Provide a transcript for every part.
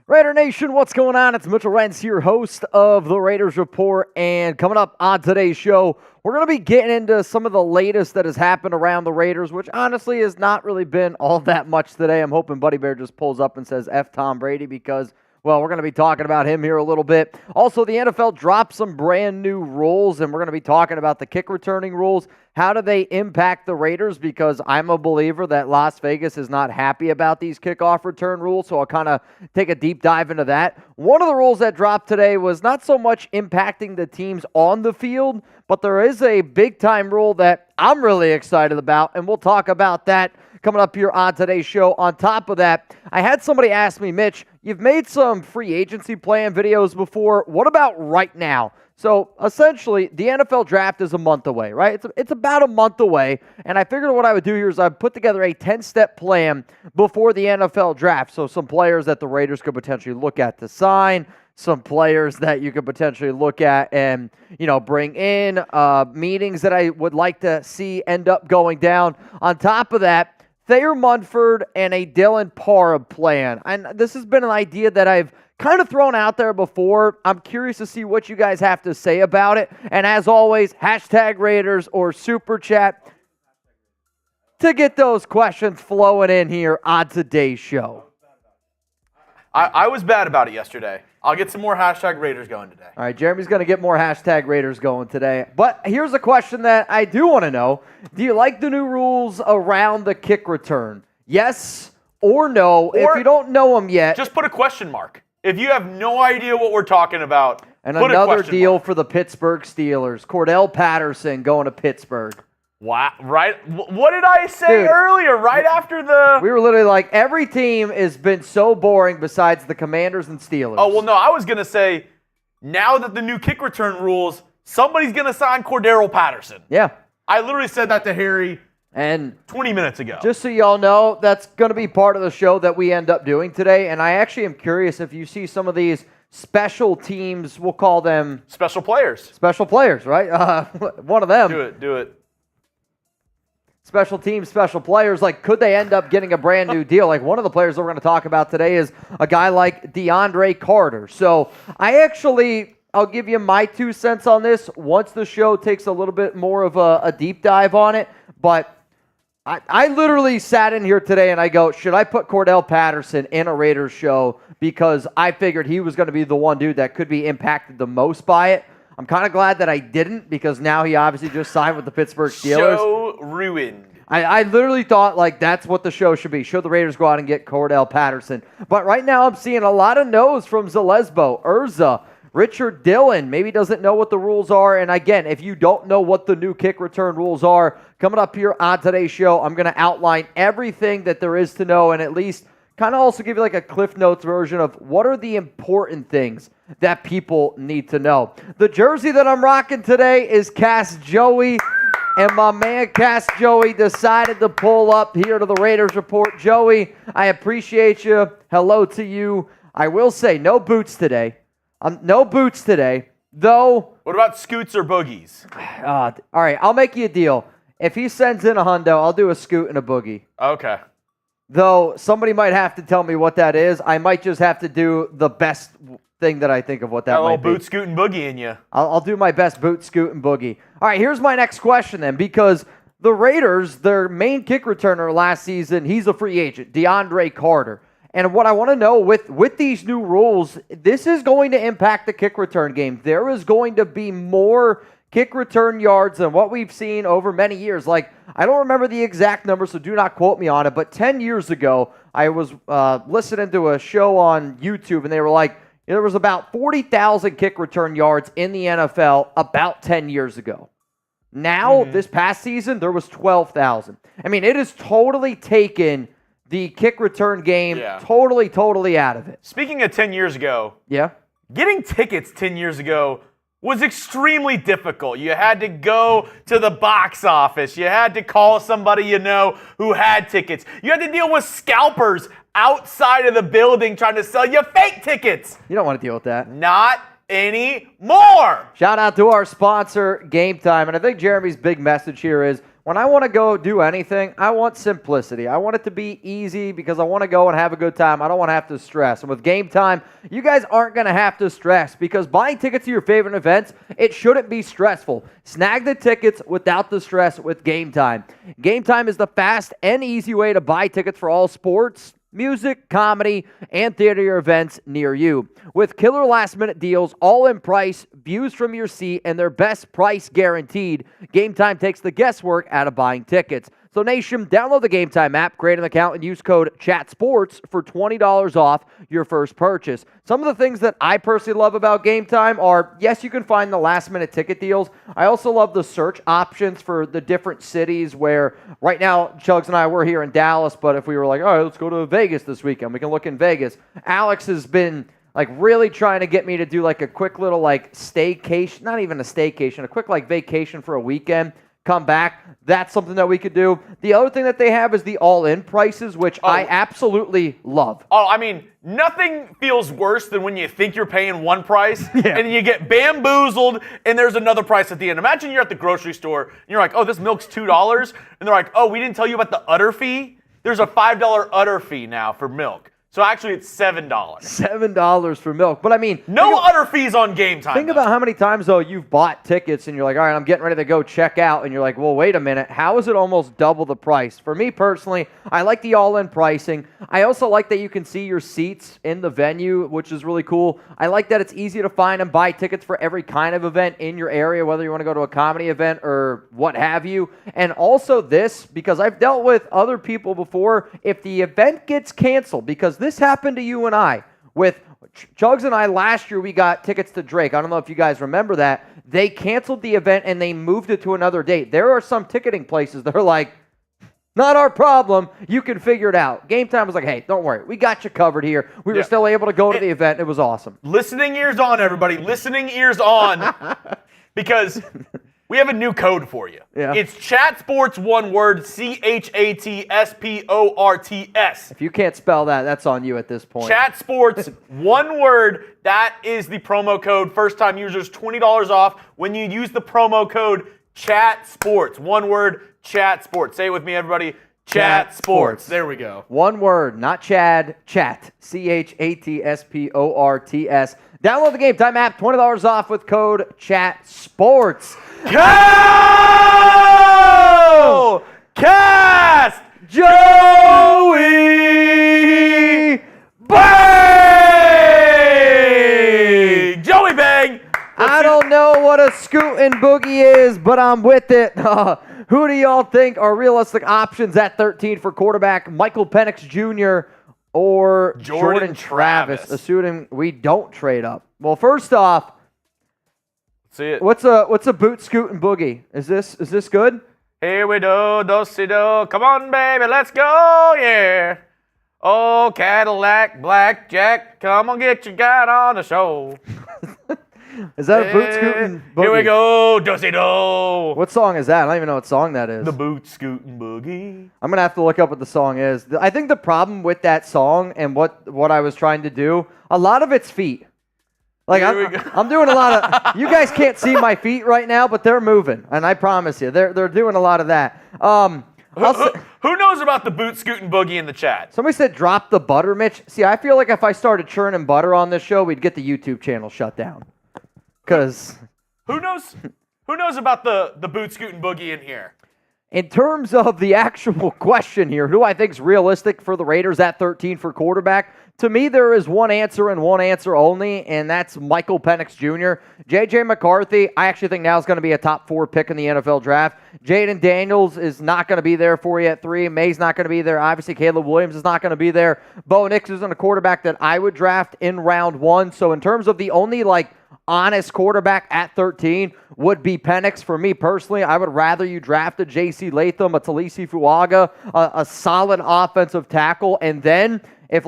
Raider Nation, what's going on? It's Mitchell Renz here, host of the Raiders Report, and coming up on today's show, we're going to be getting into some of the latest that has happened around the Raiders, which honestly has not really been all that much today. I'm hoping Buddy Bear just pulls up and says F Tom Brady because, well, we're going to be talking about him here a little bit. Also, the NFL dropped some brand new rules, and we're going to be talking about the kick returning rules. How do they impact the Raiders? Because I'm a believer that Las Vegas is not happy about these kickoff return rules, so I'll kind of take a deep dive into that. One of the rules that dropped today was not so much impacting the teams on the field, but there is a big-time rule that I'm really excited about, and we'll talk about that coming up here on today's show. On top of that, I had somebody ask me, Mitch, you've made some free agency plan videos before. What about right now? So essentially, the NFL draft is a month away, right? It's about a month away, and I figured what I would do here is I'd put together a 10-step plan before the NFL draft. So some players that the Raiders could potentially look at to sign, some players that you could potentially look at and, bring in, meetings that I would like to see end up going down. On top of that, Thayer Munford and a Dylan Parham plan. And this has been an idea that I've kind of thrown out there before. I'm curious to see what you guys have to say about it. And as always, hashtag Raiders or Super Chat to get those questions flowing in here on today's show. I was bad about it yesterday. I'll get some more hashtag Raiders going today. All right, Jeremy's going to get more hashtag Raiders going today. But here's a question that I do want to know. Do you like the new rules around the kick return? Yes or no? Or if you don't know them yet, just put a question mark. If you have no idea what we're talking about, and put another a deal mark. For the Pittsburgh Steelers. Cordell Patterson going to Pittsburgh. Wow, right? What did I say earlier, right after the... We were literally like, every team has been so boring besides the Commanders and Steelers. Oh, well, no, I was going to say, now that the new kick return rules, somebody's going to sign Cordell Patterson. Yeah. I literally said that to Harry and 20 minutes ago. Just so y'all know, that's going to be part of the show that we end up doing today, and I actually am curious if you see some of these special teams, we'll call them... Special players. Special players, right? One of them. Do it. Special teams, special players, like could they end up getting a brand new deal? Like one of the players that we're going to talk about today is a guy like DeAndre Carter. So I'll give you my 2 cents on this once the show takes a little bit more of a deep dive on it. But I literally sat in here today and I go, should I put Cordell Patterson in a Raiders show? Because I figured he was going to be the one dude that could be impacted the most by it. I'm kind of glad that I didn't because now he obviously just signed with the Pittsburgh Steelers. Show ruined. I literally thought like that's what the show should be. Show the Raiders go out and get Cordell Patterson. But right now I'm seeing a lot of no's from Zalesbo, Urza, Richard Dillon. Maybe doesn't know what the rules are. And again, if you don't know what the new kick return rules are, coming up here on today's show, I'm going to outline everything that there is to know and at least kind of also give you like a Cliff Notes version of what are the important things that people need to know. The jersey that I'm rocking today is Cast Joey, and my man Cast Joey decided to pull up here to the Raiders Report. Joey, I appreciate you. Hello to you. I will say no boots today. No boots today, though. What about scoots or boogies? All right, I'll make you a deal. If he sends in a hundo, I'll do a scoot and a boogie. Okay. Though somebody might have to tell me what that is. I might just have to do the best thing that I think of what that might be. A little boot, scoot, and boogie in you. I'll do my best boot, scoot, and boogie. All right, here's my next question then, because the Raiders, their main kick returner last season, he's a free agent, DeAndre Carter. And what I want to know with these new rules, this is going to impact the kick return game. There is going to be more kick return yards than what we've seen over many years. Like, I don't remember the exact number, so do not quote me on it, but 10 years ago, I was listening to a show on YouTube, and they were like, there was about 40,000 kick return yards in the NFL about 10 years ago. Now, this past season, there was 12,000. I mean, it has totally taken the kick return game totally out of it. Speaking of 10 years ago, Getting tickets 10 years ago was extremely difficult. You had to go to the box office. You had to call somebody you know who had tickets. You had to deal with scalpers outside of the building trying to sell you fake tickets. You don't want to deal with that. Not anymore. Shout out to our sponsor, Game Time. And I think Jeremy's big message here is, when I want to go do anything, I want simplicity. I want it to be easy because I want to go and have a good time. I don't want to have to stress. And with Game Time, you guys aren't going to have to stress because buying tickets to your favorite events, it shouldn't be stressful. Snag the tickets without the stress with Game Time. Game Time is the fast and easy way to buy tickets for all sports, music, comedy, and theater events near you. With killer last-minute deals, all in price, views from your seat, and their best price guaranteed, Game Time takes the guesswork out of buying tickets. So Nation, download the Game Time app, create an account, and use code CHATSPORTS for $20 off your first purchase. Some of the things that I personally love about Game Time are, yes, you can find the last-minute ticket deals. I also love the search options for the different cities where right now, Chugs and I, we're here in Dallas, but if we were like, all right, let's go to Vegas this weekend, we can look in Vegas. Alex has been really trying to get me to do a quick little staycation, not even a staycation, a quick vacation for a weekend. Come back. That's something that we could do. The other thing that they have is the all-in prices, which I absolutely love. Oh, I mean, nothing feels worse than when you think you're paying one price and you get bamboozled and there's another price at the end. Imagine you're at the grocery store and you're like, oh, this milk's $2. And they're like, oh, we didn't tell you about the udder fee? There's a $5 udder fee now for milk. So actually, it's $7. $7 for milk. But I mean, no other fees on Game Time. Think about how many times, though, you've bought tickets and you're like, all right, I'm getting ready to go check out. And you're like, well, wait a minute. How is it almost double the price? For me personally, I like the all-in pricing. I also like that you can see your seats in the venue, which is really cool. I like that it's easy to find and buy tickets for every kind of event in your area, whether you want to go to a comedy event or what have you. And also this, because I've dealt with other people before, if the event gets canceled, because this happened to you and I. With Chugs and I last year, we got tickets to Drake. I don't know if you guys remember that. They canceled the event and they moved it to another date. There are some ticketing places that are like, not our problem. You can figure it out. Game Time was like, hey, don't worry. We got you covered here. We were still able to go to the event. It was awesome. Listening ears on, everybody. Listening ears on. Because we have a new code for you. Yeah. It's Chat Sports, one word, CHATSPORTS. If you can't spell that, that's on you at this point. Chat Sports, one word. That is the promo code. First-time users, $20 off when you use the promo code Chat Sports. One word, Chat Sports. Say it with me, everybody. Chat Sports. There we go. One word, not Chad, chat. CHATSPORTS. Download the Game Time app, $20 off with code CHATSPORTS. Go! Cast Joey Bang! Joey Bang! I don't know what a scootin' boogie is, but I'm with it. Who do y'all think are realistic options at 13 for quarterback? Michael Penix Jr. or Jordan Travis, assuming we don't trade up? Well, first off, see it. What's a boot scootin' boogie? Is this good? Here we do, do-si-do. Come on, baby, let's go, yeah. Oh, Cadillac, Blackjack, come on, get your guy on the show. Is that a boot scootin' boogie? Here we go, do-si-do. What song is that? I don't even know what song that is. The boot scootin' boogie. I'm going to have to look up what the song is. I think the problem with that song and what I was trying to do, a lot of it's feet. I'm doing a lot of, you guys can't see my feet right now, but they're moving. And I promise you, they're doing a lot of that. Who knows about the boot scootin' boogie in the chat? Somebody said drop the butter, Mitch. See, I feel like if I started churning butter on this show, we'd get the YouTube channel shut down. Because who knows about the boot scootin' boogie in here? In terms of the actual question here, who do I think is realistic for the Raiders at 13 for quarterback? To me, there is one answer and one answer only, and that's Michael Penix Jr. J.J. McCarthy, I actually think now is going to be a top 4 pick in the NFL draft. Jaden Daniels is not going to be there for you at 3. May's not going to be there. Obviously, Caleb Williams is not going to be there. Bo Nix isn't a quarterback that I would draft in round 1. So in terms of the only, honest quarterback at 13 would be Penix. For me personally, I would rather you draft a J.C. Latham, a Talisi Fuaga, a solid offensive tackle, and then if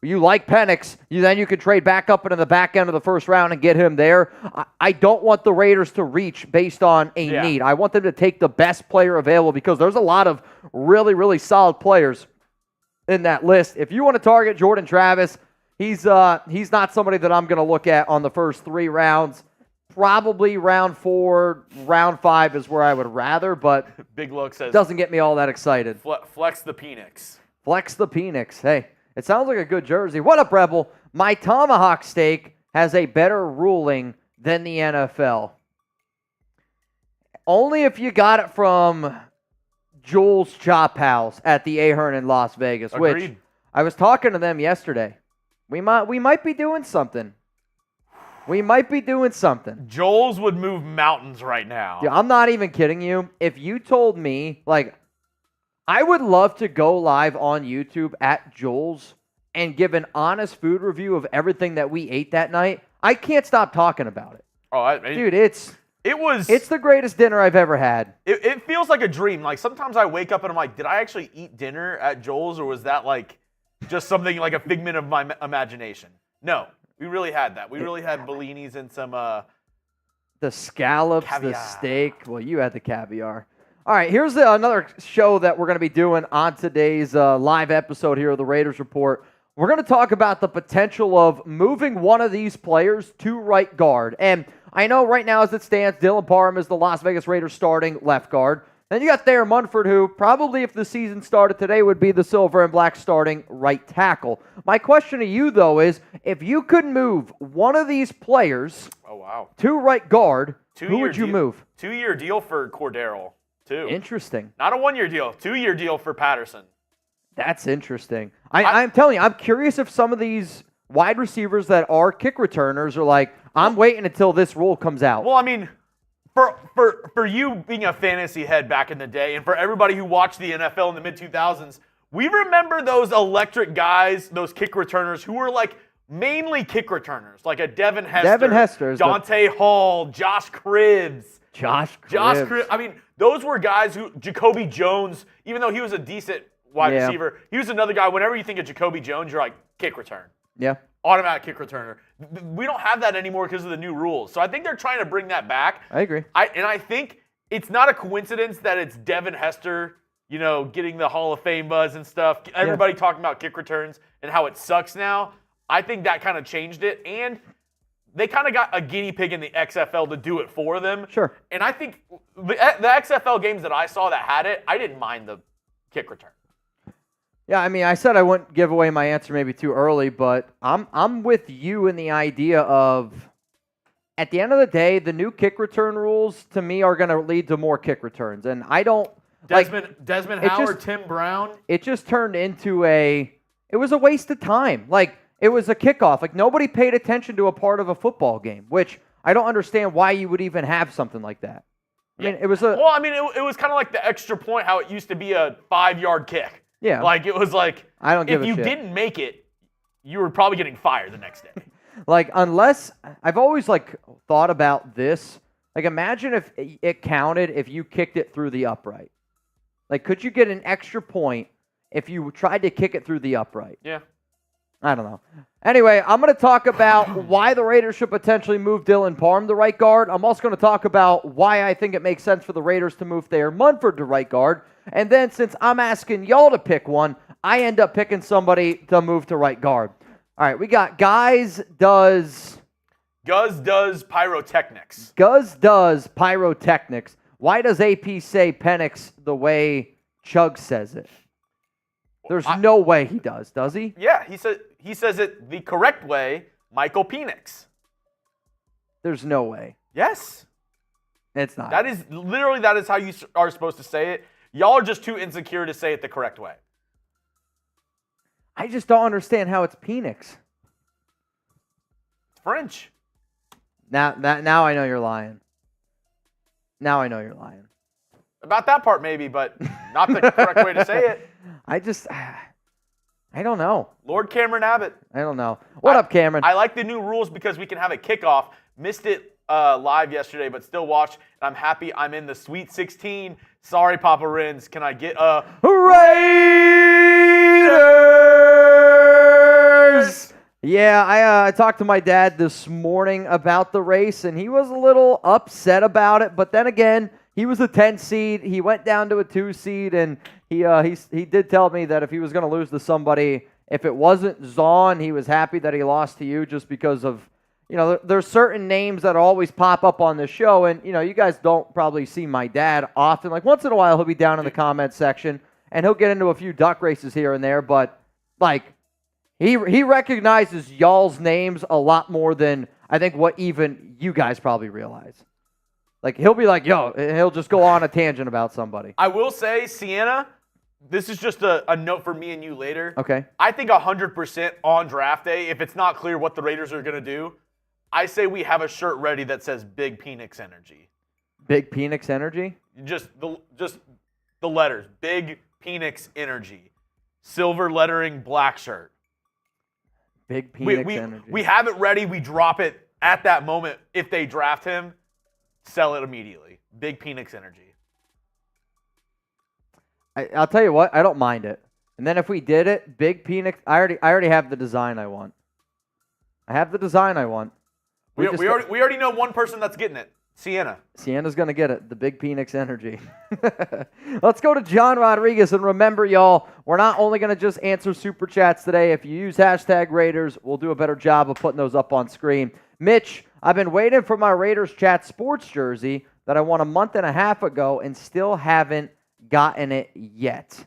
you like Penix, then you could trade back up into the back end of the first round and get him there. I don't want the Raiders to reach based on a need. I want them to take the best player available because there's a lot of really, really solid players in that list. If you want to target Jordan Travis, he's not somebody that I'm going to look at on the first 3 rounds. probably round 4, round 5 is where I would rather, but Big Look says, doesn't get me all that excited. flex the Penix. Flex the Penix. Hey, it sounds like a good jersey. What up, Rebel? My tomahawk steak has a better ruling than the NFL. Only if you got it from Jules Chop House at the Ahern in Las Vegas, which Agreed. I was talking to them yesterday. We might be doing something. We might be doing something. Joel's would move mountains right now. Dude, I'm not even kidding you. If you told me, like, I would love to go live on YouTube at Joel's and give an honest food review of everything that we ate that night. I can't stop talking about it. Dude, it's the greatest dinner I've ever had. It feels like a dream. Like, sometimes I wake up and I'm like, did I actually eat dinner at Joel's, or was that like just something like a figment of my imagination? No, we really had that. We really had Bellinis and some the scallops, caviar. the steak. Well, you had the caviar. All right, here's another show that we're going to be doing on today's live episode here of the Raiders Report. We're going to talk about the potential of moving one of these players to right guard. And I know right now as it stands, Dylan Parham is the Las Vegas Raiders starting left guard. Then you got Thayer Munford, who probably if the season started today would be the silver and black starting right tackle. My question to you, though, is if you could move one of these players to right guard, who would you move? 2-year deal for Cordero, too. Interesting. Not a 1-year deal, 2-year deal for Patterson. That's interesting. I'm telling you, I'm curious if some of these wide receivers that are kick returners are like, I'm waiting until this rule comes out. Well, I mean, for you being a fantasy head back in the day, and for everybody who watched the NFL in the mid-2000s, we remember those electric guys, those kick returners who were like mainly kick returners, like a Devin Hester, Dante Hall, Josh Cribbs. Josh Cribbs. I mean, those were guys who, Jakobi Jones, even though he was a decent wide receiver, he was another guy, whenever you think of Jakobi Jones, you're like, kick return. Yeah. Automatic kick returner. We don't have that anymore because of the new rules. So I think they're trying to bring that back. I agree. I think it's not a coincidence that it's Devin Hester, getting the Hall of Fame buzz and stuff. Everybody talking about kick returns and how it sucks now. I think that kind of changed it. And they kind of got a guinea pig in the XFL to do it for them. Sure. And I think the XFL games that I saw that had it, I didn't mind the kick return. Yeah, I mean, I said I wouldn't give away my answer maybe too early, but I'm with you in the idea of, at the end of the day, the new kick return rules to me are going to lead to more kick returns, and I don't Desmond Howard, Tim Brown. It just turned into it was a waste of time. Like, it was a kickoff. Like, nobody paid attention to a part of a football game, which I don't understand why you would even have something like that. I mean, it was it was kind of like the extra point, how it used to be a 5-yard kick. Yeah. Like, it was like, I don't give a shit. If you didn't make it, you were probably getting fired the next day. Like, unless, I've always, thought about this. Like, imagine if it counted if you kicked it through the upright. Like, could you get an extra point if you tried to kick it through the upright? Yeah. I don't know. Anyway, I'm going to talk about why the Raiders should potentially move Dylan Parham to right guard. I'm also going to talk about why I think it makes sense for the Raiders to move Thayer Munford to right guard. And then since I'm asking y'all to pick one, I end up picking somebody to move to right guard. All right, we got Guz does pyrotechnics. Guz does pyrotechnics. Why does AP say Penix the way Chug says it? There's no way he does he? Yeah, he says it the correct way, Michael Penix. There's no way. Yes. It's not. That is how you are supposed to say it. Y'all are just too insecure to say it the correct way. I just don't understand how it's Penix. It's French. Now I know you're lying. Now I know you're lying. About that part maybe, but not the correct way to say it. I don't know. Lord Cameron Abbott. I don't know. What up, Cameron? I like the new rules because we can have a kickoff. Missed it live yesterday, but still watched. And I'm happy I'm in the Sweet 16. Sorry, Papa Renz. Can I get a Raiders? Yeah, I talked to my dad this morning about the race, and he was a little upset about it. But then again, he was a 10 seed. He went down to a 2 seed, and he did tell me that if he was going to lose to somebody, if it wasn't Zahn, he was happy that he lost to you just because of, there's certain names that always pop up on the show, and you guys don't probably see my dad often. Like once in a while, he'll be down in the comments section, and he'll get into a few duck races here and there. But like, he recognizes y'all's names a lot more than I think what even you guys probably realize. Like he'll be like, "Yo," and he'll just go on a tangent about somebody. I will say, Sienna, this is just a note for me and you later. Okay. I think 100% on draft day, if it's not clear what the Raiders are going to do, I say we have a shirt ready that says Big Penix Energy. Big Penix Energy? Just the letters. Big Penix Energy. Silver lettering, black shirt. Big Penix Energy. We have it ready. We drop it at that moment. If they draft him, sell it immediately. Big Penix Energy. I'll tell you what, I don't mind it. And then if we did it, Big Penix, I already have the design I want. I have the design I want. We already know one person that's getting it. Sienna. Sienna's going to get it, the Big Penix Energy. Let's go to John Rodriguez. And remember, y'all, we're not only going to just answer Super Chats today. If you use hashtag Raiders, we'll do a better job of putting those up on screen. Mitch, I've been waiting for my Raiders Chat Sports jersey that I won a month and a half ago and still haven't gotten it yet.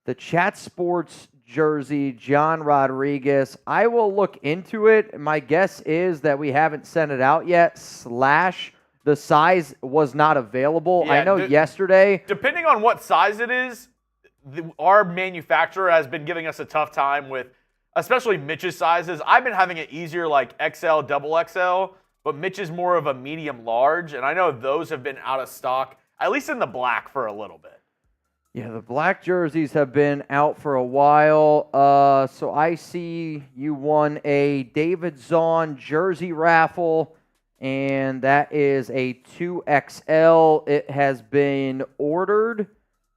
The Chat Sports jersey, John Rodriguez. I will look into it. My guess is that we haven't sent it out yet, / the size was not available. Yeah, I know yesterday. Depending on what size it is, our manufacturer has been giving us a tough time with, especially Mitch's sizes. I've been having it easier like XL, double XL, but Mitch is more of a medium large, and I know those have been out of stock, at least in the black, for a little bit. Yeah, the black jerseys have been out for a while. So I see you won a David Zahn jersey raffle, and that is a 2XL. It has been ordered,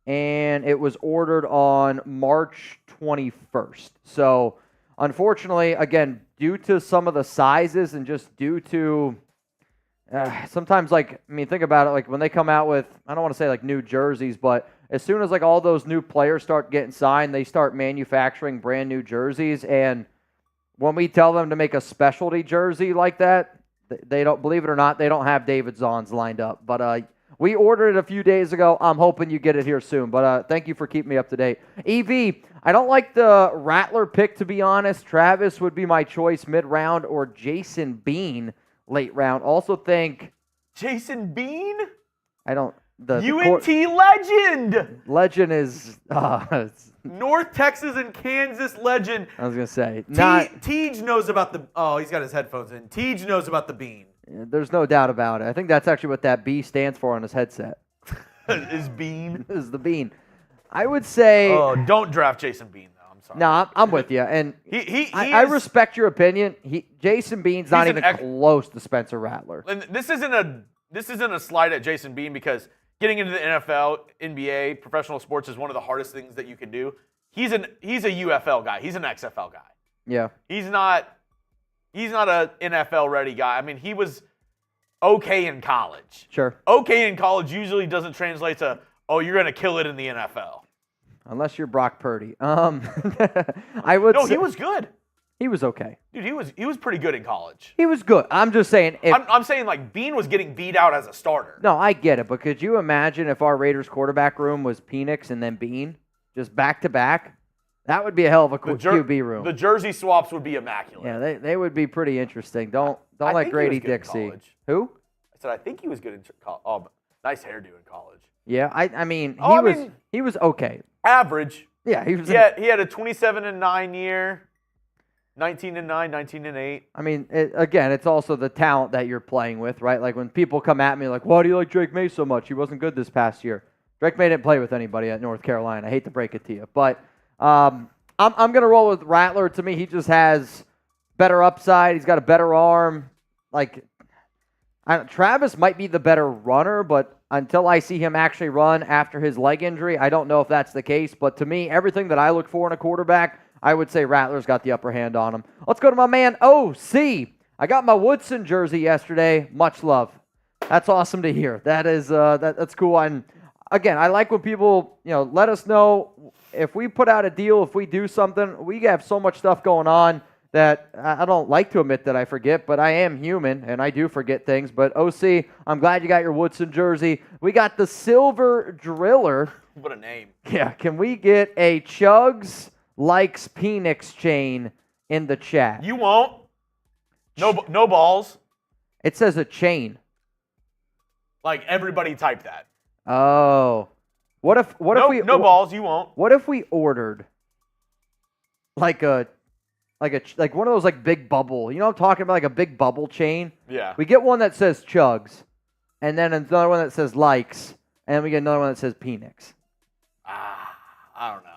and it was ordered on March 21st. So unfortunately, again, due to some of the sizes and just due to sometimes, think about it, like when they come out with, I don't want to say like new jerseys, but as soon as like all those new players start getting signed, they start manufacturing brand new jerseys. And when we tell them to make a specialty jersey like that, they don't, believe it or not, they don't have David Zahn's lined up. But we ordered it a few days ago. I'm hoping you get it here soon. But thank you for keeping me up to date. EV, I don't like the Rattler pick, to be honest. Travis would be my choice mid-round, or Jason Bean late round. Also think Jason Bean? I don't. UNT legend. Legend is North Texas and Kansas legend. I was gonna say Teej knows about the. Oh, he's got his headphones in. Teej knows about the bean. There's no doubt about it. I think that's actually what that B stands for on his headset. Is bean? Is the bean? I would say. Oh, don't draft Jason Bean though. I'm sorry. No, I'm with you, and I respect your opinion. Jason Bean's not even close to Spencer Rattler. And this isn't a slight at Jason Bean, because getting into the NFL, NBA, professional sports is one of the hardest things that you can do. He's a UFL guy. He's an XFL guy. Yeah. He's not a NFL ready guy. I mean, he was okay in college. Sure. Okay in college usually doesn't translate to, oh, you're going to kill it in the NFL. Unless you're Brock Purdy. I would. No, he was good. He was okay. Dude, he was pretty good in college. He was good. I'm just saying. I'm saying like Bean was getting beat out as a starter. No, I get it. But could you imagine if our Raiders quarterback room was Penix and then Bean, just back to back? That would be a hell of a QB room. The jersey swaps would be immaculate. Yeah, they would be pretty interesting. Don't let Grady Dick see. Who? I said I think he was good in college. Oh, nice hairdo in college. Yeah, I mean he was okay. Average. Yeah, he was. He had a 27-9 year. 19-9, 19-8. I mean, again, it's also the talent that you're playing with, right? Like when people come at me like, why do you like Drake May so much? He wasn't good this past year. Drake May didn't play with anybody at North Carolina. I hate to break it to you. But I'm going to roll with Rattler. To me, he just has better upside. He's got a better arm. Like, Travis might be the better runner, but until I see him actually run after his leg injury, I don't know if that's the case. But to me, everything that I look for in a quarterback, I would say Rattler's got the upper hand on him. Let's go to my man, OC. I got my Woodson jersey yesterday. Much love. That's awesome to hear. That is that's cool. And again, I like when people, let us know if we put out a deal, if we do something. We have so much stuff going on that I don't like to admit that I forget, but I am human, and I do forget things. But, OC, I'm glad you got your Woodson jersey. We got the Silver Driller. What a name. Yeah, can we get a Chugs likes Penix chain in the chat? You won't. No balls. It says a chain. Like, everybody type that. Oh. What if we no balls, you won't. What if we ordered like one of those like big bubble, you know what I'm talking about, like a big bubble chain? Yeah. We get one that says Chugs, and then another one that says likes, and then we get another one that says Penix. I don't know.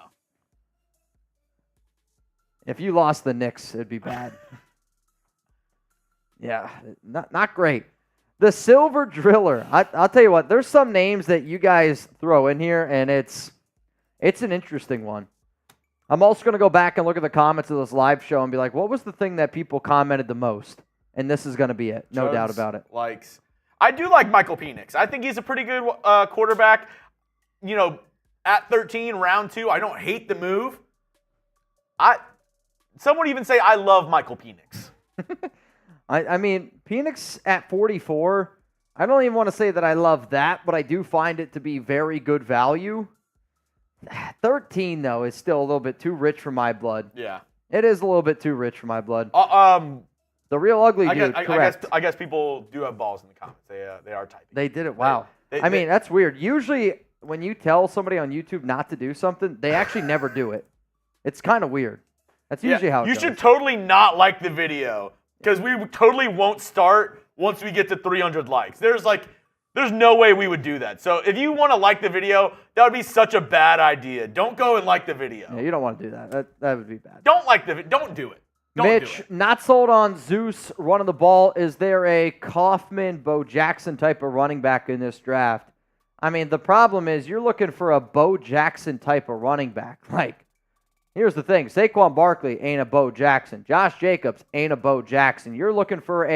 If you lost the Knicks, it'd be bad. Yeah, not great. The Silver Driller. I'll tell you what, there's some names that you guys throw in here, and it's an interesting one. I'm also going to go back and look at the comments of this live show and be like, what was the thing that people commented the most? And this is going to be it. No doubt about it. Likes. I do like Michael Penix. I think he's a pretty good quarterback. You know, at 13, round 2, I don't hate the move. Some would even say I love Michael Penix. I mean, Penix at 44, I don't even want to say that I love that, but I do find it to be very good value. 13, though, is still a little bit too rich for my blood. Yeah. It is a little bit too rich for my blood. The real ugly dude, correct. I guess people do have balls in the comments. They are typing. They did it. Wow. I mean, that's weird. Usually, when you tell somebody on YouTube not to do something, they actually never do it. It's kind of weird. That's usually how it goes. You should totally not like the video because we totally won't start once we get to 300 likes. There's no way we would do that. So if you want to like the video, that would be such a bad idea. Don't go and like the video. Yeah, you don't want to do that. That would be bad. Don't do it. Mitch, not sold on Zeus running the ball. Is there a Kaufman, Bo Jackson type of running back in this draft? I mean, the problem is you're looking for a Bo Jackson type of running back. Like, here's the thing. Saquon Barkley ain't a Bo Jackson. Josh Jacobs ain't a Bo Jackson. You're looking for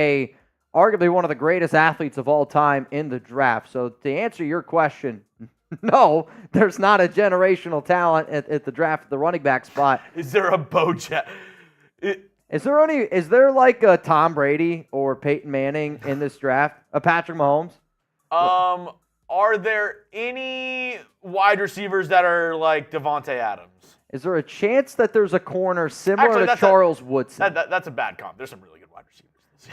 arguably one of the greatest athletes of all time in the draft. So to answer your question, no, there's not a generational talent at the draft at the running back spot. Is there a Bo Jackson? Is there like a Tom Brady or Peyton Manning in this draft? A Patrick Mahomes? Are there any wide receivers that are like Davante Adams? Is there a chance that there's a corner similar to Charles Woodson? That's a bad comp. There's some really good wide receivers.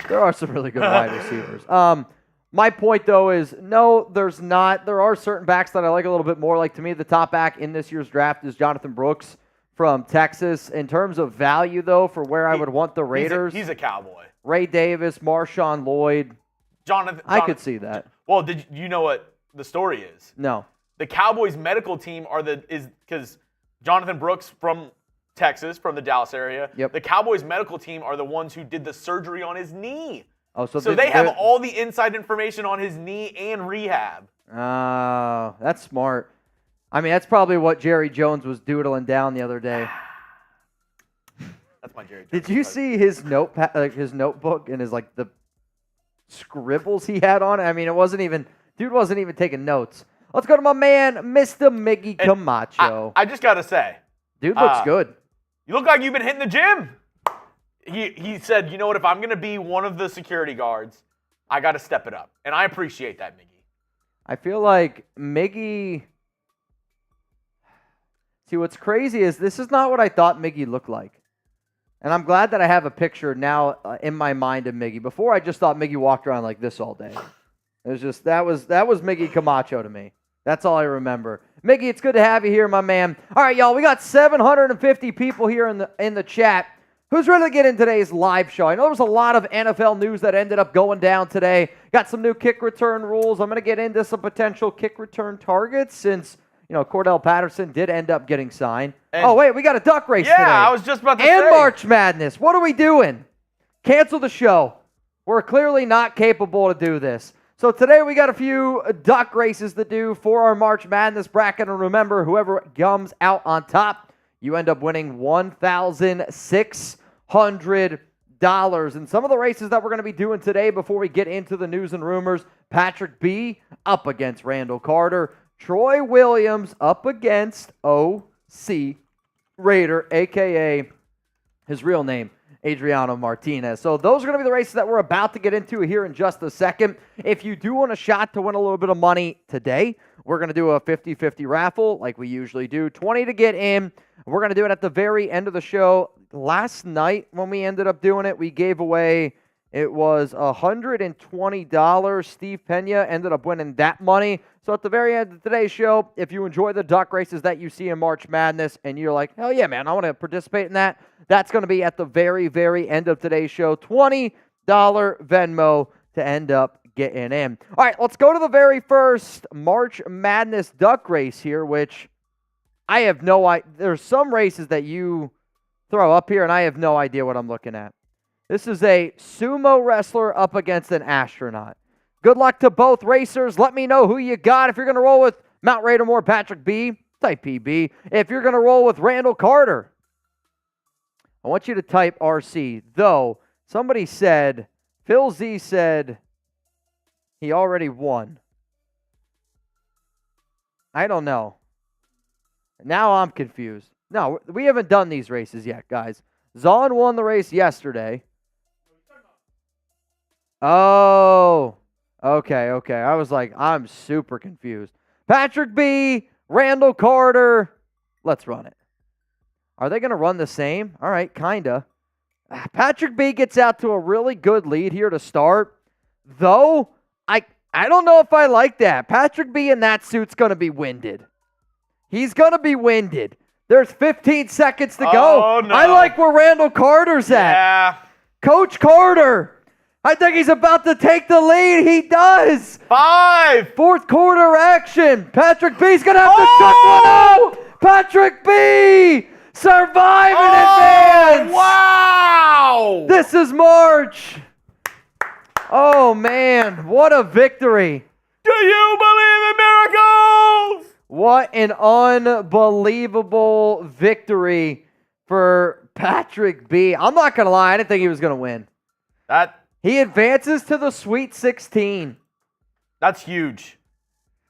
There are some really good wide receivers. My point, though, is no, there's not. There are certain backs that I like a little bit more. Like, to me, the top back in this year's draft is Jonathan Brooks from Texas. In terms of value, though, for where I would want the Raiders. He's a Cowboy. Ray Davis, Marshawn Lloyd. Jonathan. I could see that. Well, did you know what the story is? No. The Cowboys medical team is because Jonathan Brooks from Texas, from the Dallas area. Yep. The Cowboys medical team are the ones who did the surgery on his knee. Oh, so they have all the inside information on his knee and rehab. Oh, that's smart. I mean, that's probably what Jerry Jones was doodling down the other day. That's my Jerry Jones. Did you see his notebook and his the scribbles he had on it? I mean, dude wasn't even taking notes. Let's go to my man, Mr. Miggy Camacho. I just got to say. Dude looks good. You look like you've been hitting the gym. He said, you know what, if I'm going to be one of the security guards, I got to step it up. And I appreciate that, Miggy. I feel like Miggy... See, what's crazy is this is not what I thought Miggy looked like. And I'm glad that I have a picture now in my mind of Miggy. Before, I just thought Miggy walked around like this all day. It was just, that was Miggy Camacho to me. That's all I remember. Miggy, it's good to have you here, my man. All right, y'all, we got 750 people here in the chat. Who's ready to get in today's live show? I know there's a lot of NFL news that ended up going down today. Got some new kick return rules. I'm going to get into some potential kick return targets since, Cordell Patterson did end up getting signed. And wait, we got a duck race today. Yeah, I was just about to say. And March Madness. What are we doing? Cancel the show. We're clearly not capable to do this. So today we got a few duck races to do for our March Madness bracket. And remember, whoever comes out on top, you end up winning $1,600. And some of the races that we're going to be doing today before we get into the news and rumors, Patrick B. up against Randall Carter. Troy Williams up against O.C. Raider, a.k.a. his real name Adriano Martinez. So those are going to be the races that we're about to get into here in just a second. If you do want a shot to win a little bit of money today, we're going to do a 50-50 raffle like we usually do. 20 to get in. We're going to do it at the very end of the show. Last night when we ended up doing it, we gave away, it was $120. Steve Pena ended up winning that money. So at the very end of today's show, if you enjoy the duck races that you see in March Madness and you're like, hell yeah, man, I want to participate in that, that's going to be at the very, very end of today's show. $20 Venmo to end up getting in. All right, let's go to the very first March Madness duck race here, which I have no idea. There's some races that you throw up here, and I have no idea what I'm looking at. This is a sumo wrestler up against an astronaut. Good luck to both racers. Let me know who you got. If you're going to roll with Mount Raidamore Patrick B, type PB. If you're going to roll with Randall Carter, I want you to type RC. Though, somebody said, Phil Z said he already won. I don't know. Now I'm confused. No, we haven't done these races yet, guys. Zahn won the race yesterday. Oh, okay. I was like, I'm super confused. Patrick B, Randall Carter. Let's run it. Are they going to run the same? All right, kind of. Patrick B gets out to a really good lead here to start. Though, I don't know if I like that. Patrick B in that suit's going to be winded. He's going to be winded. There's 15 seconds to go. Oh, no. I like where Randall Carter's at. Yeah. Coach Carter. I think he's about to take the lead. He does. 5. Fourth quarter action. Patrick B's going to have to shut one out. Patrick B survive in advance. Wow. This is March. Oh, man. What a victory. Do you believe in miracles? What an unbelievable victory for Patrick B. I'm not going to lie. I didn't think he was going to win. He advances to the Sweet 16. That's huge.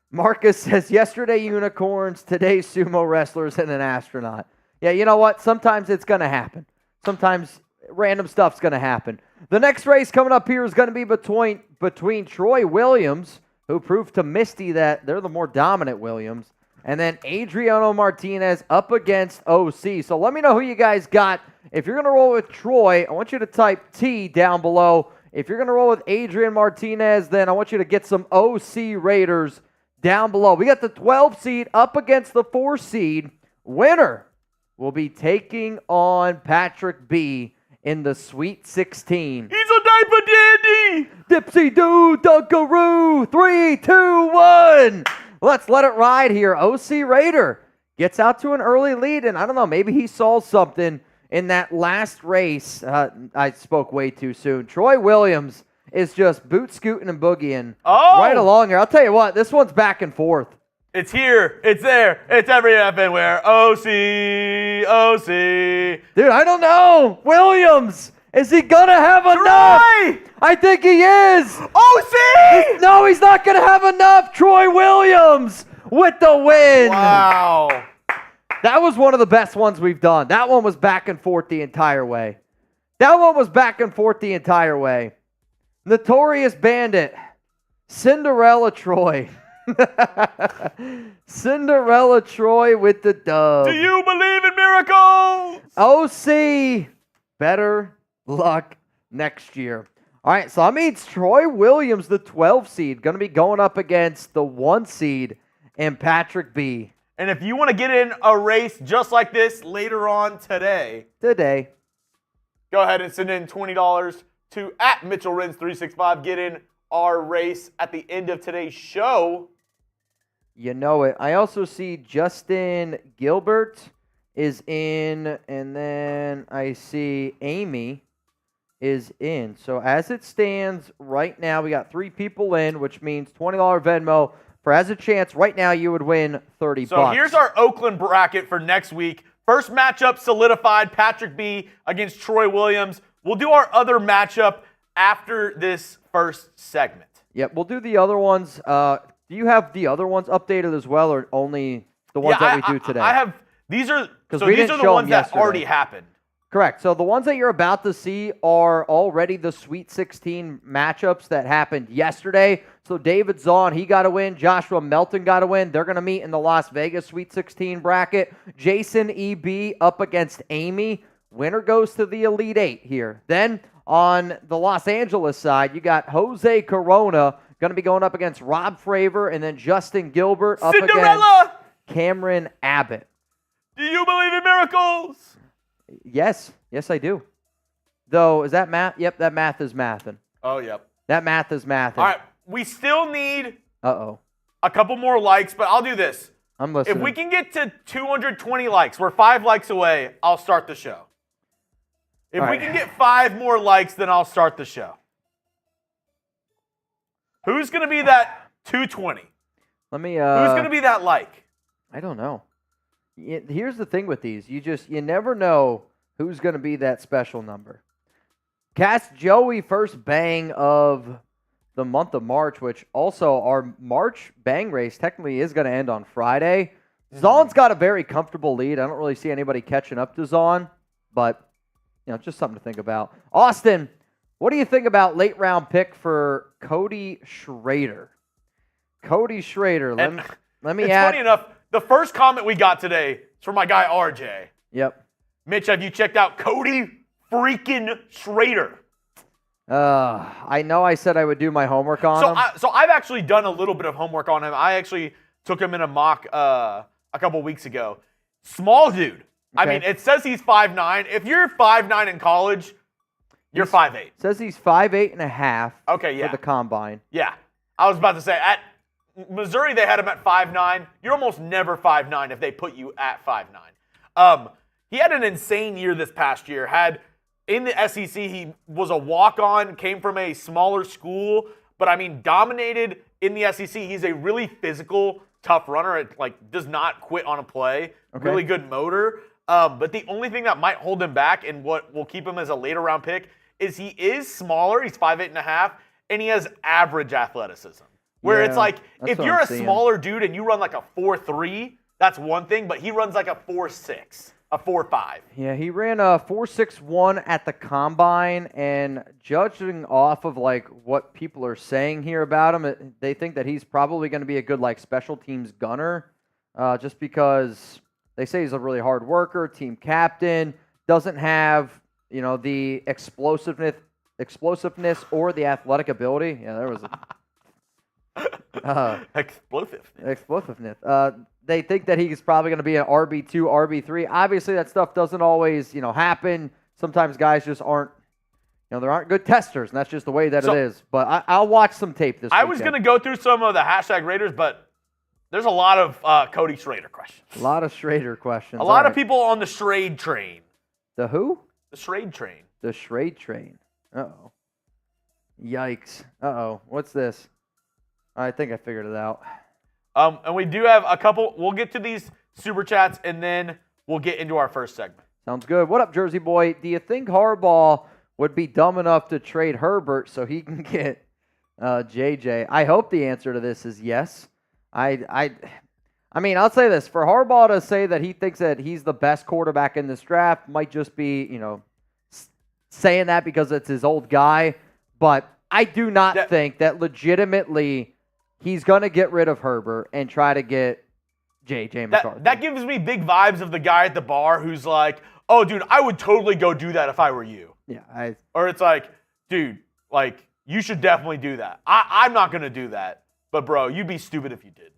Marcus says, yesterday unicorns, today sumo wrestlers, and an astronaut. Yeah, you know what? Sometimes it's going to happen. Sometimes random stuff's going to happen. The next race coming up here is going to be between Troy Williams, who proved to Misty that they're the more dominant Williams, and then Adriano Martinez up against OC. So let me know who you guys got. If you're going to roll with Troy, I want you to type T down below. If you're going to roll with Adrian Martinez, then I want you to get some OC Raiders down below. We got the 12 seed up against the 4 seed. Winner will be taking on Patrick B in the Sweet 16. He's a diaper dandy. Dipsy-doo, dunkaroo, 3, 2, 1. Let's let it ride here. OC Raider gets out to an early lead, and I don't know, maybe he saw something in that last race. I spoke way too soon. Troy Williams is just boot scooting and boogieing right along here. I'll tell you what, this one's back and forth. It's here. It's there. It's everywhere. OC. Dude, I don't know. Williams, is he going to have enough? I think he is. OC! No, he's not going to have enough. Troy Williams with the win. Wow. That was one of the best ones we've done. That one was back and forth the entire way. Notorious Bandit. Cinderella Troy. Cinderella Troy with the dub. Do you believe in miracles? OC, better luck next year. All right, so that means Troy Williams, the 12 seed, going to be going up against the 1 seed and Patrick B. And if you want to get in a race just like this later on today, go ahead and send in $20 to @MitchellRenz365. Get in our race at the end of today's show. You know it. I also see Justin Gilbert is in, and then I see Amy is in. So as it stands right now, we got 3 people in, which means $20 Venmo. For as a chance, right now you would win $30. So here's our Oakland bracket for next week. First matchup solidified, Patrick B against Troy Williams. We'll do our other matchup after this first segment. Yep, we'll do the other ones. Do you have the other ones updated as well, or only the ones that we do today? I have. These are the ones that yesterday. already happened. Correct. So the ones that you're about to see are already the Sweet 16 matchups that happened yesterday. So David Zahn, he got a win. Joshua Melton got a win. They're going to meet in the Las Vegas Sweet 16 bracket. Jason E.B. up against Amy. Winner goes to the Elite Eight here. Then on the Los Angeles side, you got Jose Corona going to be going up against Rob Fravor, and then Justin Gilbert up against Cameron Abbott. Do you believe in miracles? Yes, I do. Though, is that math? Yep, that math is mathing. Oh, yep. That math is mathing. All right, we still need a couple more likes, but I'll do this. I'm listening. If we can get to 220 likes, we're 5 likes away, I'll start the show. If we can get 5 more likes, then I'll start the show. Who's going to be that 220? Let me. Who's going to be that like? I don't know. Here's the thing with these. You never know who's going to be that special number. Cast Joey first bang of the month of March, which also our March bang race technically is going to end on Friday. Zahn's got a very comfortable lead. I don't really see anybody catching up to Zahn, but just something to think about. Austin, what do you think about late round pick for Cody Schrader? Cody Schrader. Let me add. Funny enough, the first comment we got today is from my guy RJ. Yep. Mitch, have you checked out Cody freaking Schrader? I know I said I would do my homework on him. So I've actually done a little bit of homework on him. I actually took him in a mock a couple weeks ago. Small dude. Okay. I mean, it says he's 5'9". If you're 5'9" in college, you're 5'8". Says he's 5'8.5". Okay, yeah. For the combine. Yeah. I was about to say, at Missouri, they had him at 5'9". You're almost never 5'9" if they put you at 5'9". He had an insane year this past year. In the SEC, he was a walk-on, came from a smaller school, but dominated in the SEC. He's a really physical, tough runner. Does not quit on a play. Okay. Really good motor. But the only thing that might hold him back and what will keep him as a later round pick is he is smaller. He's 5'8.5", and he has average athleticism. Where it's if you're a smaller dude and you run like a 4.3, that's one thing, but he runs like a 4.6. A 4.5. Yeah, he ran a 4.61 at the combine, and judging off of what people are saying here about him, they think that he's probably going to be a good special teams gunner, just because they say he's a really hard worker, team captain, doesn't have the explosiveness or the athletic ability. Yeah, there was a explosiveness. They think that he's probably going to be an RB2, RB3. Obviously, that stuff doesn't always, happen. Sometimes guys just aren't, there aren't good testers, and that's just the way that it is. But I'll watch some tape this weekend. I was going to go through some of the hashtag Raiders, but there's a lot of Cody Schrader questions. A lot of Schrader questions. A lot of people on the Schrade train. The who? The Schrade train. The Schrade train. Uh-oh. Yikes. Uh-oh. What's this? I think I figured it out. And we do have a couple. We'll get to these super chats, and then we'll get into our first segment. Sounds good. What up, Jersey boy? Do you think Harbaugh would be dumb enough to trade Herbert so he can get JJ? I hope the answer to this is yes. I'll say this. For Harbaugh to say that he thinks that he's the best quarterback in this draft might just be, saying that because it's his old guy. But I do not think that legitimately he's going to get rid of Herbert and try to get J.J. McCarthy. That gives me big vibes of the guy at the bar who's like, oh, dude, I would totally go do that if I were you. Yeah. Or it's like, dude, you should definitely do that. I'm not going to do that. But, bro, you'd be stupid if you did.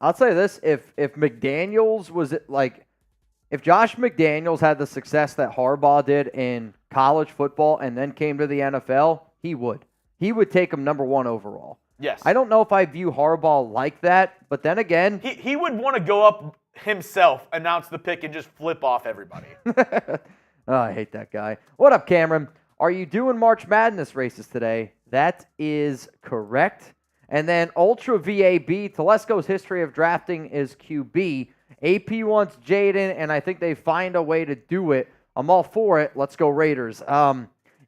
I'll say this. If McDaniels was if Josh McDaniels had the success that Harbaugh did in college football and then came to the NFL, he would. He would take him number 1 overall. Yes. I don't know if I view Harbaugh like that, but then again... He would want to go up himself, announce the pick, and just flip off everybody. Oh, I hate that guy. What up, Cameron? Are you doing March Madness races today? That is correct. And then Ultra VAB, Telesco's history of drafting is QB. AP wants Jaden, and I think they find a way to do it. I'm all for it. Let's go Raiders.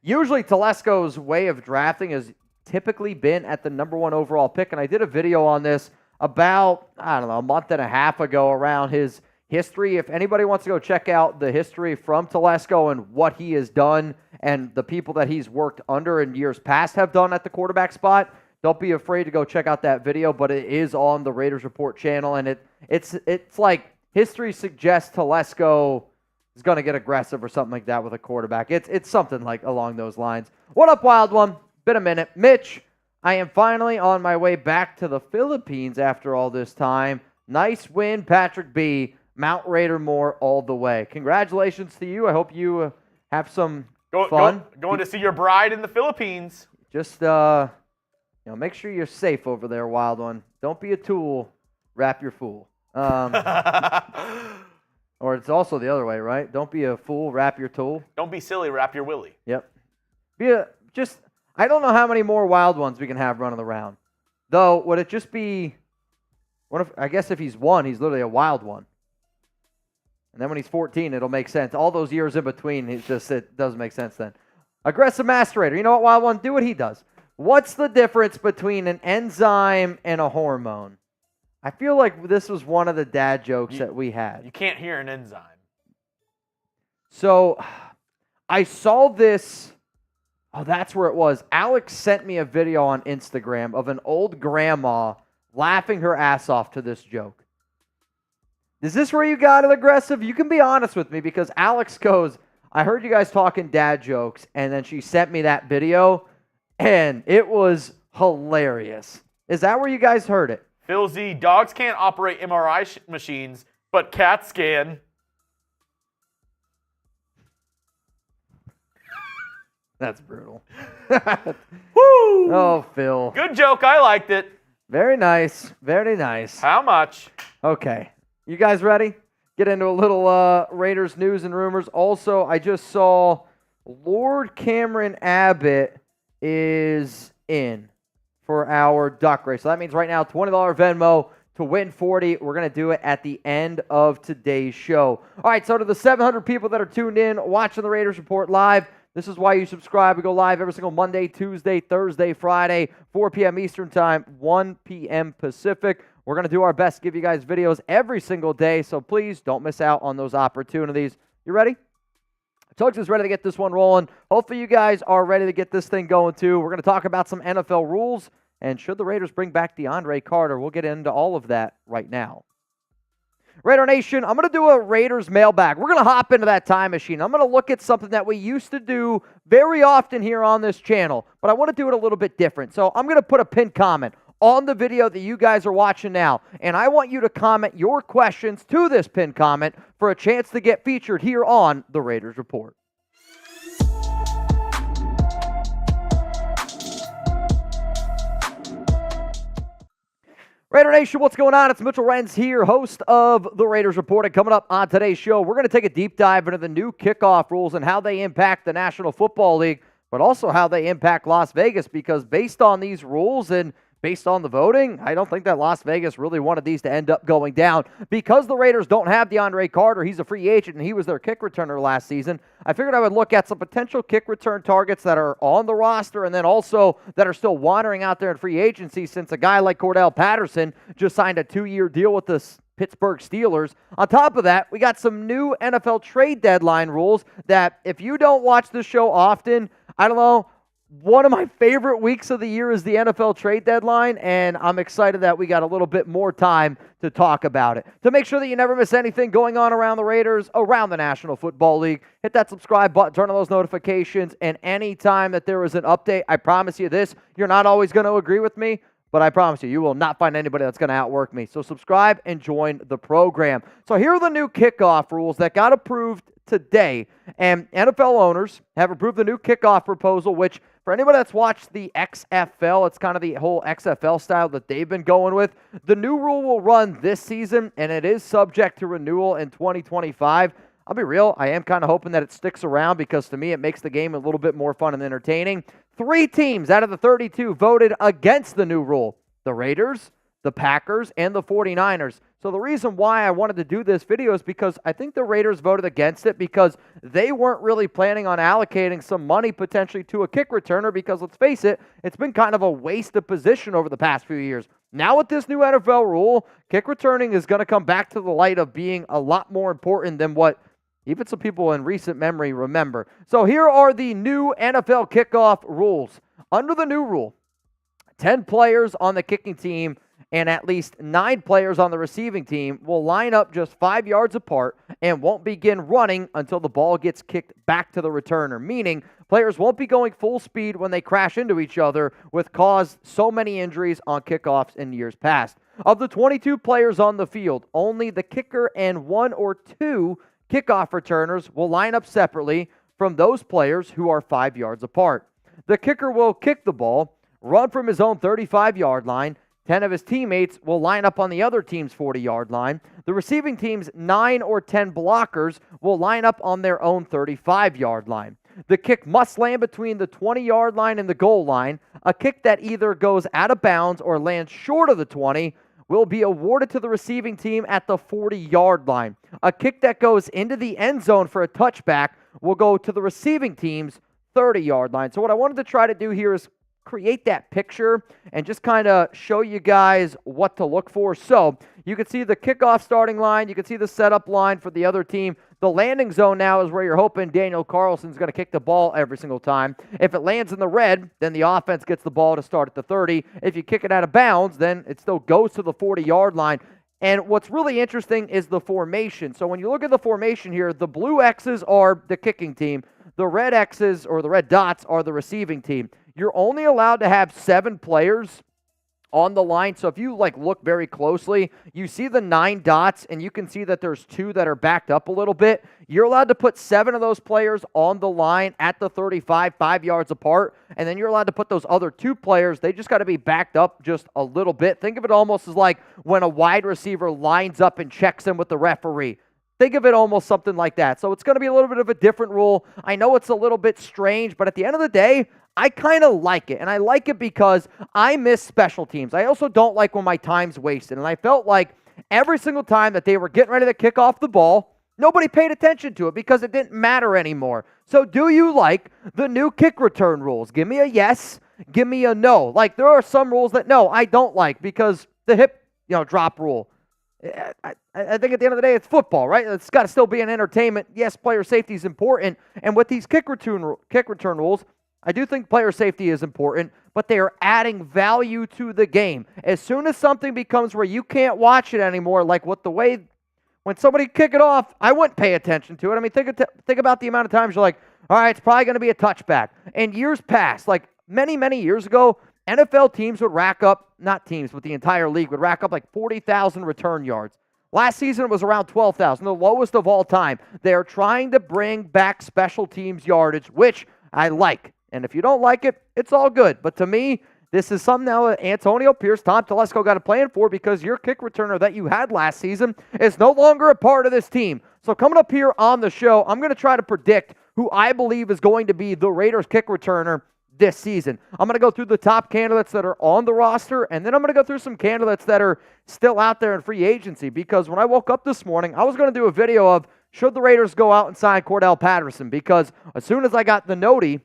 Usually Telesco's way of drafting is typically been at the number 1 overall pick, and I did a video on this about, a month and a half ago around his history. If anybody wants to go check out the history from Telesco and what he has done and the people that he's worked under in years past have done at the quarterback spot, don't be afraid to go check out that video, but it is on the Raiders Report channel, and it's like history suggests Telesco is going to get aggressive or something like that with a quarterback. It's something like along those lines. What up, Wild One? Been a minute. Mitch, I am finally on my way back to the Philippines after all this time. Nice win, Patrick B. Mount Raider more all the way. Congratulations to you. I hope you have some fun. Going to see your bride in the Philippines. Just, make sure you're safe over there, Wild One. Don't be a tool. Wrap your fool. Or it's also the other way, right? Don't be a fool. Wrap your tool. Don't be silly. Wrap your willy. Yep. I don't know how many more Wild Ones we can have running around. Though, would it just be... I guess if he's 1, he's literally a wild one. And then when he's 14, it'll make sense. All those years in between, it doesn't make sense then. Aggressive Masterator. You know what, Wild One? Do what he does. What's the difference between an enzyme and a hormone? I feel like this was one of the dad jokes that we had. You can't hear an enzyme. So, I saw this... Oh, that's where it was. Alex sent me a video on Instagram of an old grandma laughing her ass off to this joke. Is this where you got it aggressive? You can be honest with me because Alex goes, I heard you guys talking dad jokes, and then she sent me that video, and it was hilarious. Is that where you guys heard it? Phil Z, dogs can't operate MRI machines, but cats can. That's brutal. Woo! Oh, Phil. Good joke. I liked it. Very nice. Very nice. How much? Okay. You guys ready? Get into a little Raiders news and rumors. Also, I just saw Lord Cameron Abbott is in for our duck race. So that means right now, $20 Venmo to win 40. We're going to do it at the end of today's show. All right, so to the 700 people that are tuned in, watching the Raiders Report live, this is why you subscribe. We go live every single Monday, Tuesday, Thursday, Friday, 4 p.m. Eastern Time, 1 p.m. Pacific. We're going to do our best to give you guys videos every single day, so please don't miss out on those opportunities. You ready? Tugs is ready to get this one rolling. Hopefully you guys are ready to get this thing going too. We're going to talk about some NFL rules, and should the Raiders bring back DeAndre Carter, we'll get into all of that right now. Raider Nation, I'm going to do a Raiders mailbag. We're going to hop into that time machine. I'm going to look at something that we used to do very often here on this channel, but I want to do it a little bit different. So I'm going to put a pinned comment on the video that you guys are watching now, and I want you to comment your questions to this pinned comment for a chance to get featured here on the Raiders Report. Raider Nation, what's going on? It's Mitchell Renz here, host of the Raiders Report. And coming up on today's show, we're going to take a deep dive into the new kickoff rules and how they impact the National Football League, but also how they impact Las Vegas, because based on these rules and based on the voting, I don't think that Las Vegas really wanted these to end up going down. Because the Raiders don't have DeAndre Carter, he's a free agent, and he was their kick returner last season, I figured I would look at some potential kick return targets that are on the roster and then also that are still wandering out there in free agency, since a guy like Cordell Patterson just signed a 2-year deal with the Pittsburgh Steelers. On top of that, we got some new NFL trade deadline rules that if you don't watch the show often, I don't know, one of my favorite weeks of the year is the NFL trade deadline, and I'm excited that we got a little bit more time to talk about it. To make sure that you never miss anything going on around the Raiders, around the National Football League, hit that subscribe button, turn on those notifications, and anytime that there is an update, I promise you this, you're not always going to agree with me, but I promise you will not find anybody that's going to outwork me. So subscribe and join the program. So here are the new kickoff rules that got approved today, and NFL owners have approved the new kickoff proposal, which for anybody that's watched the XFL, it's kind of the whole XFL style that they've been going with. The new rule will run this season, and it is subject to renewal in 2025. I'll be real, I am kind of hoping that it sticks around because to me it makes the game a little bit more fun and entertaining. 3 teams out of the 32 voted against the new rule: the Raiders, the Packers, and the 49ers. So the reason why I wanted to do this video is because I think the Raiders voted against it because they weren't really planning on allocating some money potentially to a kick returner because, let's face it, it's been kind of a waste of position over the past few years. Now with this new NFL rule, kick returning is going to come back to the light of being a lot more important than what even some people in recent memory remember. So here are the new NFL kickoff rules. Under the new rule, 10 players on the kicking team and at least 9 players on the receiving team will line up just 5 yards apart and won't begin running until the ball gets kicked back to the returner, meaning players won't be going full speed when they crash into each other, which caused so many injuries on kickoffs in years past. Of the 22 players on the field, only the kicker and 1 or 2 kickoff returners will line up separately from those players who are 5 yards apart. The kicker will kick the ball, run from his own 35-yard line. 10 of his teammates will line up on the other team's 40-yard line. The receiving team's 9 or 10 blockers will line up on their own 35-yard line. The kick must land between the 20-yard line and the goal line. A kick that either goes out of bounds or lands short of the 20 will be awarded to the receiving team at the 40-yard line. A kick that goes into the end zone for a touchback will go to the receiving team's 30-yard line. So what I wanted to try to do here is create that picture and just kind of show you guys what to look for. So you can see the kickoff starting line. You can see the setup line for the other team. The landing zone now is where you're hoping Daniel Carlson's going to kick the ball every single time. If it lands in the red, then the offense gets the ball to start at the 30. If you kick it out of bounds, then it still goes to the 40-yard line. And what's really interesting is the formation. So when you look at the formation here, the blue X's are the kicking team. The red X's or the red dots are the receiving team. You're only allowed to have 7 players on the line. So if you look very closely, you see the 9 dots and you can see that there's 2 that are backed up a little bit. You're allowed to put 7 of those players on the line at the 35, 5 yards apart. And then you're allowed to put those other 2 players. They just got to be backed up just a little bit. Think of it almost as like when a wide receiver lines up and checks in with the referee. Think of it almost something like that. So it's going to be a little bit of a different rule. I know it's a little bit strange, but at the end of the day, I kind of like it. And I like it because I miss special teams. I also don't like when my time's wasted. And I felt like every single time that they were getting ready to kick off the ball, nobody paid attention to it because it didn't matter anymore. So do you like the new kick return rules? Give me a yes. Give me a no. Like there are some rules that no, I don't like because the hip drop rule. I think at the end of the day, it's football, right? It's got to still be an entertainment. Yes, player safety is important. And with these kick return rules, I do think player safety is important, but they are adding value to the game. As soon as something becomes where you can't watch it anymore, like when somebody kick it off, I wouldn't pay attention to it. I mean, think about the amount of times you're like, all right, it's probably going to be a touchback. And years past, like many, many years ago, NFL teams would rack up, not teams, but the entire league would rack up like 40,000 return yards. Last season, it was around 12,000, the lowest of all time. They're trying to bring back special teams yardage, which I like. And if you don't like it, it's all good. But to me, this is something now that Antonio Pierce, Tom Telesco got a plan for because your kick returner that you had last season is no longer a part of this team. So coming up here on the show, I'm going to try to predict who I believe is going to be the Raiders kick returner this season. I'm going to go through the top candidates that are on the roster, and then I'm going to go through some candidates that are still out there in free agency, because when I woke up this morning, I was going to do a video of should the Raiders go out and sign Cordell Patterson, because as soon as I got the noti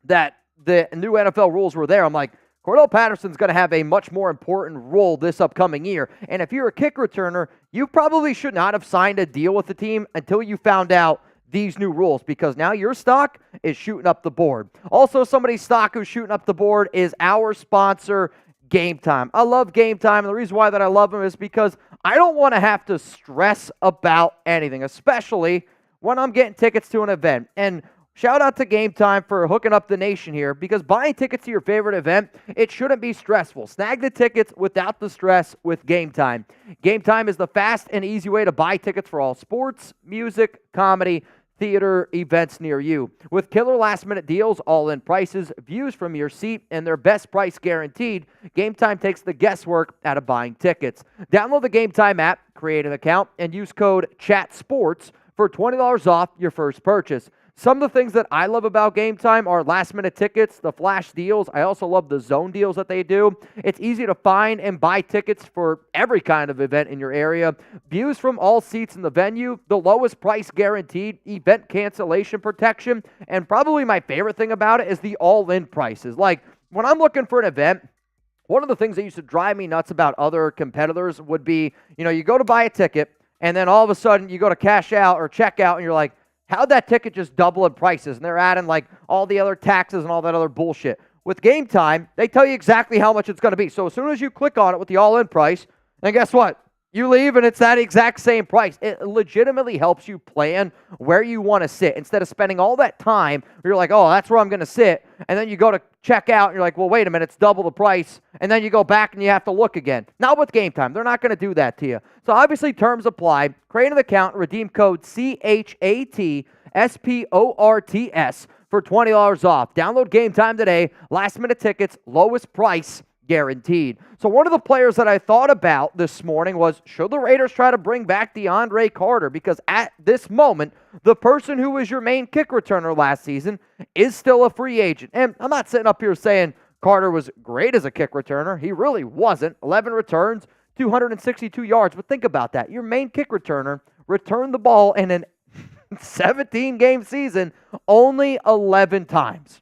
that the new NFL rules were there, I'm like, Cordell Patterson's going to have a much more important role this upcoming year. And if you're a kick returner, you probably should not have signed a deal with the team until you found out these new rules, because now your stock is shooting up the board. Also, somebody's stock who's shooting up the board is our sponsor, Game Time. I love Game Time, and the reason why that I love them is because I don't want to have to stress about anything, especially when I'm getting tickets to an event. And shout out to Game Time for hooking up the nation here, because buying tickets to your favorite event, it shouldn't be stressful. Snag the tickets without the stress with Game Time. Game Time is the fast and easy way to buy tickets for all sports, music, comedy, theater events near you. With killer last-minute deals, all-in prices, views from your seat, and their best price guaranteed, Game Time takes the guesswork out of buying tickets. Download the Game Time app, create an account, and use code CHATSPORTS for $20 off your first purchase. Some of the things that I love about Game Time are last-minute tickets, the flash deals. I also love the zone deals that they do. It's easy to find and buy tickets for every kind of event in your area. Views from all seats in the venue, the lowest price guaranteed, event cancellation protection, and probably my favorite thing about it is the all-in prices. Like, when I'm looking for an event, one of the things that used to drive me nuts about other competitors would be, you go to buy a ticket, and then all of a sudden you go to cash out or check out, and you're like, how'd that ticket just double in prices? And they're adding like all the other taxes and all that other bullshit. With Game Time, they tell you exactly how much it's going to be. So as soon as you click on it with the all-in price, then guess what? You leave and it's that exact same price. It legitimately helps you plan where you want to sit instead of spending all that time where you're like, oh, that's where I'm going to sit. And then you go to check out and you're like, well, wait a minute, it's double the price. And then you go back and you have to look again. Not with Game Time. They're not going to do that to you. So obviously terms apply. Create an account, redeem code CHATSPORTS for $20 off. Download Game Time today. Last minute tickets, lowest price guaranteed. So one of the players that I thought about this morning was, should the Raiders try to bring back DeAndre Carter? Because at this moment, the person who was your main kick returner last season is still a free agent. And I'm not sitting up here saying Carter was great as a kick returner. He really wasn't. 11 returns, 262 yards. But think about that. Your main kick returner returned the ball in an 17-game season only 11 times.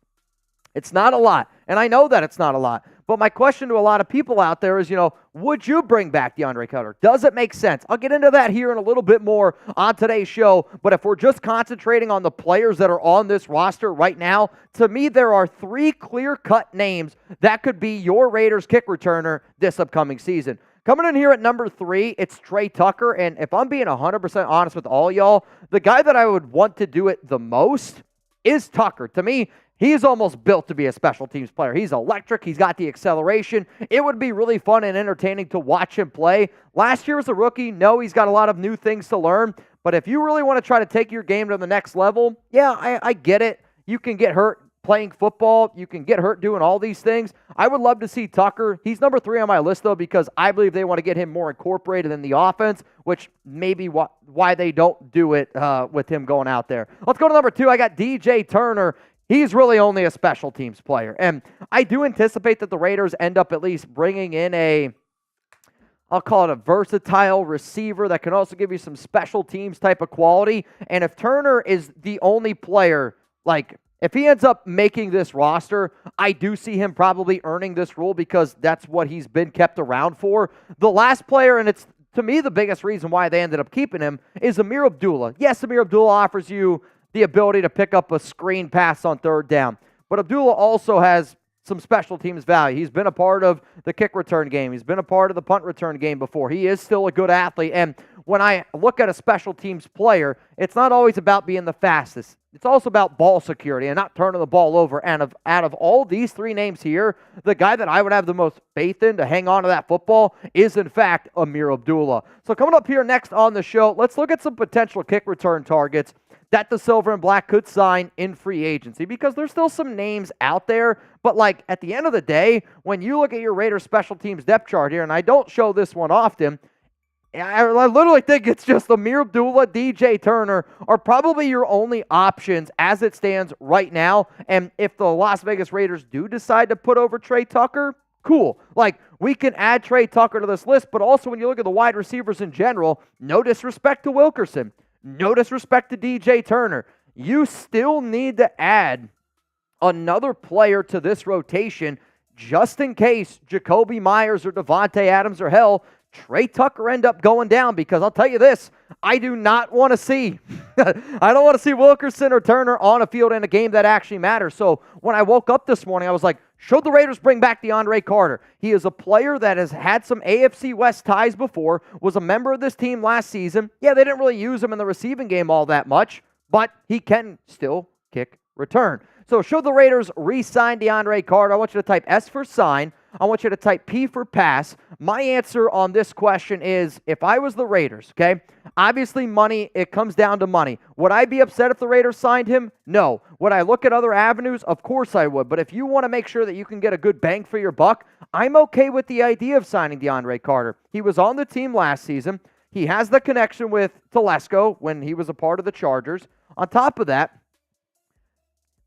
It's not a lot. And I know that it's not a lot. But my question to a lot of people out there is, would you bring back DeAndre Carter? Does it make sense? I'll get into that here in a little bit more on today's show. But if we're just concentrating on the players that are on this roster right now, to me, there are 3 clear-cut names that could be your Raiders kick returner this upcoming season. Coming in here at number 3, it's Tre Tucker. And if I'm being 100% honest with all y'all, the guy that I would want to do it the most is Tucker. To me, he is almost built to be a special teams player. He's electric. He's got the acceleration. It would be really fun and entertaining to watch him play. Last year as a rookie, no, he's got a lot of new things to learn. But if you really want to try to take your game to the next level, yeah, I get it. You can get hurt playing football. You can get hurt doing all these things. I would love to see Tucker. He's number 3 on my list, though, because I believe they want to get him more incorporated in the offense, which may be why they don't do it with him going out there. Let's go to number 2. I got DJ Turner. He's really only a special teams player. And I do anticipate that the Raiders end up at least bringing in I'll call it a versatile receiver that can also give you some special teams type of quality. And if Turner is the only player, if he ends up making this roster, I do see him probably earning this role because that's what he's been kept around for. The last player, and it's to me the biggest reason why they ended up keeping him, is Ameer Abdullah. Yes, Ameer Abdullah offers you the ability to pick up a screen pass on 3rd down. But Abdullah also has some special teams value. He's been a part of the kick return game. He's been a part of the punt return game before. He is still a good athlete. And when I look at a special teams player, it's not always about being the fastest. It's also about ball security and not turning the ball over. And out of all these 3 names here, the guy that I would have the most faith in to hang on to that football is, in fact, Ameer Abdullah. So coming up here next on the show, let's look at some potential kick return targets that the Silver and Black could sign in free agency, because there's still some names out there. But at the end of the day, when you look at your Raiders special teams depth chart here, and I don't show this one often, I literally think it's just Ameer Abdullah, DJ Turner are probably your only options as it stands right now. And if the Las Vegas Raiders do decide to put over Tre Tucker, cool. We can add Tre Tucker to this list, but also when you look at the wide receivers in general, no disrespect to Wilkerson, no disrespect to DJ Turner, you still need to add another player to this rotation just in case Jakobi Meyers or Davante Adams or hell, Tre Tucker end up going down, because I'll tell you this, I do not want to see, I don't want to see Wilkerson or Turner on a field in a game that actually matters. So when I woke up this morning, I was like, should the Raiders bring back DeAndre Carter? He is a player that has had some AFC West ties before, was a member of this team last season. Yeah, they didn't really use him in the receiving game all that much, but he can still kick return. So should the Raiders re-sign DeAndre Carter? I want you to type S for sign. I want you to type P for pass. My answer on this question is, if I was the Raiders, okay, obviously money, it comes down to money. Would I be upset if the Raiders signed him? No. Would I look at other avenues? Of course I would. But if you want to make sure that you can get a good bang for your buck, I'm okay with the idea of signing DeAndre Carter. He was on the team last season. He has the connection with Telesco when he was a part of the Chargers. On top of that,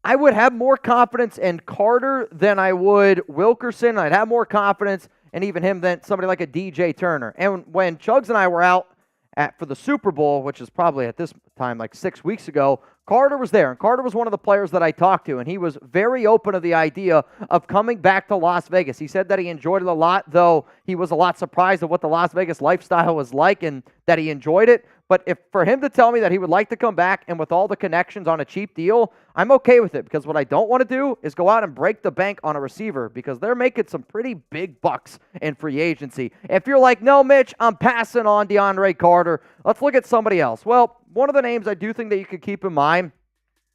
I would have more confidence in Carter than I would Wilkerson. I'd have more confidence in even him than somebody like a DJ Turner. And when Chugs and I were out for the Super Bowl, which is probably at this time like 6 weeks ago, Carter was there, and Carter was one of the players that I talked to, and he was very open to the idea of coming back to Las Vegas. He said that he enjoyed it a lot, though he was a lot surprised at what the Las Vegas lifestyle was like and that he enjoyed it. But if for him to tell me that he would like to come back and with all the connections on a cheap deal, I'm okay with it, because what I don't want to do is go out and break the bank on a receiver, because they're making some pretty big bucks in free agency. If you're like, no, Mitch, I'm passing on DeAndre Carter, let's look at somebody else. Well, one of the names I do think that you could keep in mind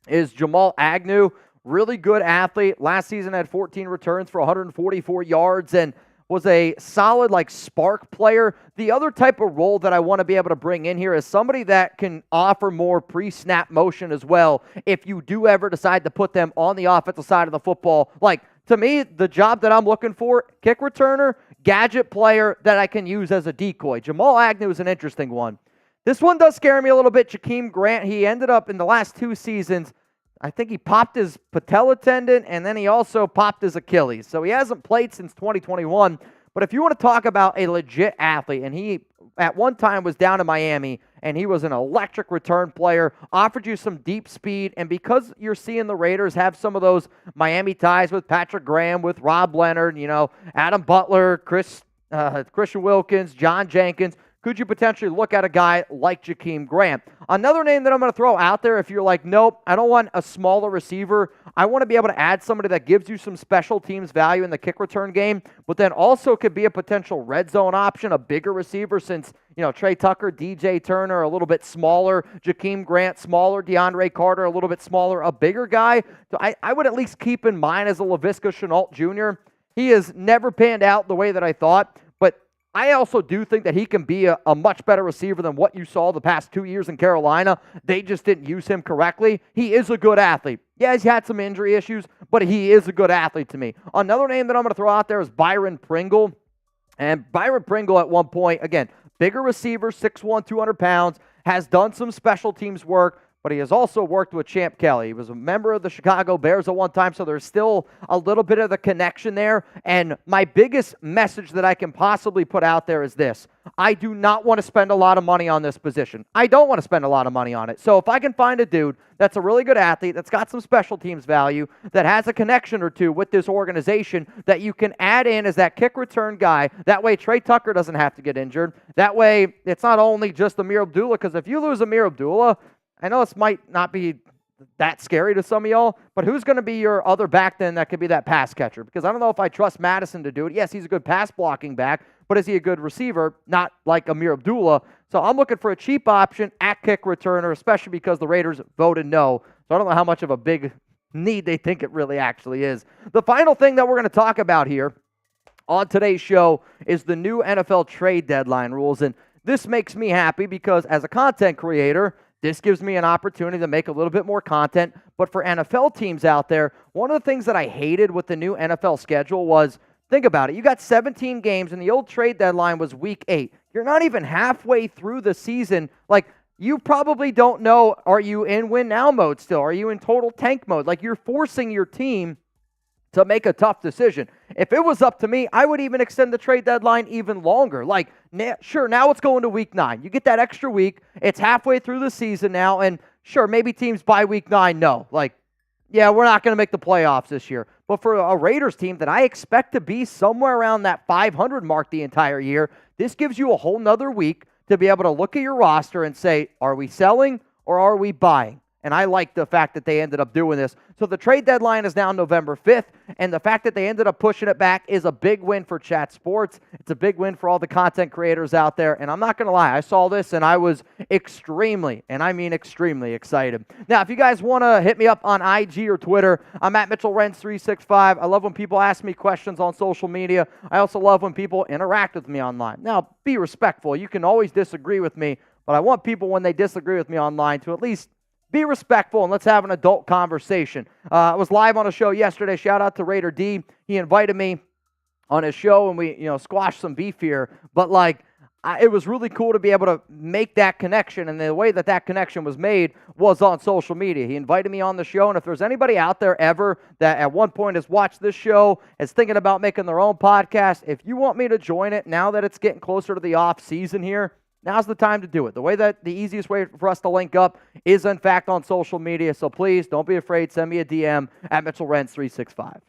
is Jamal Agnew. Really good athlete. Last season had 14 returns for 144 yards and was a solid spark player. The other type of role that I want to be able to bring in here is somebody that can offer more pre-snap motion as well if you do ever decide to put them on the offensive side of the football. To me, the job that I'm looking for, kick returner, gadget player that I can use as a decoy. Jamal Agnew is an interesting one. This one does scare me a little bit. Jakeem Grant, he ended up in the last 2 seasons, I think he popped his patella tendon, and then he also popped his Achilles. So he hasn't played since 2021. But if you want to talk about a legit athlete, and he at one time was down in Miami, and he was an electric return player, offered you some deep speed, and because you're seeing the Raiders have some of those Miami ties with Patrick Graham, with Rob Leonard, Adam Butler, Christian Wilkins, John Jenkins, could you potentially look at a guy like Jakeem Grant? Another name that I'm going to throw out there, if you're like, nope, I don't want a smaller receiver. I want to be able to add somebody that gives you some special teams value in the kick return game, but then also could be a potential red zone option, a bigger receiver, since, Tre Tucker, DJ Turner, a little bit smaller, Jakeem Grant, smaller, DeAndre Carter, a little bit smaller, a bigger guy. So I would at least keep in mind as a Laviska Shenault Jr. He has never panned out the way that I thought, but I also do think that he can be a much better receiver than what you saw the past 2 years in Carolina. They just didn't use him correctly. He is a good athlete. Yeah, he's had some injury issues, but he is a good athlete to me. Another name that I'm going to throw out there is Byron Pringle. And Byron Pringle at one point, again, bigger receiver, 6'1", 200 pounds, has done some special teams work, but he has also worked with Champ Kelly. He was a member of the Chicago Bears at one time, so there's still a little bit of the connection there. And my biggest message that I can possibly put out there is this. I do not want to spend a lot of money on this position. I don't want to spend a lot of money on it. So if I can find a dude that's a really good athlete, that's got some special teams value, that has a connection or two with this organization, that you can add in as that kick return guy, that way Tre Tucker doesn't have to get injured. That way it's not only just Amir Abdullah, because if you lose Amir Abdullah, I know this might not be that scary to some of y'all, but who's going to be your other back then that could be that pass catcher? Because I don't know if I trust Madison to do it. Yes, he's a good pass blocking back, but is he a good receiver? Not like Amir Abdullah. So I'm looking for a cheap option at kick returner, especially because the Raiders voted no. So I don't know how much of a big need they think it really actually is. The final thing that we're going to talk about here on today's show is the new NFL trade deadline rules. And this makes me happy because as a content creator, this gives me an opportunity to make a little bit more content. But for NFL teams out there, one of the things that I hated with the new NFL schedule was, think about it, you got 17 games and the old trade deadline was week 8. You're not even halfway through the season. You probably don't know, are you in win now mode still? Are you in total tank mode? You're forcing your team to make a tough decision. If it was up to me, I would even extend the trade deadline even longer. Sure, now it's going to week 9. You get that extra week. It's halfway through the season now, and sure, maybe teams by week 9 know. Yeah, we're not going to make the playoffs this year. But for a Raiders team that I expect to be somewhere around that 500 mark the entire year, this gives you a whole nother week to be able to look at your roster and say, are we selling or are we buying? And I like the fact that they ended up doing this. So the trade deadline is now November 5th, and the fact that they ended up pushing it back is a big win for Chat Sports. It's a big win for all the content creators out there, and I'm not going to lie. I saw this, and I was extremely, and I mean extremely excited. Now, if you guys want to hit me up on IG or Twitter, I'm at Mitchell Renz 365. I love when people ask me questions on social media. I also love when people interact with me online. Now, be respectful. You can always disagree with me, but I want people, when they disagree with me online, to at least be respectful and let's have an adult conversation. I was live on a show yesterday. Shout out to Raider D. He invited me on his show and we, squashed some beef here. But it was really cool to be able to make that connection, and the way that connection was made was on social media. He invited me on the show, and if there's anybody out there ever that at one point has watched this show, is thinking about making their own podcast, if you want me to join it now that it's getting closer to the off season here, now's the time to do it. The easiest way for us to link up is, in fact, on social media, so please don't be afraid. Send me a DM at Mitchell Renz 365.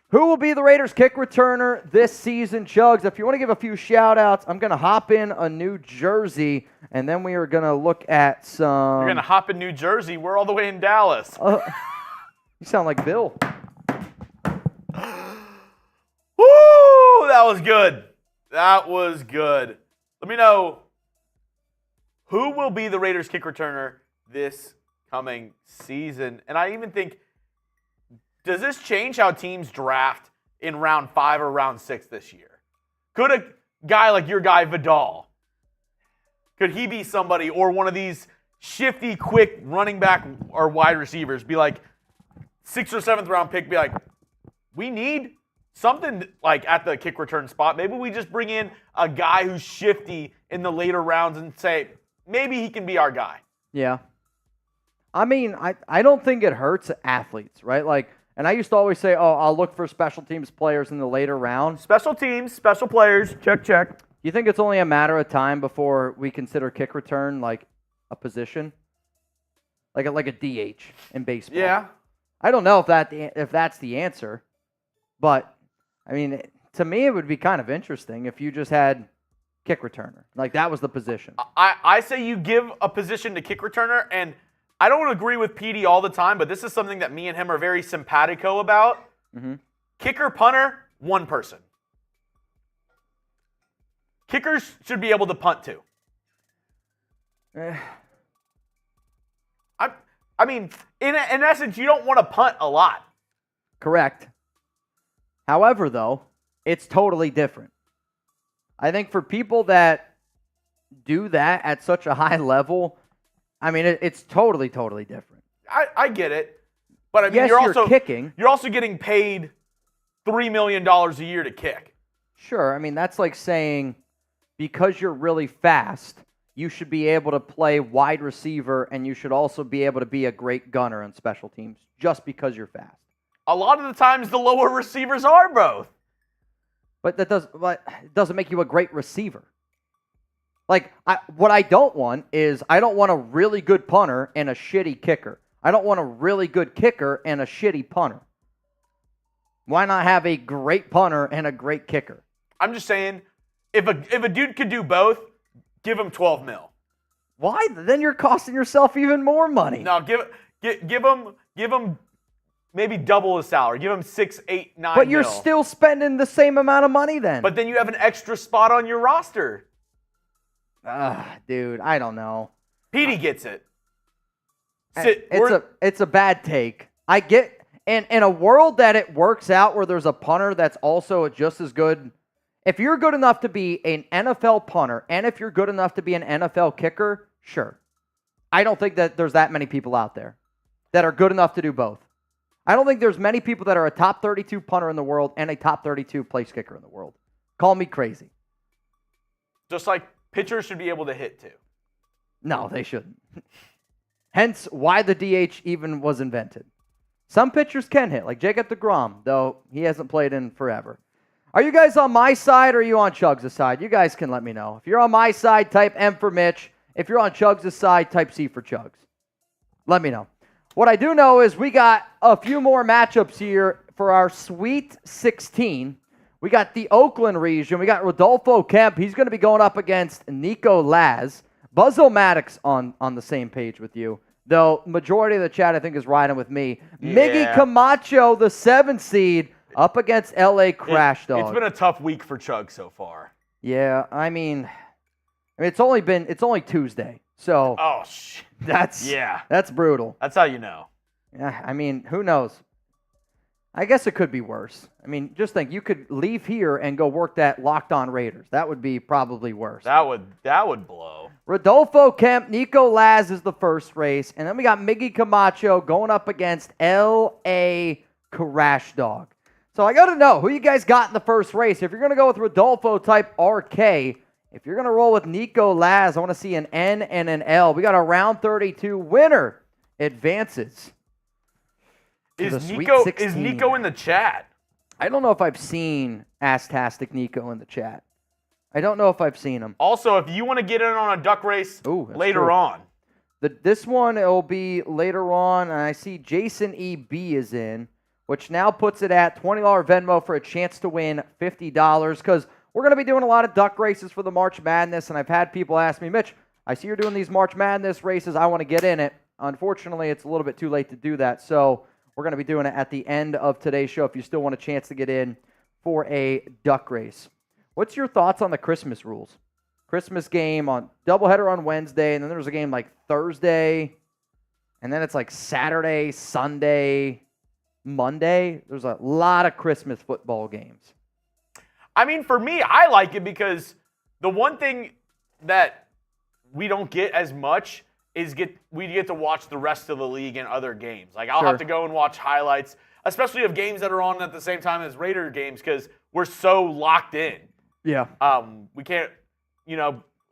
Who will be the Raiders kick returner this season, Chugs? If you want to give a few shout-outs, I'm going to hop in a New Jersey, and then we are going to look at some... You're going to hop in New Jersey? We're all the way in Dallas. You sound like Bill. Woo! That was good. That was good. Let me know, who will be the Raiders kick returner this coming season? And I even think... Does this change how teams draft in round 5 or round 6 this year? Could a guy like your guy Vidal, could he be somebody, or one of these shifty, quick running back or wide receivers be like 6th or 7th round pick, be like, we need something like at the kick return spot. Maybe we just bring in a guy who's shifty in the later rounds and say, maybe he can be our guy. Yeah. I mean, I don't think it hurts athletes, right? Like, and I used to always say, I'll look for special teams players in the later round. Special teams, special players, check. You think it's only a matter of time before we consider kick return like a position? Like a DH in baseball? Yeah. I don't know if that's the answer. But, I mean, to me, it would be kind of interesting if you just had kick returner. Like, that was the position. I say you give a position to kick returner, and I don't agree with PD all the time, but this is something that me and him are very simpatico about. Mm-hmm. Kicker, punter, one person. Kickers should be able to punt too. I mean, in essence, you don't want to punt a lot. Correct. However, though, it's totally different. I think for people that do that at such a high level, I mean, it's totally different. I get it. But I mean, yes, you're kicking. You're also getting paid $3 million a year to kick. Sure. I mean, that's like saying because you're really fast, you should be able to play wide receiver, and you should also be able to be a great gunner on special teams just because you're fast. A lot of the times, the lower receivers are both. But it doesn't make you a great receiver. Like, what I don't want is I don't want a really good punter and a shitty kicker. I don't want a really good kicker and a shitty punter. Why not have a great punter and a great kicker? I'm just saying, if a dude could do both, give him $12 million. Why? Then you're costing yourself even more money. No, give him maybe double his salary. Give him $6, $8, $9 But you're mil. still spending the same amount of money then. But then you have an extra spot on your roster. Dude, I don't know. Petey gets it. It's a bad take. I get, and in a world that it works out where there's a punter that's also just as good. If you're good enough to be an NFL punter, and if you're good enough to be an NFL kicker, sure. I don't think that there's that many people out there that are good enough to do both. I don't think there's many people that are a top 32 punter in the world and a top 32 place kicker in the world. Call me crazy. Just like pitchers should be able to hit too. No, they shouldn't. Hence why the DH even was invented. Some pitchers can hit, like Jacob deGrom, though he hasn't played in forever. Are you guys on my side or are you on Chugs' side? You guys can let me know. If you're on my side, type M for Mitch. If you're on Chugs' side, type C for Chugs. Let me know. What I do know is we got a few more matchups here for our Sweet 16. We got the Oakland region. We got Rodolfo Kemp. He's going to be going up against Nico Laz. Buzz-O-Maddox on the same page with you, though majority of the chat, I think, is riding with me. Yeah. Miggy Camacho, the 7th seed, up against L.A. Crash Dog. It's been a tough week for Chug so far. Yeah, I mean it's only Tuesday, so Oh, shit. that's brutal. That's how you know. Yeah, I mean, who knows? I guess it could be worse. I mean, just think, you could leave here and go work that Locked On Raiders. That would be probably worse. That would blow. Rodolfo Kemp, Nico Laz is the first race, and then we got Miggy Camacho going up against L.A. Crash Dog. So I got to know who you guys got in the first race. If you're going to go with Rodolfo type RK, if you're going to roll with Nico Laz, I want to see an N and an L. We got a round 32 winner advances. Is Nico in the chat? I don't know if I've seen Astastic Nico in the chat. I don't know if I've seen him. Also, if you want to get in on a duck race later true. on. This one, it'll be later on, and I see Jason EB is in, which now puts it at $20 Venmo for a chance to win $50, because we're going to be doing a lot of duck races for the March Madness, and I've had people ask me, Mitch, I see you're doing these March Madness races. I want to get in it. Unfortunately, it's a little bit too late to do that, so we're going to be doing it at the end of today's show if you still want a chance to get in for a duck race. What's your thoughts on the Christmas rules? Christmas game on doubleheader on Wednesday, and then there's a game like Thursday, and then it's like Saturday, Sunday, Monday. There's a lot of Christmas football games. I mean, for me, I like it because the one thing that we don't get as much is we get to watch the rest of the league and other games. Like, I'll have to go and watch highlights, especially of games that are on at the same time as Raider games, because we're so locked in. Yeah. We can't,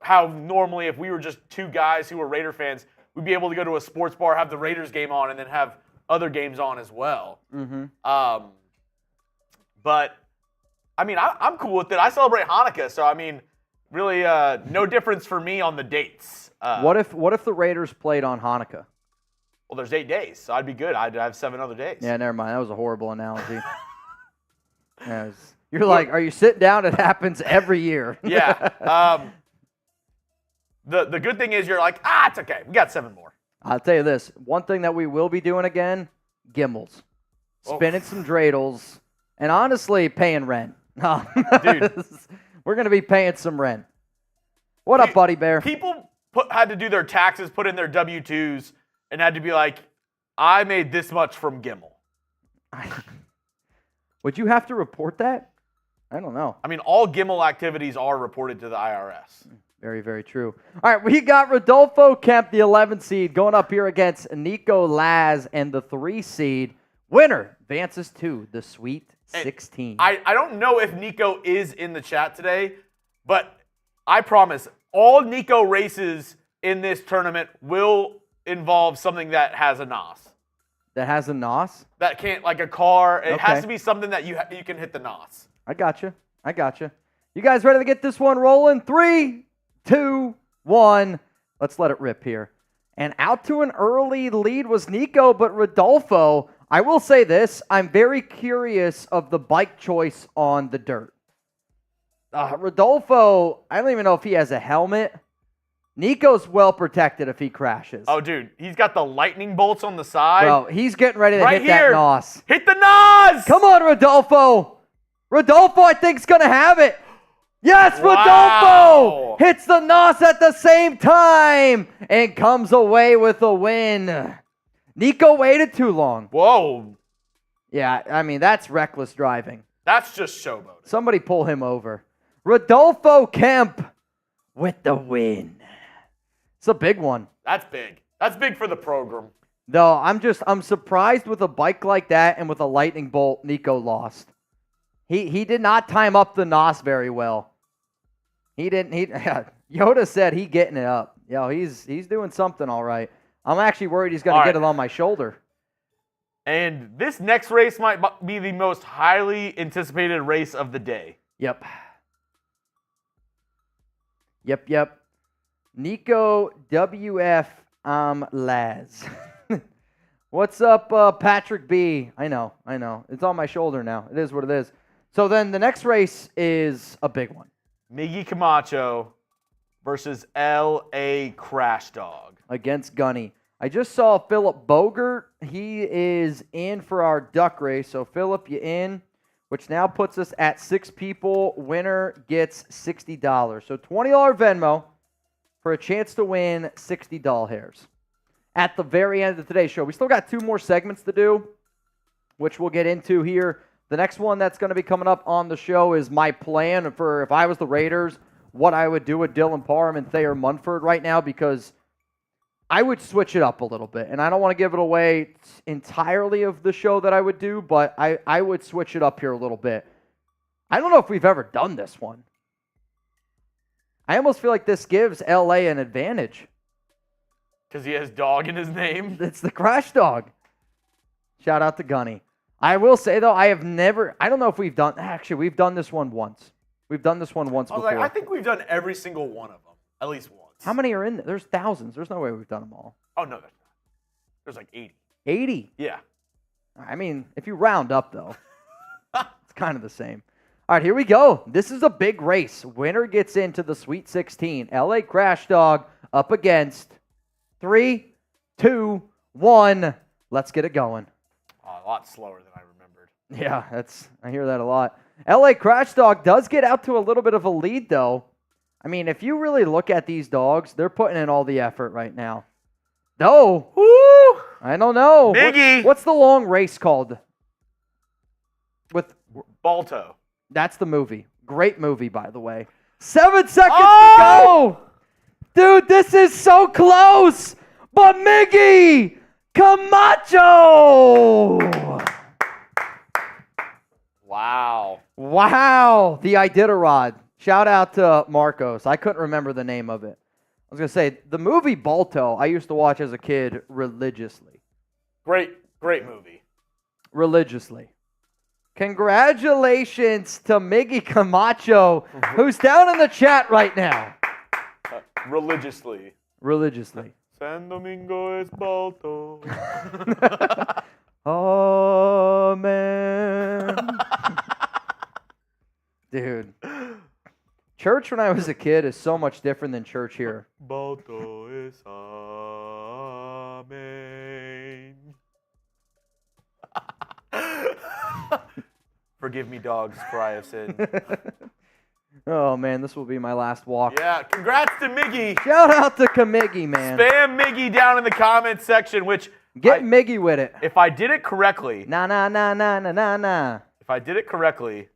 how normally if we were just two guys who were Raider fans, we'd be able to go to a sports bar, have the Raiders game on, and then have other games on as well. Mm-hmm. But, I mean, I'm cool with it. I celebrate Hanukkah, so, I mean, really no difference for me on the dates. What if the Raiders played on Hanukkah? Well, there's 8 days, so I'd be good. I'd have 7 other days. Yeah, never mind. That was a horrible analogy. You're like, are you sitting down? It happens every year. Yeah. The good thing is you're like, it's okay. We got 7 more. I'll tell you this. One thing that we will be doing again, gimbals. Spinning some dreidels. And honestly, paying rent. Dude. We're going to be paying some rent. What up, Buddy Bear? People had to do their taxes, put in their W-2s, and had to be like, I made this much from Gimmel. Would you have to report that? I don't know. I mean, all Gimmel activities are reported to the IRS. Very, very true. All right, we got Rodolfo Kemp, the 11 seed, going up here against Nico Laz and the 3 seed. Winner advances to the Sweet 16. I don't know if Nico is in the chat today, but I promise all Nico races in this tournament will involve something that has a NOS. That has a NOS? That can't, like a car. It has to be something that you can hit the NOS. I got you. You guys ready to get this one rolling? 3, 2, 1. Let's let it rip here. And out to an early lead was Nico, but Rodolfo, I will say this. I'm very curious of the bike choice on the dirt. Rodolfo, I don't even know if he has a helmet. Nico's well protected if he crashes. Oh, dude, he's got the lightning bolts on the side. Bro, he's getting ready to hit that NOS. Hit the NOS! Come on, Rodolfo. Rodolfo, I think, is going to have it. Yes, Wow. Rodolfo hits the NOS at the same time and comes away with a win. Nico waited too long. Whoa. Yeah, I mean, that's reckless driving. That's just showboating. Somebody pull him over. Rodolfo Kemp with the win. It's a big one. That's big. That's big for the program. No, I'm surprised with a bike like that and with a lightning bolt, Nico lost. He did not time up the NOS very well. Yoda said he getting it up. He's doing something all right. I'm actually worried he's going to get it on my shoulder. And this next race might be the most highly anticipated race of the day. Yep. Nico WF Laz. What's up, Patrick B? I know. It's on my shoulder now. It is what it is. So then the next race is a big one. Miggy Camacho versus L.A. Crash Dog. Against Gunny. I just saw Philip Bogert. He is in for our duck race. So, Philip, you in, which now puts us at 6 people. Winner gets $60. So, $20 Venmo for a chance to win 60 doll hairs. At the very end of today's show, we still got 2 more segments to do, which we'll get into here. The next one that's going to be coming up on the show is my plan for if I was the Raiders, what I would do with Dylan Parham and Thayer Munford right now, because I would switch it up a little bit, and I don't want to give it away entirely of the show that I would do, but I would switch it up here a little bit. I don't know if we've ever done this one. I almost feel like this gives LA an advantage. Because he has dog in his name. It's the Crash Dog. Shout out to Gunny. I will say, though, I don't know if we've done this one once. We've done this one once before. I think we've done every single one of them, at least once. How many are in there? There's thousands. There's no way we've done them all. Oh, no, there's not. There's like 80. 80? Yeah. I mean, if you round up, though, it's kind of the same. All right, here we go. This is a big race. Winner gets into the Sweet 16. LA Crash Dog up against 3, 2, 1. Let's get it going. Oh, a lot slower than I remembered. Yeah, I hear that a lot. LA Crash Dog does get out to a little bit of a lead, though. I mean, if you really look at these dogs, they're putting in all the effort right now. No. Woo! I don't know. Biggie. What's the long race called? With Balto. That's the movie. Great movie, by the way. 7 seconds to go. Dude, this is so close. But Miggy Camacho. Wow. The Iditarod. Shout out to Marcos. I couldn't remember the name of it. I was going to say, the movie Balto, I used to watch as a kid religiously. Great movie. Religiously. Congratulations to Miggy Camacho, who's down in the chat right now. Religiously. San Domingo es Balto. Oh, man. Dude. Church when I was a kid is so much different than church here. Balto es amen. Forgive me, dogs, for I have sinned. Oh, man, this will be my last walk. Yeah, congrats to Miggy. Shout out to Kamiggy, man. Spam Miggy down in the comments section, which... Get Miggy with it. If I did it correctly... Nah. If I did it correctly...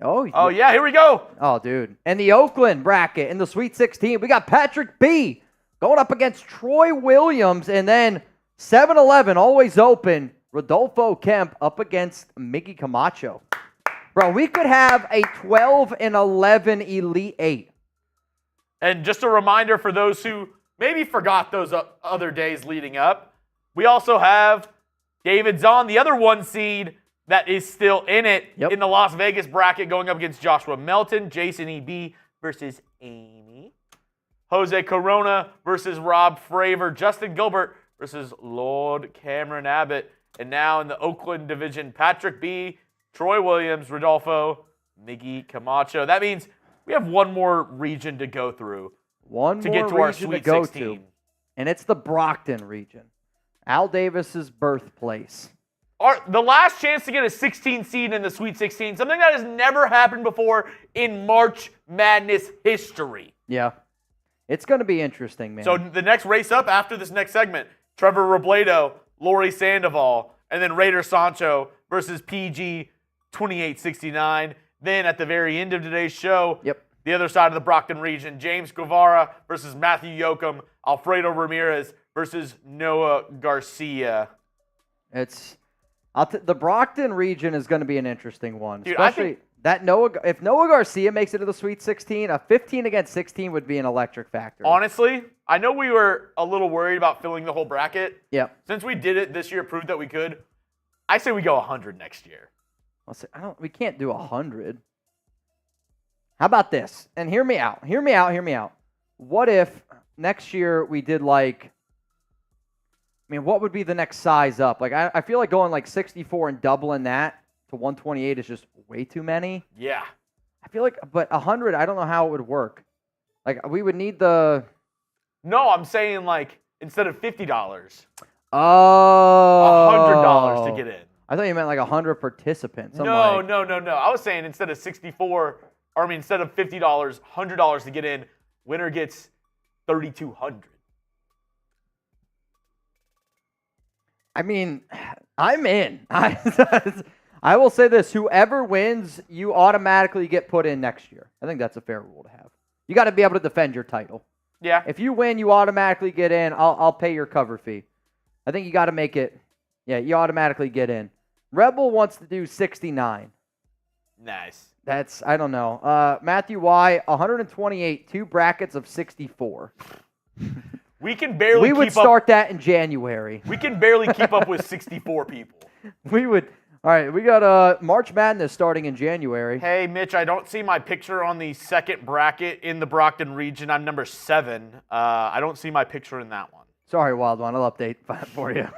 Oh, yeah, here we go. Oh, dude. And the Oakland bracket in the Sweet 16, we got Patrick B. going up against Troy Williams, and then 7-11, always open, Rodolfo Kemp up against Miggy Camacho. Bro, we could have a 12-11 Elite 8. And just a reminder for those who maybe forgot those other days leading up, we also have David Zahn, the other 1 seed that is still in it in the Las Vegas bracket, going up against Joshua Melton, Jason E.B. versus Amy, Jose Corona versus Rob Fravor, Justin Gilbert versus Lord Cameron Abbott, and now in the Oakland division, Patrick B., Troy Williams, Rodolfo, Miggy Camacho. That means we have one more region to go through. One to more get to our region Sweet to go 16. to, and it's the Brockton region, Al Davis's birthplace. The last chance to get a 16 seed in the Sweet 16, something that has never happened before in March Madness history. Yeah. It's going to be interesting, man. So the next race up after this next segment, Trevor Robledo, Lori Sandoval, and then Raider Sancho versus PG 2869. Then at the very end of today's show, the other side of the Brockton region, James Guevara versus Matthew Yoakum, Alfredo Ramirez versus Noah Garcia. The Brockton region is going to be an interesting one. Dude, especially if Noah Garcia makes it to the Sweet 16, a 15 against 16 would be an electric factor. Honestly, I know we were a little worried about filling the whole bracket. Yeah. Since we did it this year, proved that we could. I say we go 100 next year. We can't do 100. How about this? And hear me out. What if next year we did what would be the next size up? I feel like going 64 and doubling that to 128 is just way too many. Yeah. I feel like, but 100, I don't know how it would work. We would need the... No, I'm saying instead of $50. $100 to get in. I thought you meant 100 participants. No. I was saying instead of instead of $50, $100 to get in, winner gets $3,200. I mean, I'm in. I will say this. Whoever wins, you automatically get put in next year. I think that's a fair rule to have. You got to be able to defend your title. Yeah. If you win, you automatically get in. I'll pay your cover fee. I think you got to make it. Yeah, you automatically get in. Rebel wants to do 69. Nice. That's, I don't know. Matthew Y, 128, 2 brackets of 64. We can barely We would keep up. start that in January. We can barely keep up with 64 people. We would. All right, we got March Madness starting in January. Hey, Mitch, I don't see my picture on the second bracket in the Brockton region. I'm number 7. I don't see my picture in that one. Sorry, Wild One. I'll update that for you.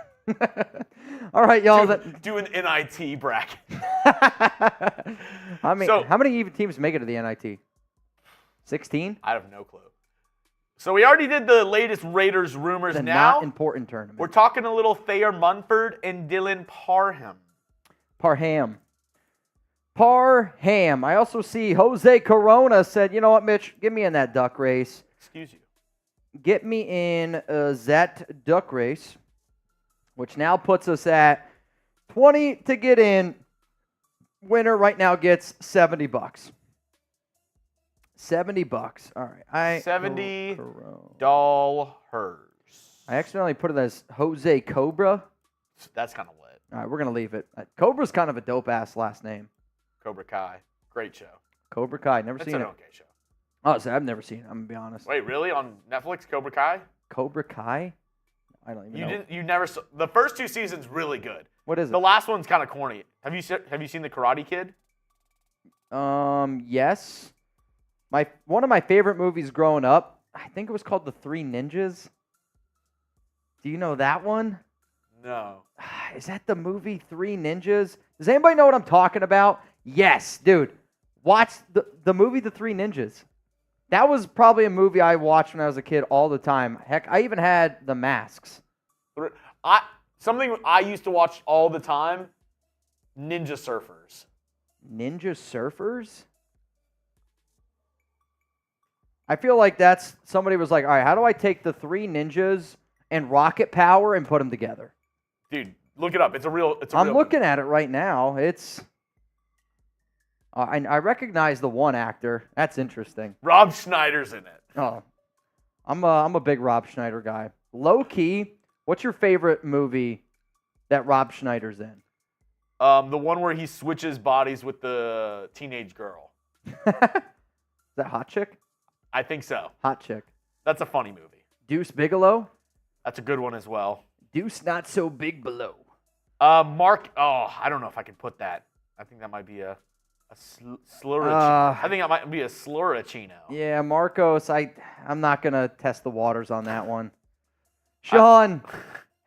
All right, y'all. Do an NIT bracket. How many even teams make it to the NIT? 16? I have no clue. So we already did the latest Raiders rumors. The Now not important tournament. we're talking a little Thayer Munford and Dylan Parham. Parham. I also see Jose Corona said, you know what, Mitch? Get me in that duck race. Excuse you. Get me in that duck race, which now puts us at 20 to get in. Winner right now gets $70. $70. All right. $70 dollars. I accidentally put it as Jose Cobra. That's kind of lit. All right, we're going to leave it. Cobra's kind of a dope-ass last name. Cobra Kai. Great show. Cobra Kai. Never It's seen an it. okay show. Oh, so I've never seen it. I'm going to be honest. Wait, really? On Netflix, Cobra Kai? Cobra Kai? I don't even know. You never saw the first 2 seasons really good. What is it? The last one's kind of corny. Have you seen The Karate Kid? Yes. One of my favorite movies growing up, I think it was called The Three Ninjas. Do you know that one? No. Is that the movie Three Ninjas? Does anybody know what I'm talking about? Yes, dude. Watch the movie The Three Ninjas. That was probably a movie I watched when I was a kid all the time. Heck, I even had the masks. Something I used to watch all the time, Ninja Surfers. Ninja Surfers? I feel like that's somebody was like, all right, how do I take the Three Ninjas and Rocket Power and put them together? Dude, look it up. I'm looking at it right now. It's I recognize the one actor. That's interesting. Rob Schneider's in it. Oh, I'm a big Rob Schneider guy. Low key, what's your favorite movie that Rob Schneider's in? The one where he switches bodies with the teenage girl. Is that Hot Chick? I think so. Hot Chick. That's a funny movie. Deuce Bigelow? That's a good one as well. Deuce Not So Big Below. Mark. Oh, I don't know if I can put that. I think that might be a slurricino. I think that might be a slurricino. Yeah, Marcos. I'm not gonna test the waters on that one. Sean,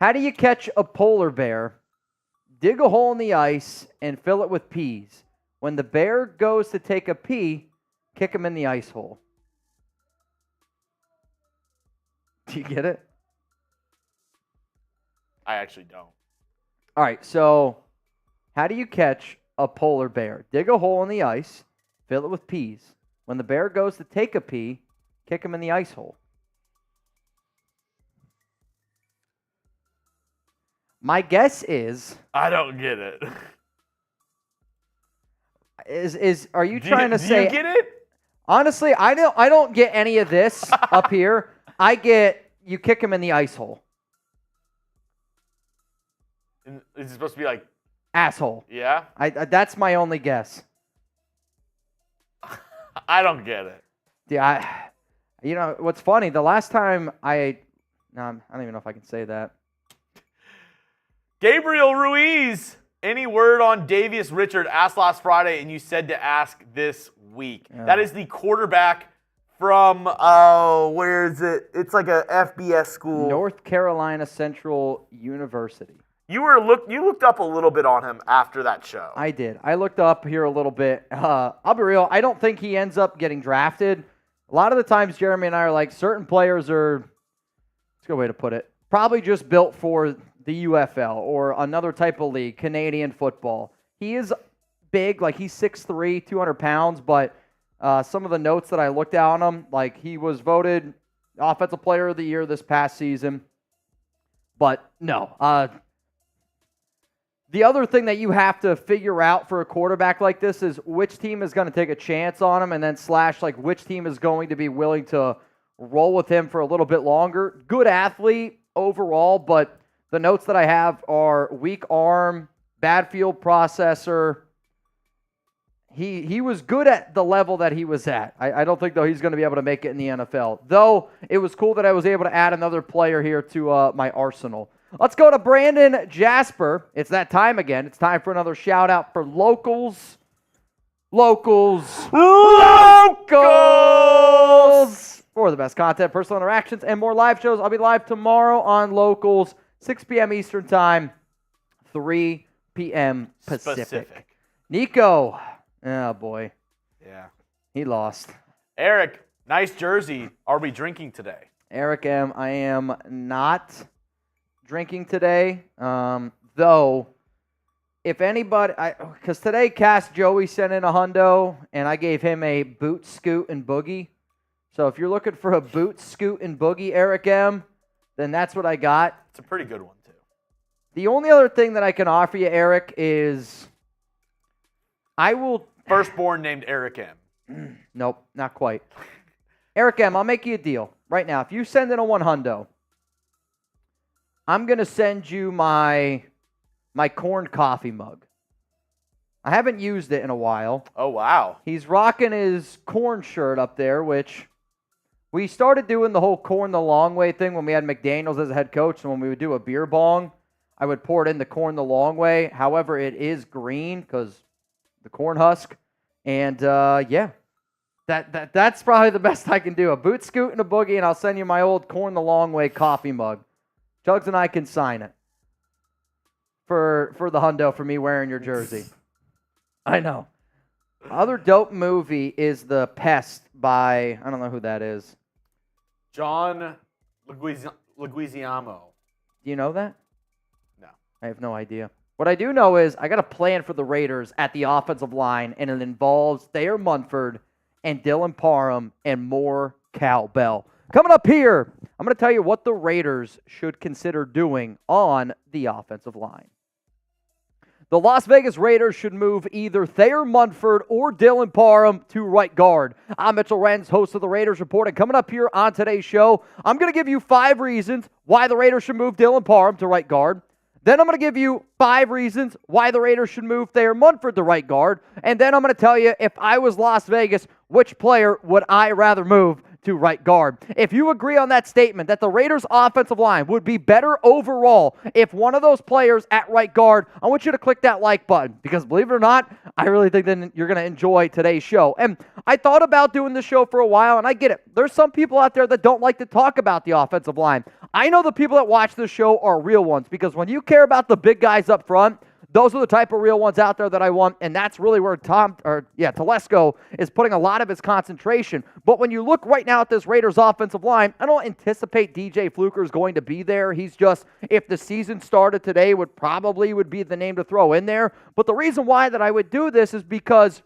how do you catch a polar bear? Dig a hole in the ice and fill it with peas. When the bear goes to take a pee, kick him in the ice hole. Do you get it? I actually don't. All right, so how do you catch a polar bear? Dig a hole in the ice, fill it with peas. When the bear goes to take a pee, kick him in the ice hole. My guess is... I don't get it. Are you trying to say... Do you get it? Honestly, I don't get any of this up here. I get you kick him in the ice hole. Is it supposed to be like... Asshole. Yeah? That's my only guess. I don't get it. Yeah, you know, what's funny, the last time I don't even know if I can say that. Gabriel Ruiz, any word on Davius Richard? Asked last Friday, and you said to ask this week. Yeah. That is the quarterback from, where is it? It's like a FBS school. North Carolina Central University. You looked up a little bit on him after that show. I did. I looked up here a little bit. I'll be real. I don't think he ends up getting drafted. A lot of the times, Jeremy and I are like, certain players are, that's a good way to put it, probably just built for the UFL or another type of league, Canadian football. He is big, like he's 6'3", 200 pounds, but some of the notes that I looked at on him, like he was voted Offensive Player of the Year this past season. But no. The other thing that you have to figure out for a quarterback like this is which team is going to take a chance on him, and then / like which team is going to be willing to roll with him for a little bit longer. Good athlete overall, but the notes that I have are weak arm, bad field processor. He was good at the level that he was at. I don't think, though, he's going to be able to make it in the NFL. Though, it was cool that I was able to add another player here to my arsenal. Let's go to Brandon Jasper. It's that time again. It's time for another shout-out for locals. Locals. For the best content, personal interactions, and more live shows. I'll be live tomorrow on Locals, 6 p.m. Eastern Time, 3 p.m. Pacific. Nico. Oh, boy. Yeah. He lost. Eric, nice jersey. Are we drinking today? Eric M., I am not drinking today. Though, if anybody, because today Cass Joey sent in a hundo, and I gave him a boot, scoot, and boogie. So if you're looking for a boot, scoot, and boogie, Eric M., then that's what I got. It's a pretty good one, too. The only other thing that I can offer you, Eric, is I will... Firstborn named Eric M. Nope, not quite. Eric M., I'll make you a deal right now. If you send in a $100, I'm going to send you my corn coffee mug. I haven't used it in a while. Oh, wow. He's rocking his corn shirt up there, which we started doing the whole corn the long way thing when we had McDaniels as a head coach, and when we would do a beer bong, I would pour it in the corn the long way. However, it is green because the corn husk. And, yeah, that's probably the best I can do. A boot, scoot, and a boogie, and I'll send you my old corn the long way coffee mug. Chugs and I can sign it for the hundo for me wearing your jersey. I know. Other dope movie is The Pest by, I don't know who that is. John Leguizamo. Do you know that? No. I have no idea. What I do know is I got a plan for the Raiders at the offensive line, and it involves Thayer Munford and Dylan Parham and more cowbell. Coming up here, I'm going to tell you what the Raiders should consider doing on the offensive line. The Las Vegas Raiders should move either Thayer Munford or Dylan Parham to right guard. I'm Mitchell Renz, host of the Raiders Report, and coming up here on today's show, I'm going to give you 5 reasons why the Raiders should move Dylan Parham to right guard. Then I'm going to give you 5 reasons why the Raiders should move Thayer Munford to right guard. And then I'm going to tell you, if I was Las Vegas, which player would I rather move to right guard? If you agree on that statement that the Raiders' offensive line would be better overall if one of those players at right guard, I want you to click that like button because, believe it or not, I really think that you're going to enjoy today's show. And I thought about doing this show for a while, and I get it. There's some people out there that don't like to talk about the offensive line. I know the people that watch this show are real ones because when you care about the big guys up front, those are the type of real ones out there that I want, and that's really where Telesco is putting a lot of his concentration. But when you look right now at this Raiders offensive line, I don't anticipate DJ Fluker is going to be there. He's just, if the season started today, would be the name to throw in there. But the reason why that I would do this is because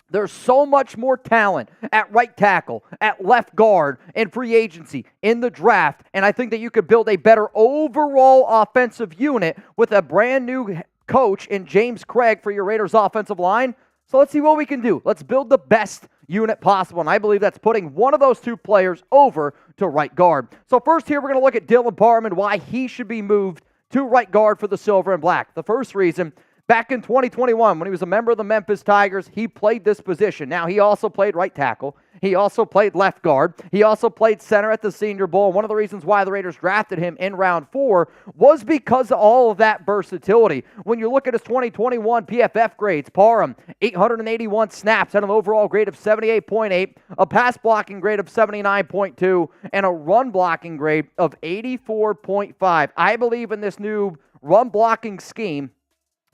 there's so much more talent at right tackle, at left guard, in free agency, in the draft, and I think that you could build a better overall offensive unit with a brand new coach in James Craig for your Raiders offensive line. So let's see what we can do. Let's build the best unit possible, and I believe that's putting one of those 2 players over to right guard. So first here, we're going to look at Dylan Parham and why he should be moved to right guard for the Silver and Black. The first reason, back in 2021, when he was a member of the Memphis Tigers, he played this position. Now, he also played right tackle. He also played left guard. He also played center at the Senior Bowl. And one of the reasons why the Raiders drafted him in round 4 was because of all of that versatility. When you look at his 2021 PFF grades, Parham, 881 snaps, had an overall grade of 78.8, a pass blocking grade of 79.2, and a run blocking grade of 84.5. I believe in this new run blocking scheme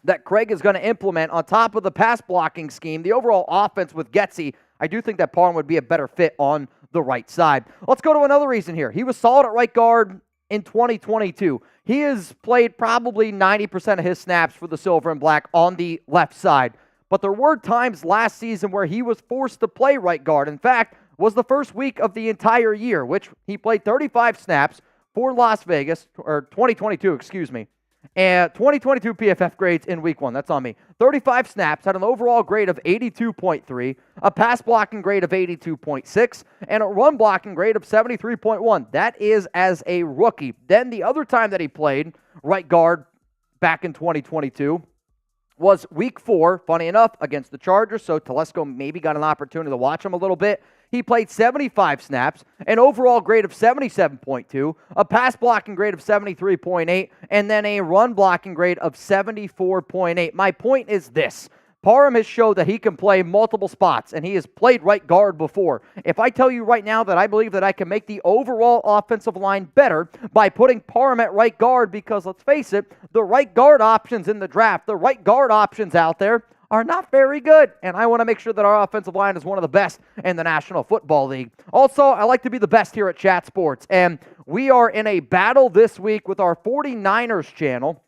that Craig is going to implement on top of the pass blocking scheme, the overall offense with Getsy. I do think that Parham would be a better fit on the right side. Let's go to another reason here. He was solid at right guard in 2022. He has played probably 90% of his snaps for the Silver and Black on the left side. But there were times last season where he was forced to play right guard. In fact, was the first week of the entire year, which he played 35 snaps for Las Vegas, or 2022, excuse me. And 2022 PFF grades in week 1. That's on me. 35 snaps, had an overall grade of 82.3, a pass blocking grade of 82.6, and a run blocking grade of 73.1. That is as a rookie. Then the other time that he played right guard back in 2022 was week 4, funny enough, against the Chargers, so Telesco maybe got an opportunity to watch him a little bit. He played 75 snaps, an overall grade of 77.2, a pass blocking grade of 73.8, and then a run blocking grade of 74.8. My point is this. Parham has showed that he can play multiple spots, and he has played right guard before. If I tell you right now that I believe that I can make the overall offensive line better by putting Parham at right guard, because let's face it, the right guard options in the draft, the right guard options out there are not very good, and I want to make sure that our offensive line is one of the best in the National Football League. Also, I like to be the best here at Chat Sports, and we are in a battle this week with our 49ers channel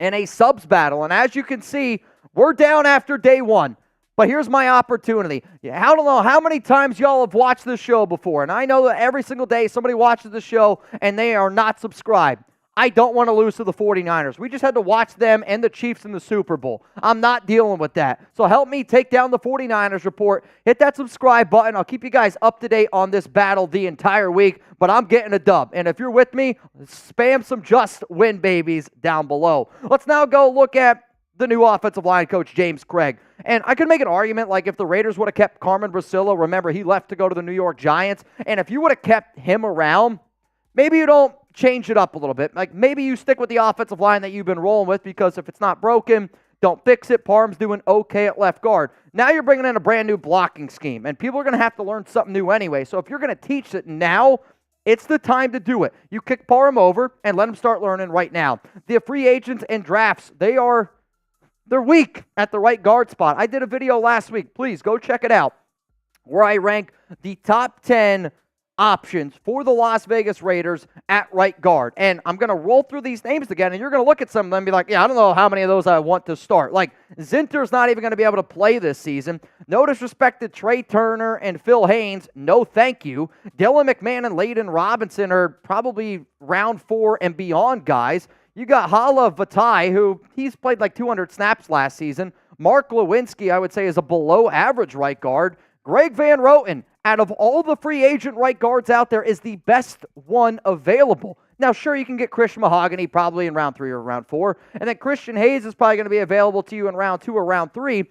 in a subs battle, and as you can see, we're down after day 1. But here's my opportunity. I don't know how many times y'all have watched this show before, and I know that every single day somebody watches the show and they are not subscribed. I don't want to lose to the 49ers. We just had to watch them and the Chiefs in the Super Bowl. I'm not dealing with that. So help me take down the 49ers report. Hit that subscribe button. I'll keep you guys up to date on this battle the entire week, but I'm getting a dub. And if you're with me, spam some just win babies down below. Let's now go look at the new offensive line coach, James Craig. And I could make an argument like if the Raiders would have kept Carmen Bracillo, remember he left to go to the New York Giants, and if you would have kept him around, maybe you don't change it up a little bit. Like maybe you stick with the offensive line that you've been rolling with, because if it's not broken, don't fix it. Parham's doing okay at left guard. Now you're bringing in a brand new blocking scheme, and people are going to have to learn something new anyway. So if you're going to teach it now, it's the time to do it. You kick Parham over and let him start learning right now. The free agents and drafts, they're weak at the right guard spot. I did a video last week. Please go check it out, where I rank the top 10 options for the Las Vegas Raiders at right guard. And I'm going to roll through these names again, and you're going to look at some of them and be like, yeah, I don't know how many of those I want to start. Like, Zinter's not even going to be able to play this season. No disrespect to Tre Turner and Phil Haynes. No thank you. Dylan McMahon and Layden Robinson are probably round 4 and beyond guys. You got Hala Vata'i, who he's played like 200 snaps last season. Mark Lewinsky, I would say, is a below-average right guard. Greg Van Roten, out of all the free agent right guards out there, is the best one available. Now, sure, you can get Christian Mahogany probably in round 3 or round 4, and then Christian Hayes is probably going to be available to you in round 2 or round 3.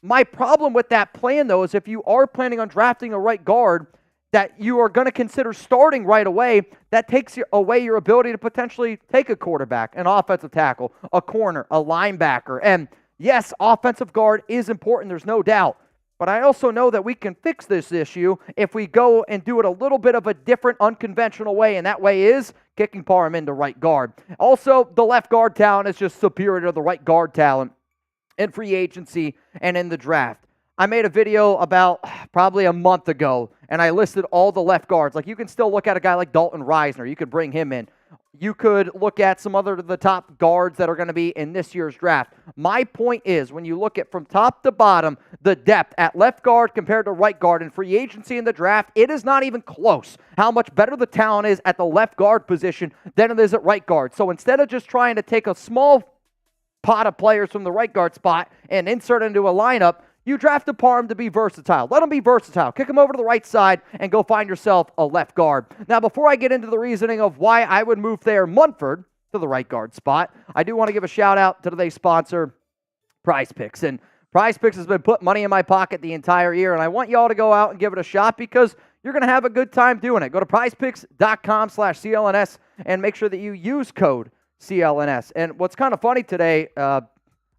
My problem with that plan, though, is if you are planning on drafting a right guard that you are going to consider starting right away, that takes away your ability to potentially take a quarterback, an offensive tackle, a corner, a linebacker. And yes, offensive guard is important, there's no doubt. But I also know that we can fix this issue if we go and do it a little bit of a different, unconventional way, and that way is kicking Parham into right guard. Also, the left guard talent is just superior to the right guard talent in free agency and in the draft. I made a video about probably a month ago, and I listed all the left guards. Like, you can still look at a guy like Dalton Reisner. You could bring him in. You could look at some other of the top guards that are going to be in this year's draft. My point is, when you look at from top to bottom, the depth at left guard compared to right guard in free agency in the draft, it is not even close how much better the talent is at the left guard position than it is at right guard. So instead of just trying to take a small pot of players from the right guard spot and insert into a lineup, you drafted Parham to be versatile. Let him be versatile. Kick him over to the right side and go find yourself a left guard. Now, before I get into the reasoning of why I would move Thayer Munford to the right guard spot, I do want to give a shout out to today's sponsor, Prize Picks. And Prize Picks has been putting money in my pocket the entire year, and I want y'all to go out and give it a shot because you're going to have a good time doing it. Go to prizepicks.com/CLNS and make sure that you use code CLNS. And what's kind of funny today, I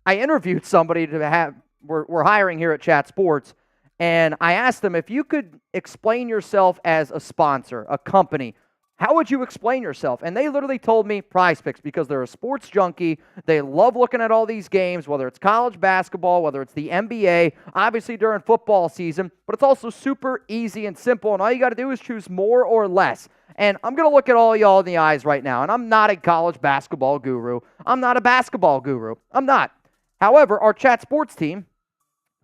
interviewed somebody to have... We're hiring here at Chat Sports, and I asked them, if you could explain yourself as a sponsor, a company, how would you explain yourself? And they literally told me Prize Picks, because they're a sports junkie. They love looking at all these games, whether it's college basketball, whether it's the NBA, obviously during football season, but it's also super easy and simple, and all you got to do is choose more or less. And I'm going to look at all y'all in the eyes right now, and I'm not a college basketball guru. I'm not a basketball guru. I'm not. However, our Chat Sports team,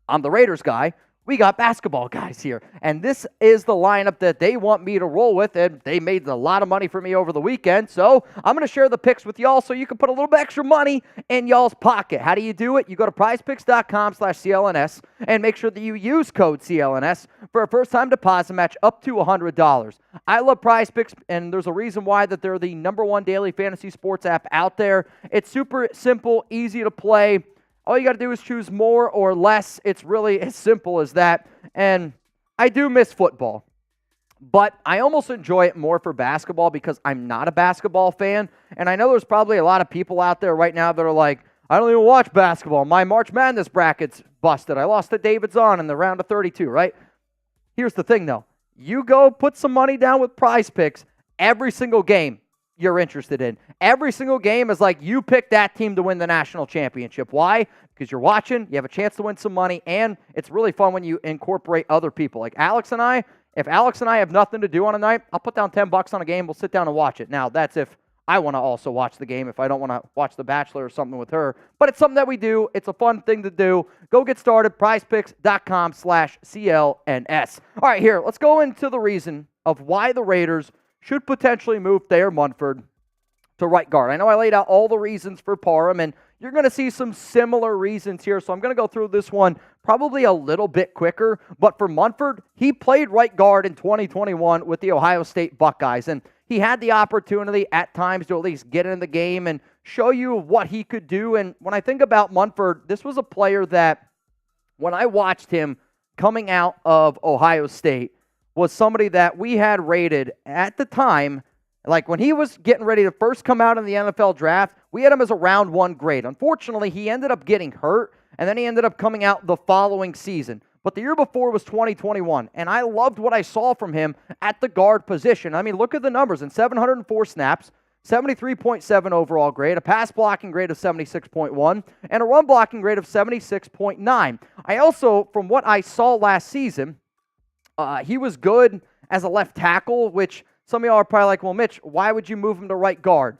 I'm the Raiders guy, we got basketball guys here. And this is the lineup that they want me to roll with, and they made a lot of money for me over the weekend. So I'm going to share the picks with y'all so you can put a little bit extra money in y'all's pocket. How do you do it? You go to prizepicks.com/CLNS and make sure that you use code CLNS for a first-time deposit match up to $100. I love Prize Picks, and there's a reason why that they're the #1 daily fantasy sports app out there. It's super simple, easy to play. All you got to do is choose more or less. It's really as simple as that. And I do miss football, but I almost enjoy it more for basketball because I'm not a basketball fan. And I know there's probably a lot of people out there right now that are like, I don't even watch basketball. My March Madness bracket's busted. I lost to David Zahn in the round of 32, right? Here's the thing, though. You go put some money down with Prize Picks every single game you're interested in. Every single game is like you pick that team to win the national championship. Why? Because you're watching, you have a chance to win some money, and it's really fun when you incorporate other people. Like Alex and I, if Alex and I have nothing to do on a night, I'll put down $10 on a game, we'll sit down and watch it. Now, that's if I want to also watch the game, if I don't want to watch The Bachelor or something with her. But it's something that we do. It's a fun thing to do. Go get started, prizepicks.com/CLNS. All right, here, let's go into the reason of why the Raiders should potentially move Thayer Munford to right guard. I know I laid out all the reasons for Parham, and you're going to see some similar reasons here, so I'm going to go through this one probably a little bit quicker. But for Munford, he played right guard in 2021 with the Ohio State Buckeyes, and he had the opportunity at times to at least get in the game and show you what he could do. And when I think about Munford, this was a player that when I watched him coming out of Ohio State, was somebody that we had rated at the time, like when he was getting ready to first come out in the NFL draft, we had him as a round 1 grade. Unfortunately, he ended up getting hurt, and then he ended up coming out the following season. But the year before was 2021, and I loved what I saw from him at the guard position. I mean, look at the numbers. In 704 snaps, 73.7 overall grade, a pass blocking grade of 76.1, and a run blocking grade of 76.9. I also, from what I saw last season, he was good as a left tackle, which some of y'all are probably like, well, Mitch, why would you move him to right guard?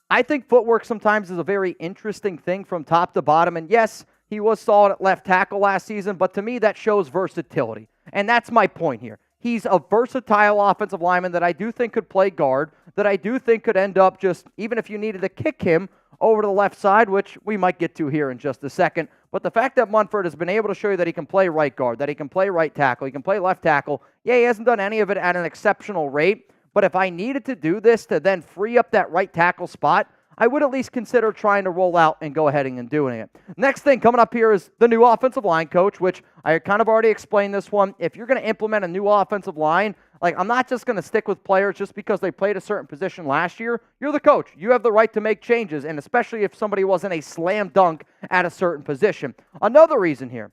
I think footwork sometimes is a very interesting thing from top to bottom. And yes, he was solid at left tackle last season, but to me, that shows versatility. And that's my point here. He's a versatile offensive lineman that I do think could play guard, that I do think could end up just, even if you needed to kick him over to the left side, which we might get to here in just a second. But the fact that Munford has been able to show you that he can play right guard, that he can play right tackle, he can play left tackle. Yeah, he hasn't done any of it at an exceptional rate. But if I needed to do this to then free up that right tackle spot, I would at least consider trying to roll out and go ahead and doing it. Next thing coming up here is the new offensive line coach, which I kind of already explained this one. If you're going to implement a new offensive line, like I'm not just going to stick with players just because they played a certain position last year. You're the coach. You have the right to make changes, and especially if somebody wasn't a slam dunk at a certain position. Another reason here,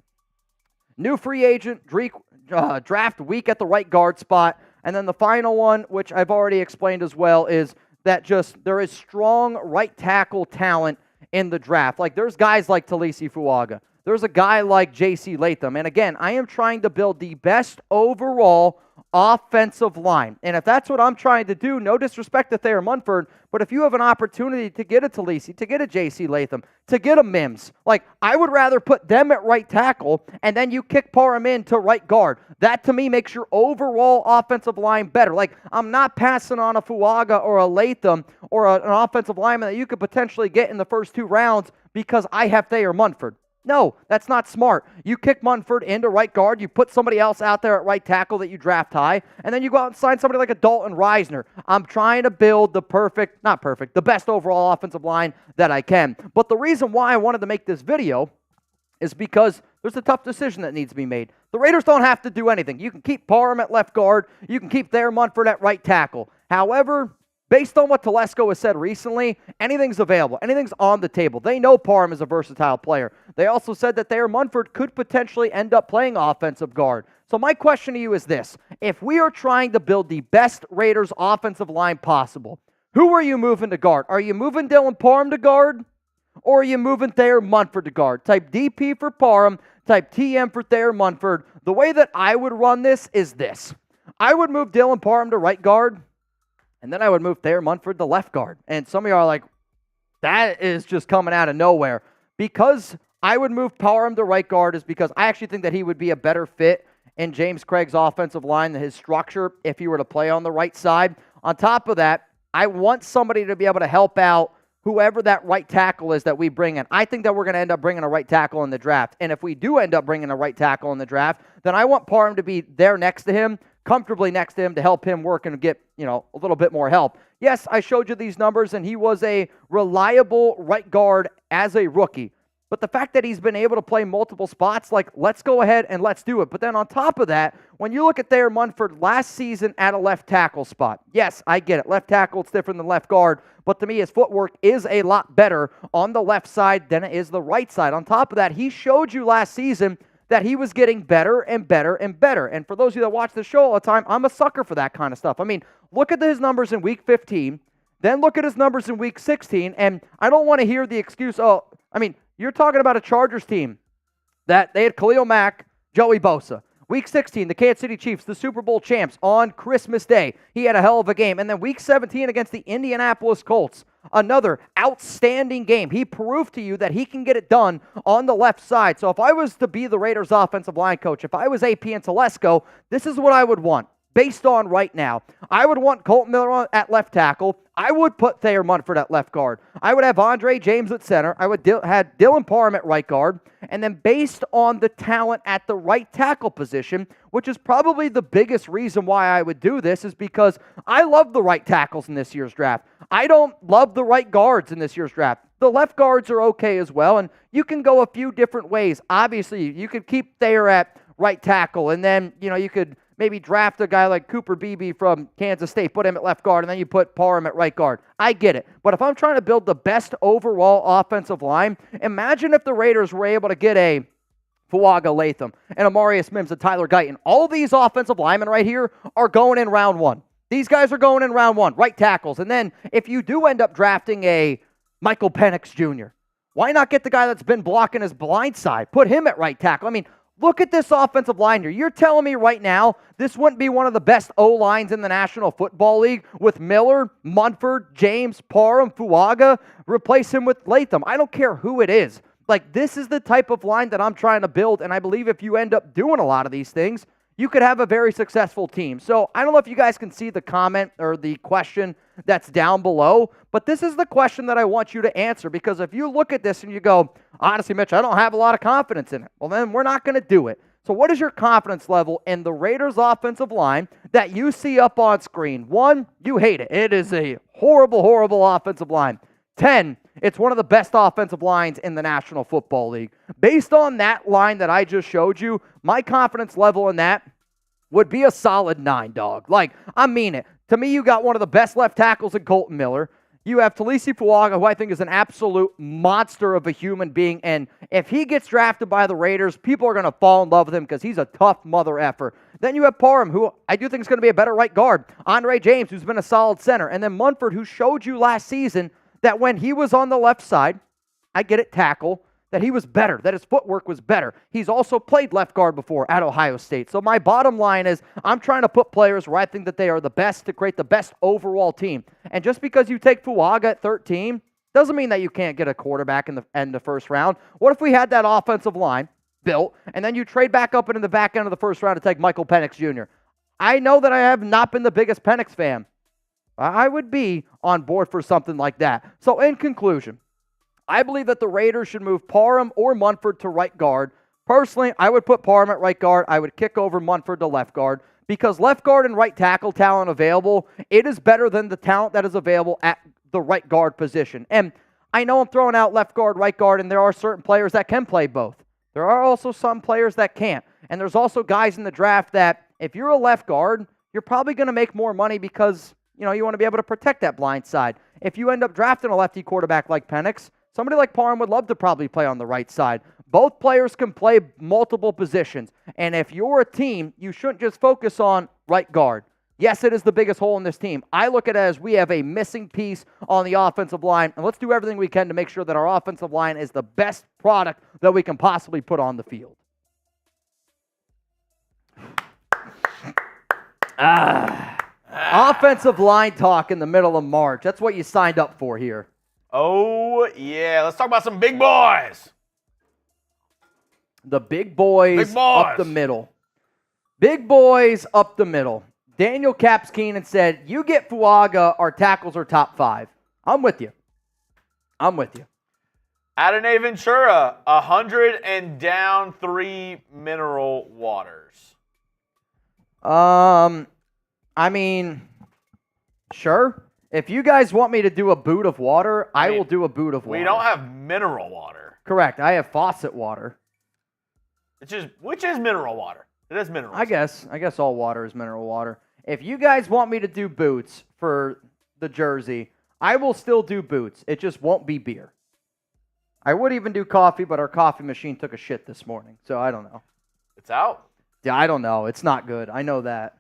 new free agent draft week at the right guard spot. And then the final one, which I've already explained as well, is that just there is strong right tackle talent in the draft. Like there's guys like Talisi Fuaga. There's a guy like J.C. Latham. And again, I am trying to build the best overall offensive line. And if that's what I'm trying to do, no disrespect to Thayer Munford, but if you have an opportunity to get a Talisi, to get a J.C. Latham, to get a Mims, like I would rather put them at right tackle and then you kick Parham in to right guard. That to me makes your overall offensive line better. Like I'm not passing on a Fuaga or a Latham or an offensive lineman that you could potentially get in the first 2 rounds because I have Thayer Munford. No, that's not smart. You kick Munford into right guard, you put somebody else out there at right tackle that you draft high, and then you go out and sign somebody like a Dalton Reisner. I'm trying to build the best overall offensive line that I can. But the reason why I wanted to make this video is because there's a tough decision that needs to be made. The Raiders don't have to do anything. You can keep Parham at left guard, you can keep Thayer Munford at right tackle. However, based on what Telesco has said recently, anything's available. Anything's on the table. They know Parham is a versatile player. They also said that Thayer Munford could potentially end up playing offensive guard. So my question to you is this. If we are trying to build the best Raiders offensive line possible, who are you moving to guard? Are you moving Dylan Parham to guard? Or are you moving Thayer Munford to guard? Type DP for Parham, type TM for Thayer Munford. The way that I would run this is this. I would move Dylan Parham to right guard, and then I would move Thayer Munford to left guard. And some of you are like, that is just coming out of nowhere. Because I would move Parham to right guard is because I actually think that he would be a better fit in James Craig's offensive line than his structure if he were to play on the right side. On top of that, I want somebody to be able to help out whoever that right tackle is that we bring in. I think that we're going to end up bringing a right tackle in the draft. And if we do end up bringing a right tackle in the draft, then I want Parham to be there next to him, comfortably next to him to help him work and get, a little bit more help. Yes, I showed you these numbers, and he was a reliable right guard as a rookie. But the fact that he's been able to play multiple spots, let's go ahead and let's do it. But then on top of that, when you look at Thayer Munford last season at a left tackle spot, yes, I get it. Left tackle, it's different than left guard. But to me, his footwork is a lot better on the left side than it is the right side. On top of that, he showed you last season that he was getting better and better and better. And for those of you that watch the show all the time, I'm a sucker for that kind of stuff. I mean, look at his numbers in Week 15, then look at his numbers in Week 16, and I don't want to hear the excuse, you're talking about a Chargers team that they had Khalil Mack, Joey Bosa. Week 16, the Kansas City Chiefs, the Super Bowl champs, on Christmas Day. He had a hell of a game. And then Week 17 against the Indianapolis Colts, another outstanding game. He proved to you that he can get it done on the left side. So if I was to be the Raiders offensive line coach, if I was AP and Telesco, this is what I would want. Based on right now, I would want Colton Miller at left tackle. I would put Thayer Munford at left guard. I would have Andre James at center. I would have Dylan Parham at right guard. And then based on the talent at the right tackle position, which is probably the biggest reason why I would do this, is because I love the right tackles in this year's draft. I don't love the right guards in this year's draft. The left guards are okay as well, and you can go a few different ways. Obviously, you could keep Thayer at right tackle, and then, you could maybe draft a guy like Cooper Beebe from Kansas State, put him at left guard, and then you put Parham at right guard. I get it. But if I'm trying to build the best overall offensive line, imagine if the Raiders were able to get a Fuaga Latham and Amarius Mims and Tyler Guyton. All these offensive linemen right here are going in round one. These guys are going in round one, right tackles. And then if you do end up drafting a Michael Penix Jr., why not get the guy that's been blocking his blind side? Put him at right tackle. I mean, look at this offensive line here. You're telling me right now this wouldn't be one of the best O-lines in the National Football League with Miller, Munford, James, Parham, Fuaga? Replace him with Latham. I don't care who it is. This is the type of line that I'm trying to build, and I believe if you end up doing a lot of these things, you could have a very successful team. So I don't know if you guys can see the comment or the question that's down below, but this is the question that I want you to answer, because if you look at this and you go, honestly, Mitch, I don't have a lot of confidence in it, well, then we're not going to do it. So what is your confidence level in the Raiders offensive line that you see up on screen? 1, you hate it. It is a horrible, horrible offensive line. 10, it's one of the best offensive lines in the National Football League. Based on that line that I just showed you, my confidence level in that would be a solid 9, dog. I mean it. To me, you got one of the best left tackles in Colton Miller. You have Talisi Fuaga, who I think is an absolute monster of a human being. And if he gets drafted by the Raiders, people are going to fall in love with him because he's a tough mother effer. Then you have Parham, who I do think is going to be a better right guard. Andre James, who's been a solid center. And then Munford, who showed you last season that when he was on the left side, I get it, tackle, that he was better, that his footwork was better. He's also played left guard before at Ohio State. So my bottom line is I'm trying to put players where I think that they are the best to create the best overall team. And just because you take Fuaga at 13 doesn't mean that you can't get a quarterback in the first round. What if we had that offensive line built, and then you trade back up into the back end of the first round to take Michael Penix Jr.? I know that I have not been the biggest Penix fan. I would be on board for something like that. So in conclusion, I believe that the Raiders should move Parham or Munford to right guard. Personally, I would put Parham at right guard. I would kick over Munford to left guard, because left guard and right tackle talent available, it is better than the talent that is available at the right guard position. And I know I'm throwing out left guard, right guard, and there are certain players that can play both. There are also some players that can't. And there's also guys in the draft that if you're a left guard, you're probably going to make more money because you want to be able to protect that blind side. If you end up drafting a lefty quarterback like Penix, somebody like Parham would love to probably play on the right side. Both players can play multiple positions. And if you're a team, you shouldn't just focus on right guard. Yes, it is the biggest hole in this team. I look at it as we have a missing piece on the offensive line, and let's do everything we can to make sure that our offensive line is the best product that we can possibly put on the field. Offensive line talk in the middle of March. That's what you signed up for here. Oh, yeah. Let's talk about some big boys. The big boys up the middle. Big boys up the middle. Daniel Caps Keenan said, you get Fuaga, our tackles are top 5. I'm with you. Adonai Ventura, 100 and down 3 mineral waters. I mean, sure. If you guys want me to do a boot of water, I will do a boot of water. We don't have mineral water. Correct. I have faucet water. Which is mineral water. It is mineral. I guess all water is mineral water. If you guys want me to do boots for the jersey, I will still do boots. It just won't be beer. I would even do coffee, but our coffee machine took a shit this morning, so I don't know. It's out? Yeah, I don't know. It's not good. I know that.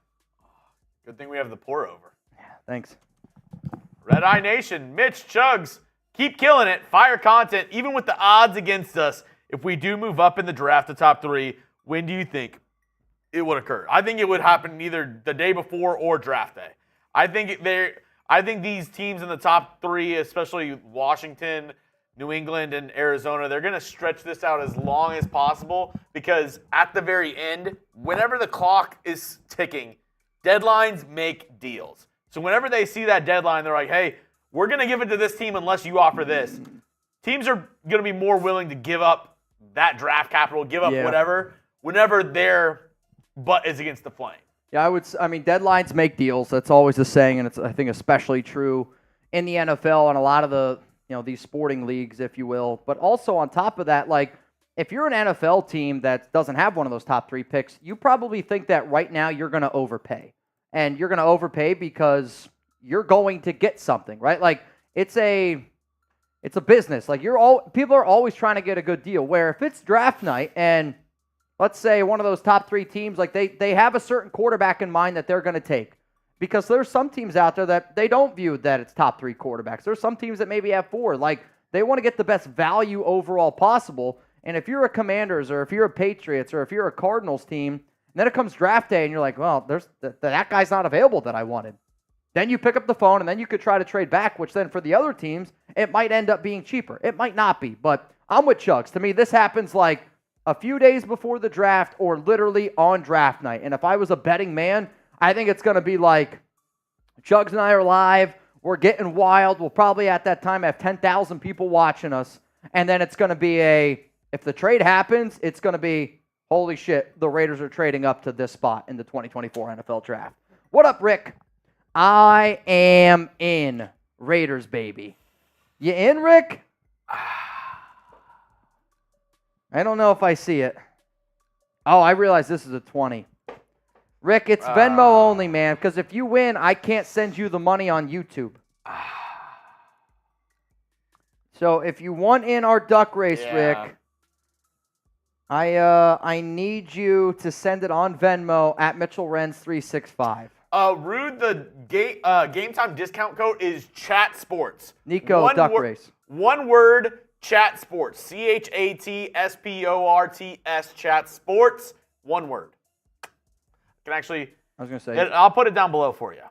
Good thing we have the pour over. Yeah, thanks. Red Eye Nation, Mitch, Chugs, keep killing it. Fire content, even with the odds against us. If we do move up in the draft to top 3, when do you think it would occur? I think it would happen either the day before or draft day. I think these teams in the top 3, especially Washington, New England, and Arizona, they're going to stretch this out as long as possible because at the very end, whenever the clock is ticking, deadlines make deals. So whenever they see that deadline, they're like, hey, we're going to give it to this team unless you offer this. Teams are going to be more willing to give up that draft capital, give up whatever, whenever their butt is against the flame. Yeah, I mean, deadlines make deals. That's always the saying, and it's, I think, especially true in the NFL and a lot of the, these sporting leagues, if you will. But also on top of that, like, if you're an NFL team that doesn't have one of those top 3 picks, you probably think that right now you're going to overpay. And you're going to overpay because you're going to get something, right? Like, it's a business. Like, people are always trying to get a good deal. Where if it's draft night and let's say one of those top 3 teams, like they have a certain quarterback in mind that they're going to take. Because there's some teams out there that they don't view that it's top 3 quarterbacks. There's some teams that maybe have 4. Like, they want to get the best value overall possible. And if you're a Commanders or if you're a Patriots or if you're a Cardinals team, and then it comes draft day and you're like, well, that guy's not available that I wanted. Then you pick up the phone and then you could try to trade back, which then for the other teams, it might end up being cheaper. It might not be, but I'm with Chugs. To me, this happens like a few days before the draft or literally on draft night. And if I was a betting man, I think it's going to be like Chugs and I are live. We're getting wild. We'll probably at that time have 10,000 people watching us. And then it's going to be if the trade happens, it's going to be, holy shit, the Raiders are trading up to this spot in the 2024 NFL Draft. What up, Rick? I am in, Raiders, baby. You in, Rick? I don't know if I see it. Oh, I realize this is a 20. Rick, it's Venmo only, man, because if you win, I can't send you the money on YouTube. So if you want in our duck race, Rick, I need you to send it on Venmo at Mitchell Renz 365. Rude, the game time discount code is Chat Sports. Nico, duck race. One word, Chat Sports. ChatSports. Chat Sports. One word. Can actually. I was going to say. I'll put it down below for you.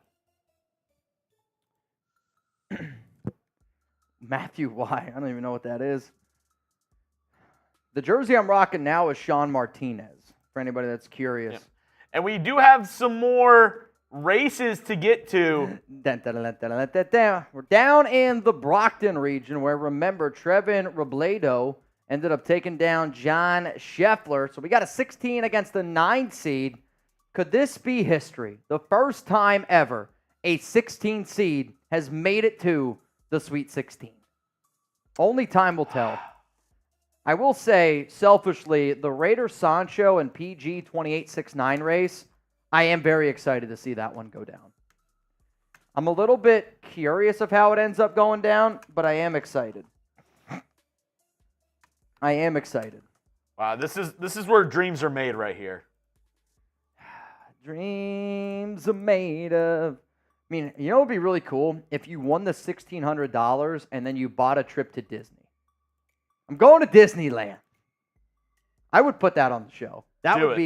Matthew Y. I don't even know what that is. The jersey I'm rocking now is Sean Martinez, for anybody that's curious. Yep. And we do have some more races to get to. We're down in the Brockton region where, remember, Trevin Robledo ended up taking down John Scheffler. So we got a 16 against the 9 seed. Could this be history? The first time ever a 16 seed has made it to the Sweet 16. Only time will tell. I will say, selfishly, the Raiders Sancho and PG 2869 race, I am very excited to see that one go down. I'm a little bit curious of how it ends up going down, but I am excited. I am excited. Wow, this is where dreams are made right here. Dreams are made of. I mean, you know what would be really cool? If you won the $1,600 and then you bought a trip to Disney. I'm going to Disneyland. I would put that on the show. That would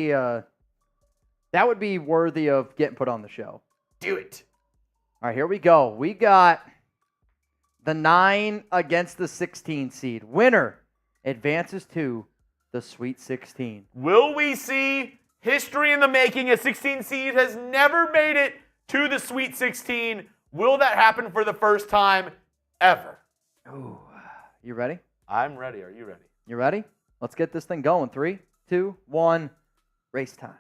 be worthy of getting put on the show. Do it. All right, here we go. We got the 9 against the 16 seed. Winner advances to the Sweet 16. Will we see history in the making? A 16 seed has never made it to the Sweet 16. Will that happen for the first time ever? Ooh, you ready? I'm ready. Are you ready? You ready? Let's get this thing going. 3, 2, 1, race time.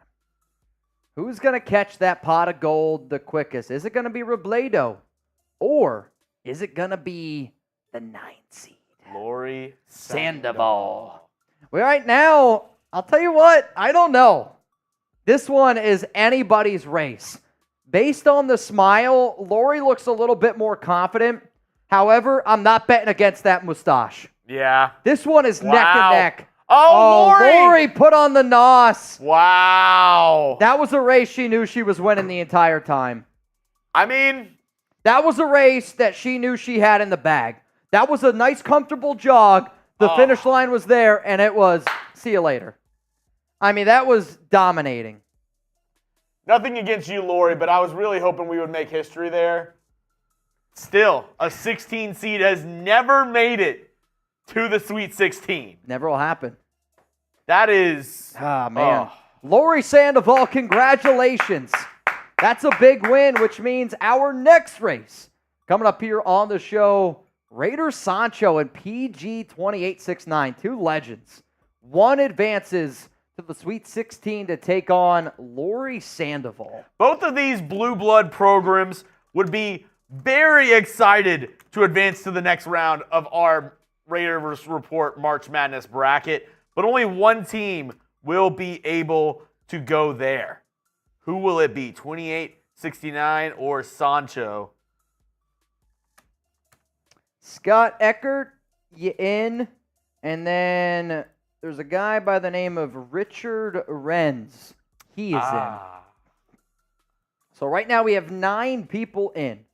Who's going to catch that pot of gold the quickest? Is it going to be Robledo? Or is it going to be the 9th seed? Lori Sandoval. Well, right now, I'll tell you what, I don't know. This one is anybody's race. Based on the smile, Lori looks a little bit more confident. However, I'm not betting against that mustache. Yeah. This one is neck and neck. Oh, Lori! Lori put on the nos. Wow. That was a race she knew she was winning the entire time. I mean, that was a race that she knew she had in the bag. That was a nice, comfortable jog. The finish line was there, and it was, see you later. I mean, that was dominating. nothing against you, Lori, but I was really hoping we would make history there. Still, a 16 seed has never made it to the Sweet 16. Never will happen. That is... Ah, man. Lori Sandoval, congratulations. That's a big win, which means our next race coming up here on the show, Raiders Sancho and PG 2869, two legends. One advances to the Sweet 16 to take on Lori Sandoval. Both of these blue blood programs would be very excited to advance to the next round of our Raiders Report March Madness bracket, but only one team will be able to go there. Who will it be? 2869 or Sancho? Scott Eckert, you in. And then there's a guy by the name of Richard Renz. He is in. So right now we have 9 people in.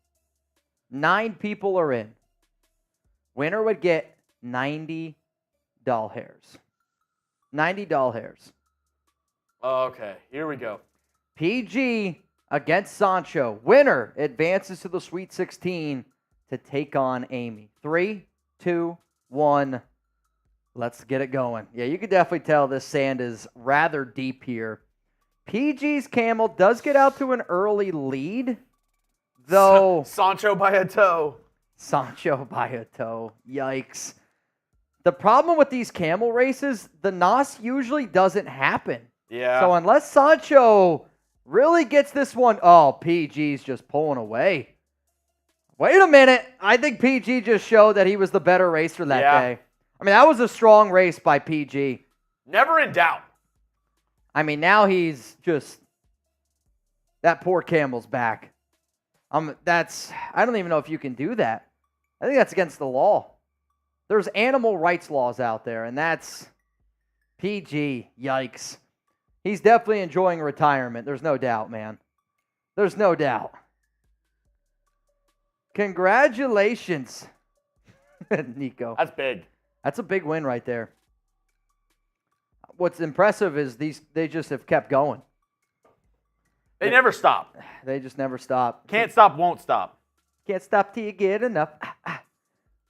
9 people are in. Winner would get 90 doll hairs. 90 doll hairs. Okay, here we go. PG against Sancho. Winner advances to the Sweet 16 to take on Amy. 3, 2, 1. Let's get it going. Yeah, you can definitely tell this sand is rather deep here. PG's camel does get out to an early lead, though. Sancho by a toe. Sancho by a toe. Yikes. The problem with these camel races, the NOS usually doesn't happen. Yeah. So unless Sancho really gets this one, PG's just pulling away. Wait a minute. I think PG just showed that he was the better racer that day. I mean, that was a strong race by PG. Never in doubt. I mean, now he's just, that poor camel's back. I don't even know if you can do that. I think that's against the law. There's animal rights laws out there, and that's PG. Yikes. He's definitely enjoying retirement. There's no doubt, man. There's no doubt. Congratulations, Nico. That's big. That's a big win right there. What's impressive is they just have kept going. They never stop. They just never stop. Can't stop, won't stop. Can't stop till you get enough.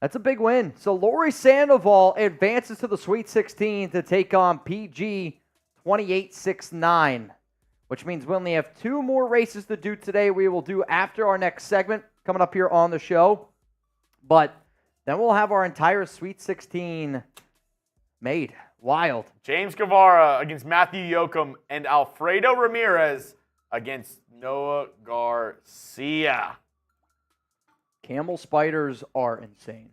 That's a big win. So Lori Sandoval advances to the Sweet 16 to take on PG 2869, which means we only have 2 more races to do today. We will do after our next segment coming up here on the show. But then we'll have our entire Sweet 16 made. Wild. James Guevara against Matthew Yoakum and Alfredo Ramirez against Noah Garcia. Camel spiders are insane.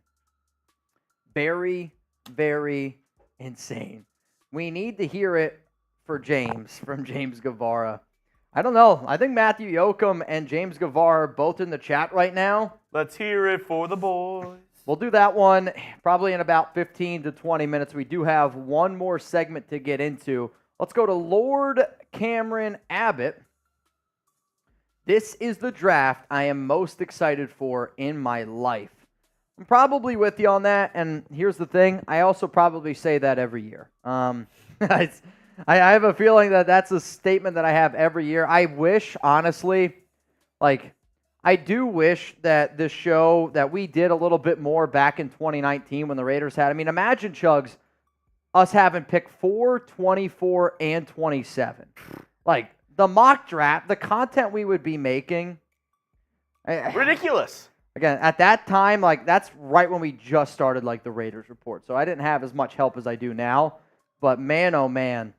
Very, very insane. We need to hear it from James Guevara. I don't know. I think Matthew Yoakum and James Guevara are both in the chat right now. Let's hear it for the boys. We'll do that one probably in about 15 to 20 minutes. We do have one more segment to get into. Let's go to Lord Cameron Abbott. This is the draft I am most excited for in my life. I'm probably with you on that, and here's the thing. I also probably say that every year. I have a feeling that that's a statement that I have every year. I wish, honestly, I do wish that this show, that we did a little bit more back in 2019 when the Raiders had. I mean, imagine, Chugs, us having pick 4, 24, and 27. Like, the mock draft, the content we would be making. Ridiculous. Again, at that time, like, that's right when we just started, like, the Raiders report. So I didn't have as much help as I do now. But man, oh man,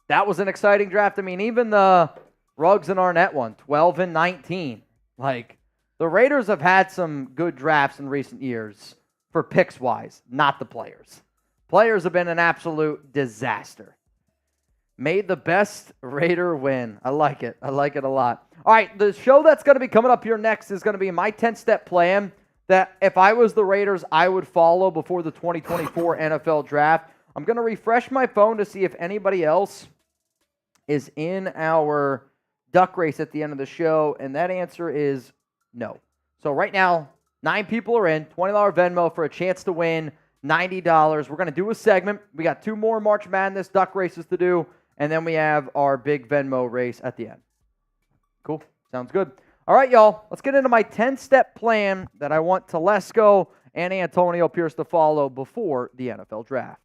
that was an exciting draft. I mean, even the Ruggs and Arnett one, 12 and 19. Like, the Raiders have had some good drafts in recent years for picks-wise, not the players. Players have been an absolute disaster. Made the best Raider win. I like it. I like it a lot. All right, the show that's going to be coming up here next is going to be my 10-step plan that if I was the Raiders, I would follow before the 2024 NFL Draft. I'm going to refresh my phone to see if anybody else is in our duck race at the end of the show, and that answer is no. So right now, 9 people are in, $20 Venmo for a chance to win $90. We're going to do a segment. We got 2 more March Madness duck races to do, and then we have our big Venmo race at the end. Cool. Sounds good. All right, y'all. Let's get into my 10-step plan that I want Telesco and Antonio Pierce to follow before the NFL Draft.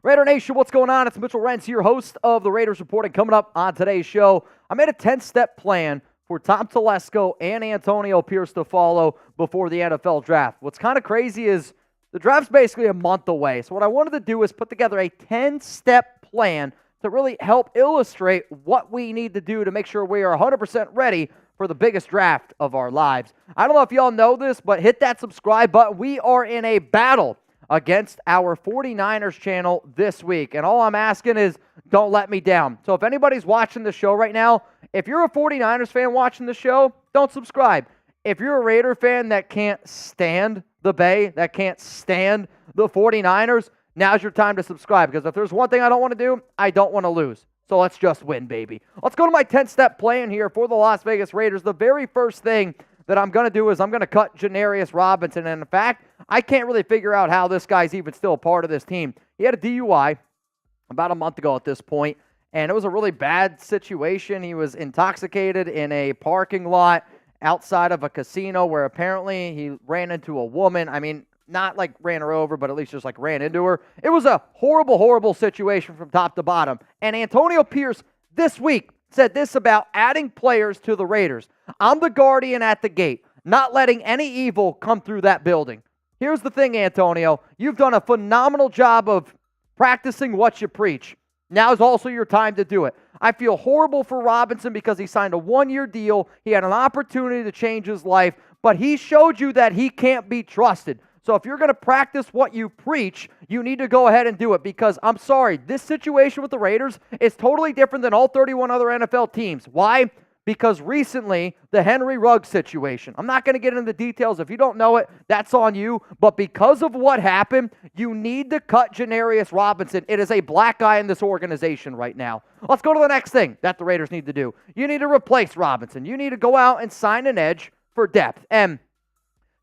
Raider Nation, what's going on? It's Mitchell Renz here, host of the Raiders Report, and coming up on today's show, I made a 10-step plan for Tom Telesco and Antonio Pierce to follow before the NFL Draft. What's kind of crazy is the draft's basically a month away. So what I wanted to do is put together a 10-step plan to really help illustrate what we need to do to make sure we are 100% ready for the biggest draft of our lives. I don't know if y'all know this, but hit that subscribe button. We are in a battle against our 49ers channel this week. And all I'm asking is don't let me down. So if anybody's watching the show right now, if you're a 49ers fan watching the show, don't subscribe. If you're a Raider fan that can't stand the Bay, that can't stand the 49ers, now's your time to subscribe. Because if there's one thing I don't want to do, I don't want to lose. So let's just win, baby. Let's go to my 10-step plan here for the Las Vegas Raiders. The very first thing that I'm going to do is I'm going to cut Janarius Robinson. And in fact, I can't really figure out how this guy's even still a part of this team. He had a DUI about a month ago at this point, and it was a really bad situation. He was intoxicated in a parking lot outside of a casino where apparently he ran into a woman. I mean, not like ran her over, but at least just like ran into her. It was a horrible, horrible situation from top to bottom. And Antonio Pierce this week said this about adding players to the Raiders. I'm the guardian at the gate, not letting any evil come through that building. Here's the thing, Antonio. You've done a phenomenal job of practicing what you preach. Now is also your time to do it. I feel horrible for Robinson because he signed a 1-year deal. He had an opportunity to change his life, but he showed you that he can't be trusted. So if you're going to practice what you preach, you need to go ahead and do it because I'm sorry, this situation with the Raiders is totally different than all 31 other NFL teams. Why? Because recently, the Henry Ruggs situation. I'm not going to get into the details. If you don't know it, that's on you. But because of what happened, you need to cut Janarius Robinson. It is a black eye in this organization right now. Let's go to the next thing that the Raiders need to do. You need to replace Robinson. You need to go out and sign an edge for depth. And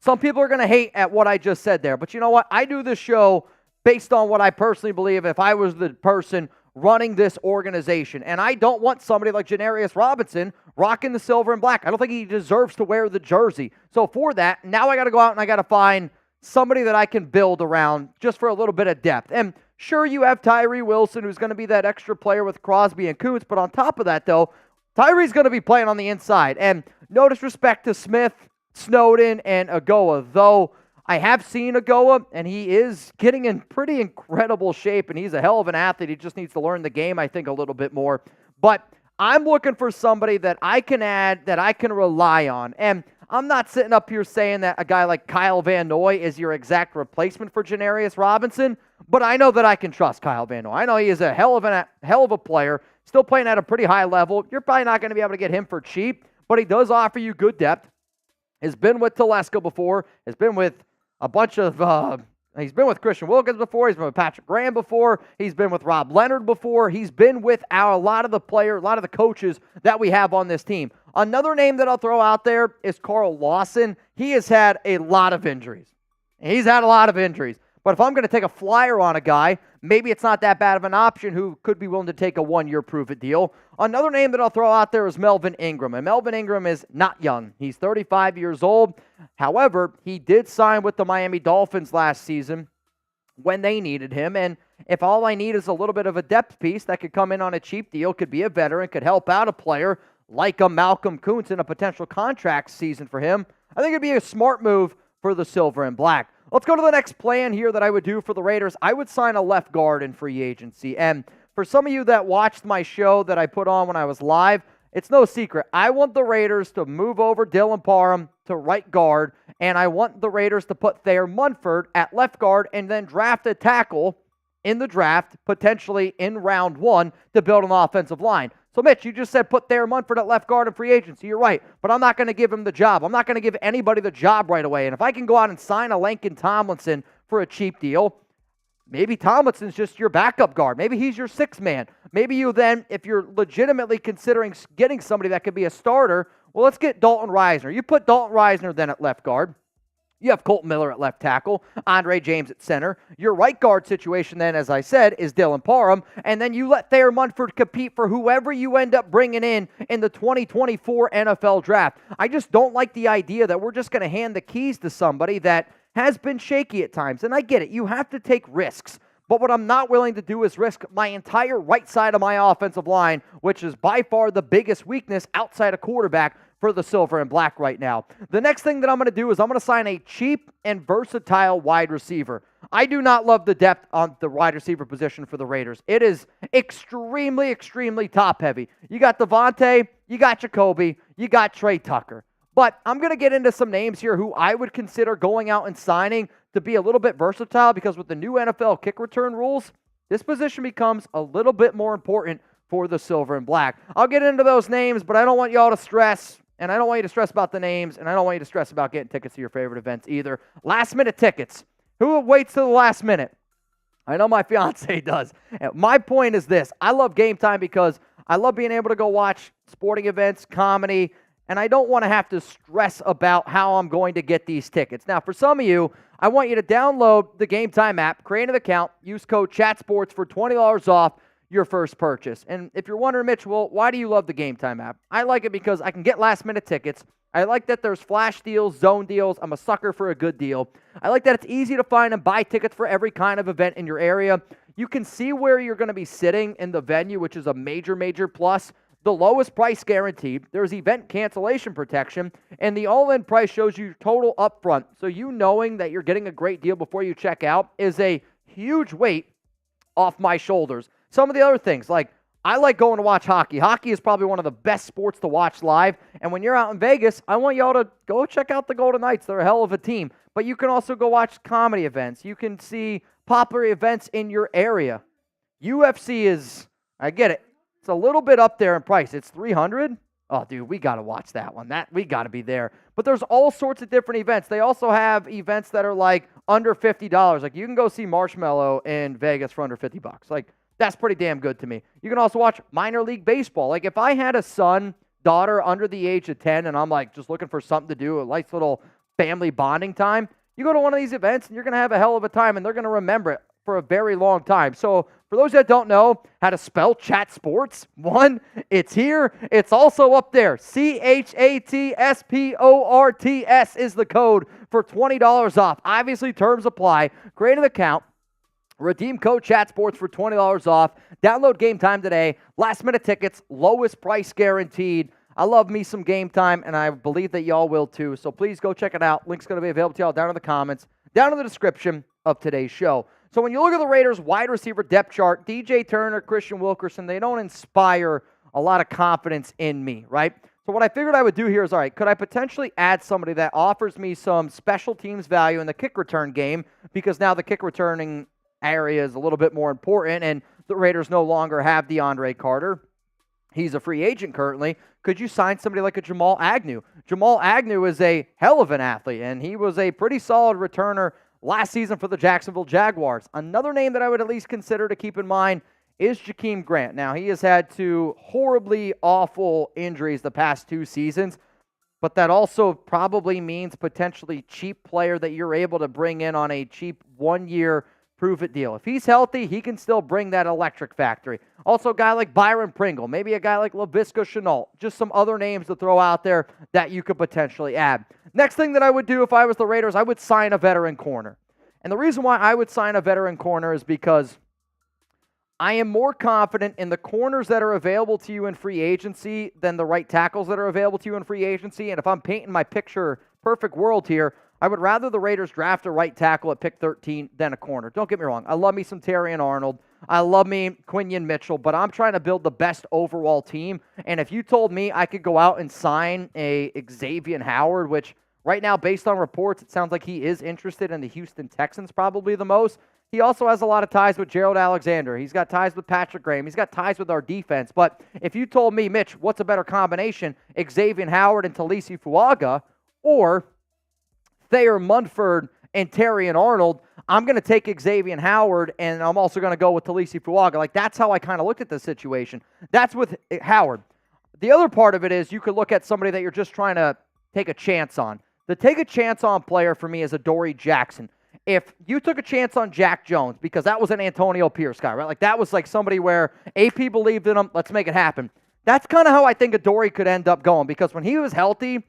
some people are going to hate at what I just said there. But you know what? I do this show based on what I personally believe if I was the person running this organization. And I don't want somebody like Janarius Robinson rocking the silver and black. I don't think he deserves to wear the jersey. So for that, now I got to go out and I got to find somebody that I can build around just for a little bit of depth. And sure, you have Tyree Wilson, who's going to be that extra player with Crosby and Kuntz. But on top of that, though, Tyree's going to be playing on the inside. And no disrespect to Smith, Snowden, and Agoa, though I have seen Agoa, and he is getting in pretty incredible shape, and he's a hell of an athlete. He just needs to learn the game, I think, a little bit more. But I'm looking for somebody that I can add, that I can rely on. And I'm not sitting up here saying that a guy like Kyle Van Noy is your exact replacement for Janarius Robinson, but I know that I can trust Kyle Van Noy. I know he is a hell of a player, still playing at a pretty high level. You're probably not going to be able to get him for cheap, but he does offer you good depth. Has been with Telesco before, has been with a bunch of, he's been with Christian Wilkins before, he's been with Patrick Graham before, he's been with Rob Leonard before, he's been with a lot of the coaches that we have on this team. Another name that I'll throw out there is Carl Lawson. He has had a lot of injuries. But if I'm going to take a flyer on a guy, maybe it's not that bad of an option who could be willing to take a 1-year prove-it deal. Another name that I'll throw out there is Melvin Ingram. And Melvin Ingram is not young. He's 35 years old. However, he did sign with the Miami Dolphins last season. when they needed him. And if all I need is a little bit of a depth piece that could come in on a cheap deal, could be a veteran, could help out a player like a Malcolm Kuntz in a potential contract season for him, I think it'd be a smart move for the Silver and Black. Let's go to the next plan here that I would do for the Raiders. I would sign a left guard in free agency. And for some of you that watched my show that I put on when I was live, it's no secret. I want the Raiders to move over Dylan Parham to right guard, and I want the Raiders to put Thayer Munford at left guard and then draft a tackle in the draft, potentially in round 1, to build an offensive line. So, Mitch, you just said put Thayer Munford at left guard in free agency. You're right, but I'm not going to give him the job. I'm not going to give anybody the job right away. And if I can go out and sign a Laken Tomlinson for a cheap deal, maybe Tomlinson's just your backup guard. Maybe he's your sixth man. Maybe you then, if you're legitimately considering getting somebody that could be a starter, well, let's get Dalton Reisner. You put Dalton Reisner then at left guard. You have Colton Miller at left tackle, Andre James at center. Your right guard situation then, as I said, is Dylan Parham. And then you let Thayer Munford compete for whoever you end up bringing in the 2024 NFL draft. I just don't like the idea that we're just going to hand the keys to somebody that has been shaky at times. And I get it. You have to take risks. But what I'm not willing to do is risk my entire right side of my offensive line, which is by far the biggest weakness outside of quarterback for the Silver and Black right now. The next thing that I'm going to do is I'm going to sign a cheap and versatile wide receiver. I do not love the depth on the wide receiver position for the Raiders. It is extremely, extremely top-heavy. You got Davante, you got Jakobi, you got Tre Tucker. But I'm going to get into some names here who I would consider going out and signing to be a little bit versatile, because with the new NFL kick return rules, this position becomes a little bit more important for the Silver and Black. I'll get into those names, but I don't want y'all to stress. And I don't want you to stress about the names, and I don't want you to stress about getting tickets to your favorite events either. Last-minute tickets. Who waits to the last minute? I know my fiance does. And my point is this. I love Game Time because I love being able to go watch sporting events, comedy, and I don't want to have to stress about how I'm going to get these tickets. Now, for some of you, I want you to download the Game Time app, create an account, use code CHATSPORTS for $20 off your first purchase. And if you're wondering, Mitch, well, why do you love the Game Time app? I like it because I can get last-minute tickets. I like that there's flash deals, zone deals. I'm a sucker for a good deal. I like that it's easy to find and buy tickets for every kind of event in your area. You can see where you're going to be sitting in the venue, which is a major, major plus. The lowest price guaranteed. There's event cancellation protection. And the all-in price shows you total upfront. So you knowing that you're getting a great deal before you check out is a huge weight off my shoulders. Some of the other things, like I like going to watch hockey. Hockey is probably one of the best sports to watch live. And when you're out in Vegas, I want y'all to go check out the Golden Knights. They're a hell of a team. But you can also go watch comedy events. You can see popular events in your area. UFC is, I get it, it's a little bit up there in price. It's $300. Oh, dude, we got to watch that one. We got to be there. But there's all sorts of different events. They also have events that are like under $50. Like you can go see Marshmello in Vegas for under $50. Like, that's pretty damn good to me. You can also watch minor league baseball. Like if I had a son, daughter under the age of 10, and I'm like just looking for something to do, a nice little family bonding time, you go to one of these events and you're going to have a hell of a time, and they're going to remember it for a very long time. So for those that don't know how to spell Chat Sports, one, it's here. It's also up there. CHATSPORTS is the code for $20 off. Obviously, terms apply. Create an account. Redeem code CHATSPORTS for $20 off. Download Game Time today. Last-minute tickets, lowest price guaranteed. I love me some Game Time, and I believe that y'all will too. So please go check it out. Link's going to be available to y'all down in the comments, down in the description of today's show. So when you look at the Raiders' wide receiver depth chart, DJ Turner, Christian Wilkerson, they don't inspire a lot of confidence in me, right? So what I figured I would do here is, all right, could I potentially add somebody that offers me some special teams value in the kick return game, because now the kick returning area is a little bit more important, and the Raiders no longer have DeAndre Carter. He's a free agent currently. Could you sign somebody like a Jamal Agnew? Jamal Agnew is a hell of an athlete, and he was a pretty solid returner last season for the Jacksonville Jaguars. Another name that I would at least consider to keep in mind is Jakeem Grant. Now, he has had two horribly awful injuries the past 2 seasons, but that also probably means potentially cheap player that you're able to bring in on a cheap 1-year prove-it deal. If he's healthy, he can still bring that electric factory. Also, a guy like Byron Pringle, maybe a guy like Laviska Shenault, just some other names to throw out there that you could potentially add. Next thing that I would do if I was the Raiders, I would sign a veteran corner. And the reason why I would sign a veteran corner is because I am more confident in the corners that are available to you in free agency than the right tackles that are available to you in free agency. And if I'm painting my picture perfect world here, I would rather the Raiders draft a right tackle at pick 13 than a corner. Don't get me wrong. I love me some Terry and Arnold. I love me Quinion Mitchell, but I'm trying to build the best overall team. And if you told me I could go out and sign a Xavier Howard, which right now, based on reports, it sounds like he is interested in the Houston Texans probably the most. He also has a lot of ties with Gerald Alexander. He's got ties with Patrick Graham. He's got ties with our defense. But if you told me, Mitch, what's a better combination, Xavier Howard and Talisi Fuaga, or Thayer Munford and Terry and Arnold, I'm going to take Xavier Howard, and I'm also going to go with Talisi Fuaga. Like, that's how I kind of looked at this situation. That's with Howard. The other part of it is you could look at somebody that you're just trying to take a chance on. The take a chance on player for me is Adoree Jackson. If you took a chance on Jack Jones, because that was an Antonio Pierce guy, right? Like, that was like somebody where AP believed in him, let's make it happen. That's kind of how I think Adoree could end up going, because when he was healthy,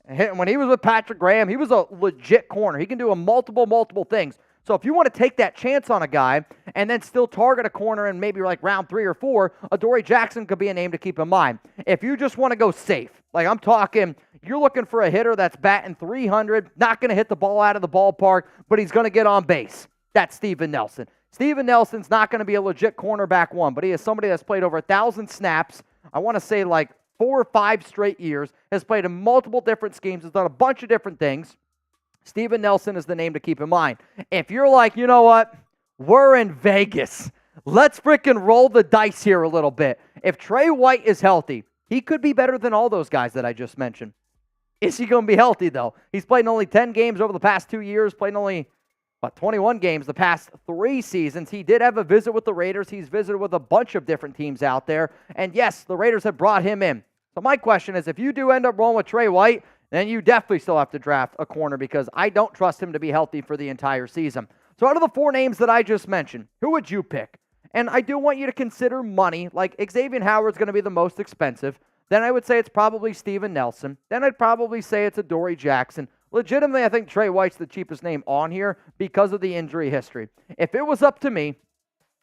when he was with Patrick Graham, he was a legit corner. He can do multiple things. So if you want to take that chance on a guy and then still target a corner in maybe like round 3 or 4, Adoree Jackson could be a name to keep in mind. If you just want to go safe, like I'm talking, you're looking for a hitter that's batting 300, not going to hit the ball out of the ballpark, but he's going to get on base. That's Steven Nelson. Steven Nelson's not going to be a legit cornerback one, but he is somebody that's played over 1,000 snaps. I want to say like 4 or 5 straight years, has played in multiple different schemes, has done a bunch of different things. Steven Nelson is the name to keep in mind. If you're like, you know what, we're in Vegas, let's freaking roll the dice here a little bit. If Tre White is healthy, he could be better than all those guys that I just mentioned. Is he going to be healthy, though? He's played in only 10 games over the past 2 years, played in only 21 games the past 3 seasons. He did have a visit with the Raiders. He's visited with a bunch of different teams out there. And yes, the Raiders have brought him in. So my question is, if you do end up rolling with Tre White, then you definitely still have to draft a corner, because I don't trust him to be healthy for the entire season. So out of the 4 names that I just mentioned, who would you pick? And I do want you to consider money. Like, Xavier Howard's going to be the most expensive. Then I would say it's probably Steven Nelson. Then I'd probably say it's Adoree Jackson. Legitimately, I think Tre White's the cheapest name on here because of the injury history. If it was up to me,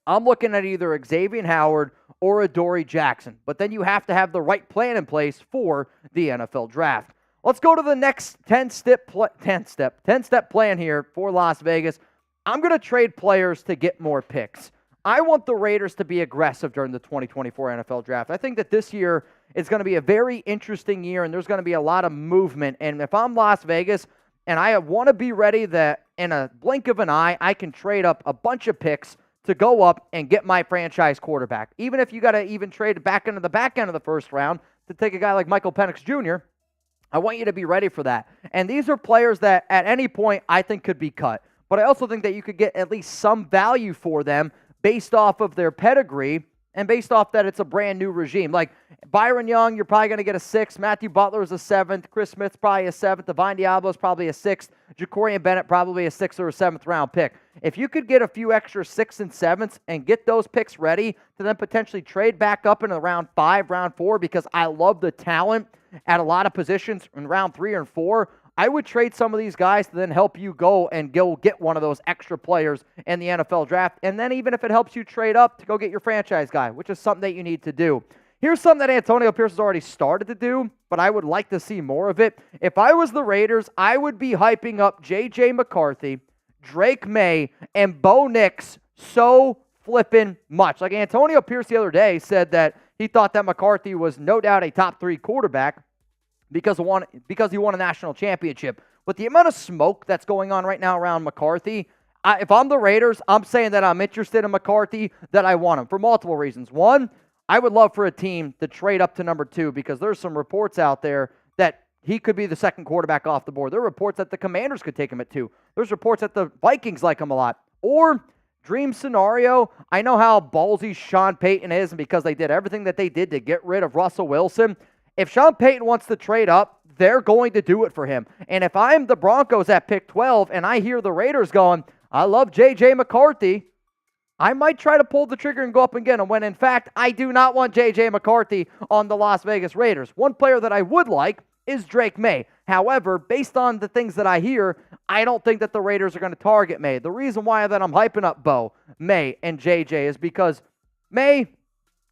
I'm looking at either Xavier Howard or Adoree Jackson. But then you have to have the right plan in place for the NFL draft. Let's go to the next 10-step plan here for Las Vegas. I'm going to trade players to get more picks. I want the Raiders to be aggressive during the 2024 NFL draft. I think that this year is going to be a very interesting year, and there's going to be a lot of movement. And if I'm Las Vegas and I want to be ready that in a blink of an eye, I can trade up a bunch of picks to go up and get my franchise quarterback. Even if you got to even trade back into the back end of the first round to take a guy like Michael Penix Jr., I want you to be ready for that. And these are players that at any point I think could be cut. But I also think that you could get at least some value for them based off of their pedigree and based off that it's a brand new regime. Like Byron Young, you're probably going to get a 6th. Matthew Butler is a 7th. Chris Smith's probably a 7th. Divine Diablo is probably a 6th. Jacorian Bennett probably a 6th or a 7th round pick. If you could get a few extra 6s and 7s and get those picks ready to then potentially trade back up into round 5, round 4, because I love the talent at a lot of positions in round 3 and 4, I would trade some of these guys to then help you go get one of those extra players in the NFL draft. And then even if it helps you trade up to go get your franchise guy, which is something that you need to do. Here's something that Antonio Pierce has already started to do, but I would like to see more of it. If I was the Raiders, I would be hyping up J.J. McCarthy, Drake May, and Bo Nix so flippin' much. Like Antonio Pierce the other day said that he thought that McCarthy was no doubt a top 3 quarterback because he won a national championship. With the amount of smoke that's going on right now around McCarthy, if I'm the Raiders, I'm saying that I'm interested in McCarthy, that I want him for multiple reasons. One, I would love for a team to trade up to number 2 because there's some reports out there that he could be the second quarterback off the board. There are reports that the Commanders could take him at 2. There's reports that the Vikings like him a lot. Or, dream scenario, I know how ballsy Sean Payton is, and because they did everything that they did to get rid of Russell Wilson, if Sean Payton wants to trade up, they're going to do it for him. And if I'm the Broncos at pick 12 and I hear the Raiders going, I love J.J. McCarthy, I might try to pull the trigger and go up and get him, when in fact, I do not want J.J. McCarthy on the Las Vegas Raiders. One player that I would like is Drake May. However, based on the things that I hear, I don't think that the Raiders are going to target May. The reason why that I'm hyping up Bo, May, and JJ is because May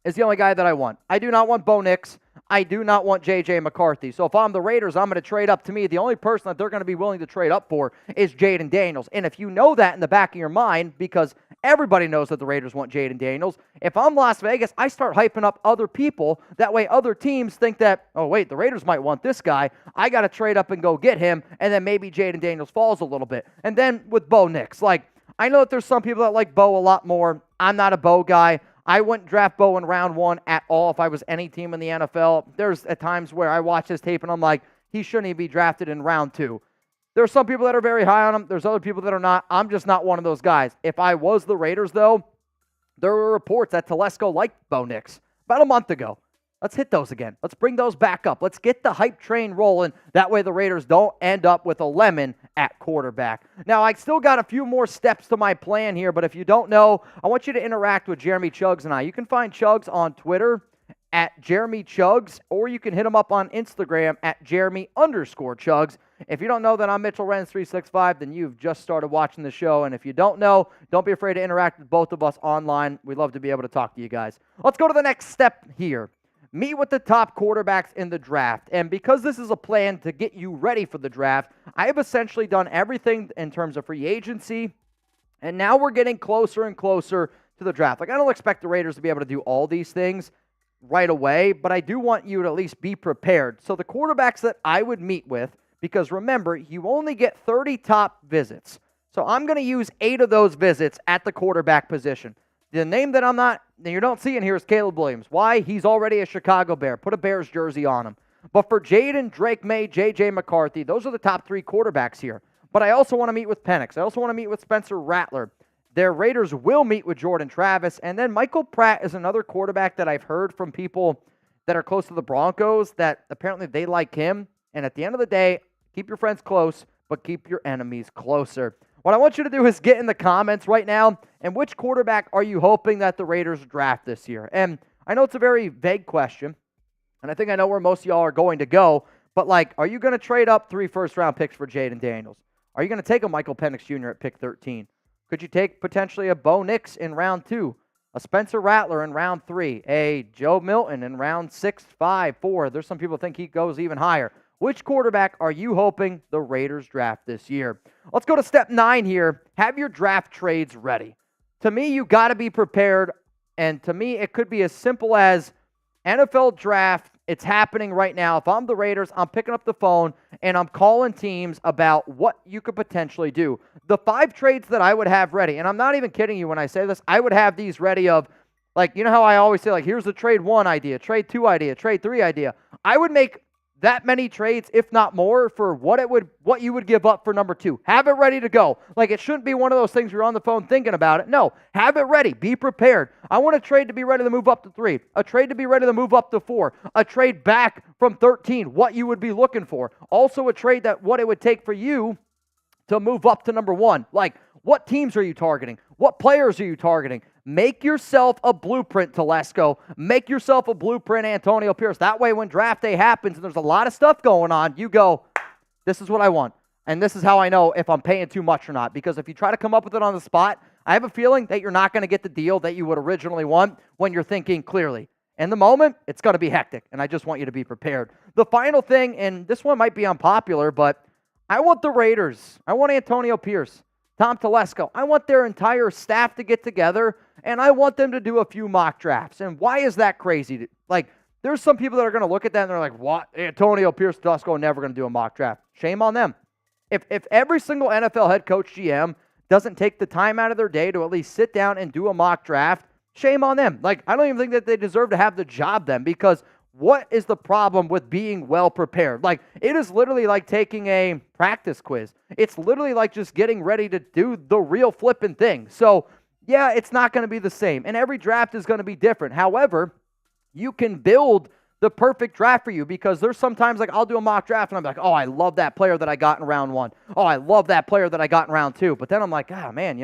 is the only guy that I want. I do not want Bo Nix. I do not want J.J. McCarthy. So if I'm the Raiders, I'm going to trade up. To me, the only person that they're going to be willing to trade up for is Jaden Daniels. And if you know that in the back of your mind, because everybody knows that the Raiders want Jaden Daniels, if I'm Las Vegas, I start hyping up other people. That way other teams think that, oh, wait, the Raiders might want this guy. I got to trade up and go get him, and then maybe Jaden Daniels falls a little bit. And then with Bo Nix, I know that there's some people that like Bo a lot more. I'm not a Bo guy. I wouldn't draft Bo in round 1 at all if I was any team in the NFL. There's at times where I watch this tape and I'm like, he shouldn't even be drafted in round 2. There's some people that are very high on him. There's other people that are not. I'm just not one of those guys. If I was the Raiders, though, there were reports that Telesco liked Bo Nix about a month ago. Let's hit those again. Let's bring those back up. Let's get the hype train rolling. That way the Raiders don't end up with a lemon at quarterback. Now, I still got a few more steps to my plan here, but if you don't know, I want you to interact with Jeremy Chuggs and I. You can find Chuggs on Twitter at Jeremy Chuggs, or you can hit him up on Instagram at Jeremy_Chuggs. If you don't know that I'm Mitchell Renz 365, then you've just started watching the show. And if you don't know, don't be afraid to interact with both of us online. We'd love to be able to talk to you guys. Let's go to the next step here. Meet with the top quarterbacks in the draft. And because this is a plan to get you ready for the draft, I have essentially done everything in terms of free agency. And now we're getting closer and closer to the draft. I don't expect the Raiders to be able to do all these things right away, but I do want you to at least be prepared. So the quarterbacks that I would meet with, because remember, you only get 30 top visits. So I'm going to use 8 of those visits at the quarterback position. The name that you don't see in here is Caleb Williams. Why? He's already a Chicago Bear. Put a Bears jersey on him. But for Jaden, Drake May, J.J. McCarthy, those are the top 3 quarterbacks here. But I also want to meet with Penix. I also want to meet with Spencer Rattler. Their Raiders will meet with Jordan Travis. And then Michael Pratt is another quarterback that I've heard from people that are close to the Broncos that apparently they like him. And at the end of the day, keep your friends close, but keep your enemies closer. What I want you to do is get in the comments right now, and which quarterback are you hoping that the Raiders draft this year? And I know it's a very vague question, and I think I know where most of y'all are going to go, but are you going to trade up 3 first-round picks for Jaden Daniels? Are you going to take a Michael Penix Jr. at pick 13? Could you take potentially a Bo Nix in round 2, a Spencer Rattler in round 3, a Joe Milton in round 6, 5, 4? There's some people who think he goes even higher. Which quarterback are you hoping the Raiders draft this year? Let's go to step 9 here. Have your draft trades ready. To me, you got to be prepared. And to me, it could be as simple as NFL draft. It's happening right now. If I'm the Raiders, I'm picking up the phone and I'm calling teams about what you could potentially do. The 5 trades that I would have ready, and I'm not even kidding you when I say this, I would have these ready of, you know how I always say, here's the trade 1 idea, trade 2 idea, trade 3 idea. I would make that many trades, if not more, for what you would give up for number 2. Have it ready to go. It shouldn't be one of those things where you're on the phone thinking about it. No, have it ready. Be prepared. I want a trade to be ready to move up to 3. A trade to be ready to move up to 4. A trade back from 13, what you would be looking for. Also a trade that what it would take for you to move up to number 1. What teams are you targeting? What players are you targeting? Make yourself a blueprint, Telesco. Make yourself a blueprint, Antonio Pierce. That way, when draft day happens and there's a lot of stuff going on, you go, this is what I want. And this is how I know if I'm paying too much or not. Because if you try to come up with it on the spot, I have a feeling that you're not going to get the deal that you would originally want when you're thinking clearly. In the moment, it's going to be hectic, and I just want you to be prepared. The final thing, and this one might be unpopular, but I want the Raiders. I want Antonio Pierce, Tom Telesco. I want their entire staff to get together, and I want them to do a few mock drafts. And why is that crazy? There's some people that are going to look at that and they're like, what? Antonio Pierce, Telesco are never going to do a mock draft. Shame on them. If every single NFL head coach GM doesn't take the time out of their day to at least sit down and do a mock draft, shame on them. I don't even think that they deserve to have the job then, because what is the problem with being well prepared? It is literally like taking a practice quiz. It's literally like just getting ready to do the real flipping thing. So, yeah, it's not going to be the same. And every draft is going to be different. However, you can build the perfect draft for you, because there's sometimes I'll do a mock draft and I'm like, oh, I love that player that I got in round 1. Oh, I love that player that I got in round 2. But then I'm like, man,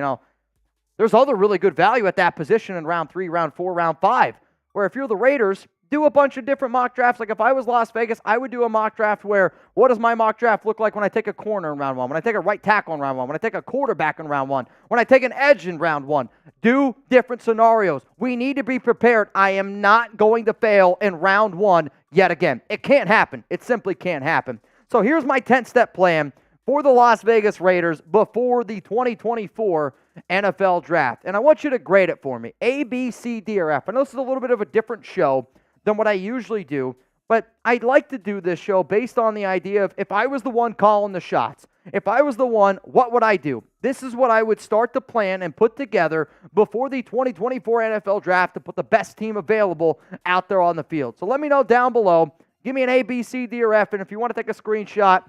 there's other really good value at that position in round 3, round 4, round 5. Where if you're the Raiders, do a bunch of different mock drafts. Like if I was Las Vegas, I would do a mock draft where what does my mock draft look like when I take a corner in round 1, when I take a right tackle in round 1, when I take a quarterback in round 1, when I take an edge in round 1. Do different scenarios. We need to be prepared. I am not going to fail in round 1 yet again. It can't happen. It simply can't happen. So here's my 10-step plan for the Las Vegas Raiders before the 2024 NFL Draft. And I want you to grade it for me. A, B, C, D, or F. I know this is a little bit of a different show than what I usually do, but I'd like to do this show based on the idea of if I was the one calling the shots, if I was the one, what would I do? This is what I would start to plan and put together before the 2024 NFL Draft to put the best team available out there on the field. So let me know down below. Give me an A, B, C, D, or F, and if you want to take a screenshot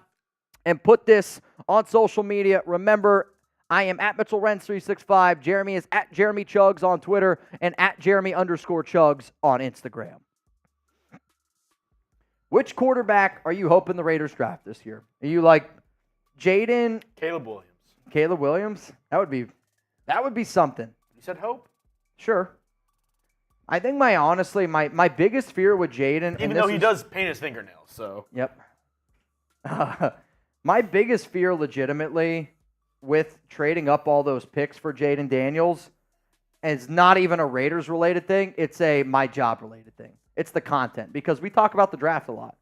and put this on social media, remember, I am at Mitchell Renz 365. Jeremy is at Jeremy Chugs on Twitter and at Jeremy_Chugs on Instagram. Which quarterback are you hoping the Raiders draft this year? Are you like Jaden? Caleb Williams. Caleb Williams? That would be something. You said hope? Sure. I think my biggest fear with Jaden, even though he does paint his fingernails, so. Yep. My biggest fear legitimately with trading up all those picks for Jaden Daniels is not even a Raiders-related thing. It's a my job-related thing. It's the content, because we talk about the draft a lot.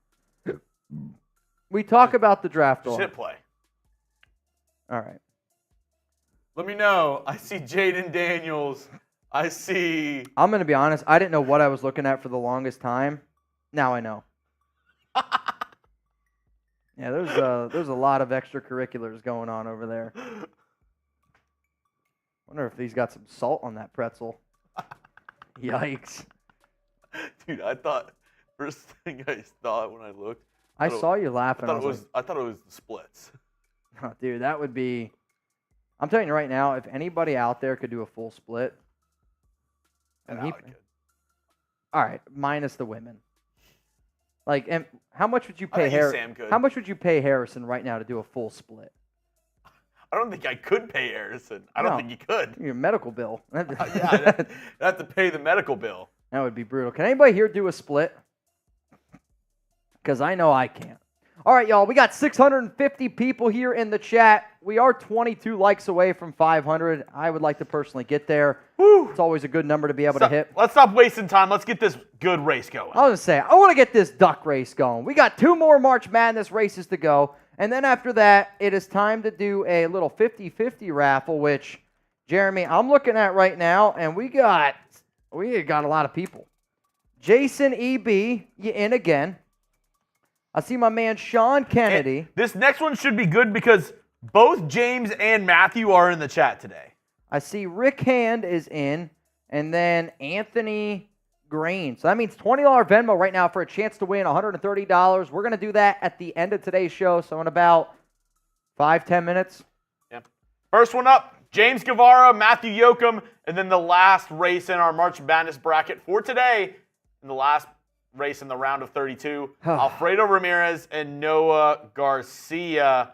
We talk about the draft a lot. Just hit play. All right. Let me know. I see Jaden Daniels. I see. I'm going to be honest. I didn't know what I was looking at for the longest time. Now I know. Yeah, there's a lot of extracurriculars going on over there. Wonder if he's got some salt on that pretzel. Yikes. Dude, I thought, first thing I thought when I looked. I saw you laughing. I thought it was the splits. Oh, dude, that would be. I'm telling you right now, if anybody out there could do a full split. And I could. All right, minus the women. Like, and how much would you pay Sam could. How much would you pay Harrison right now to do a full split? I don't think I could pay Harrison. I don't think you could. Your medical bill. Yeah, I'd have to pay the medical bill. That would be brutal. Can anybody here do a split? Because I know I can't. All right, y'all. We got 650 people here in the chat. We are 22 likes away from 500. I would like to personally get there. Woo. It's always a good number to be able to hit. Let's stop wasting time. Let's get this good race going. I was going to say, I want to get this duck race going. We got 2 more March Madness races to go. And then after that, it is time to do a little 50-50 raffle, which, Jeremy, I'm looking at right now, and we got a lot of people. Jason E.B., you in again. I see my man Sean Kennedy. And this next one should be good because both James and Matthew are in the chat today. I see Rick Hand is in, and then Anthony Green. So that means $20 Venmo right now for a chance to win $130. We're going to do that at the end of today's show, so in about 5-10 minutes. Yep. First one up, James Guevara, Matthew Yoakum, and then the last race in our March Madness bracket for today, in the last race in the round of 32, Alfredo Ramirez and Noah Garcia.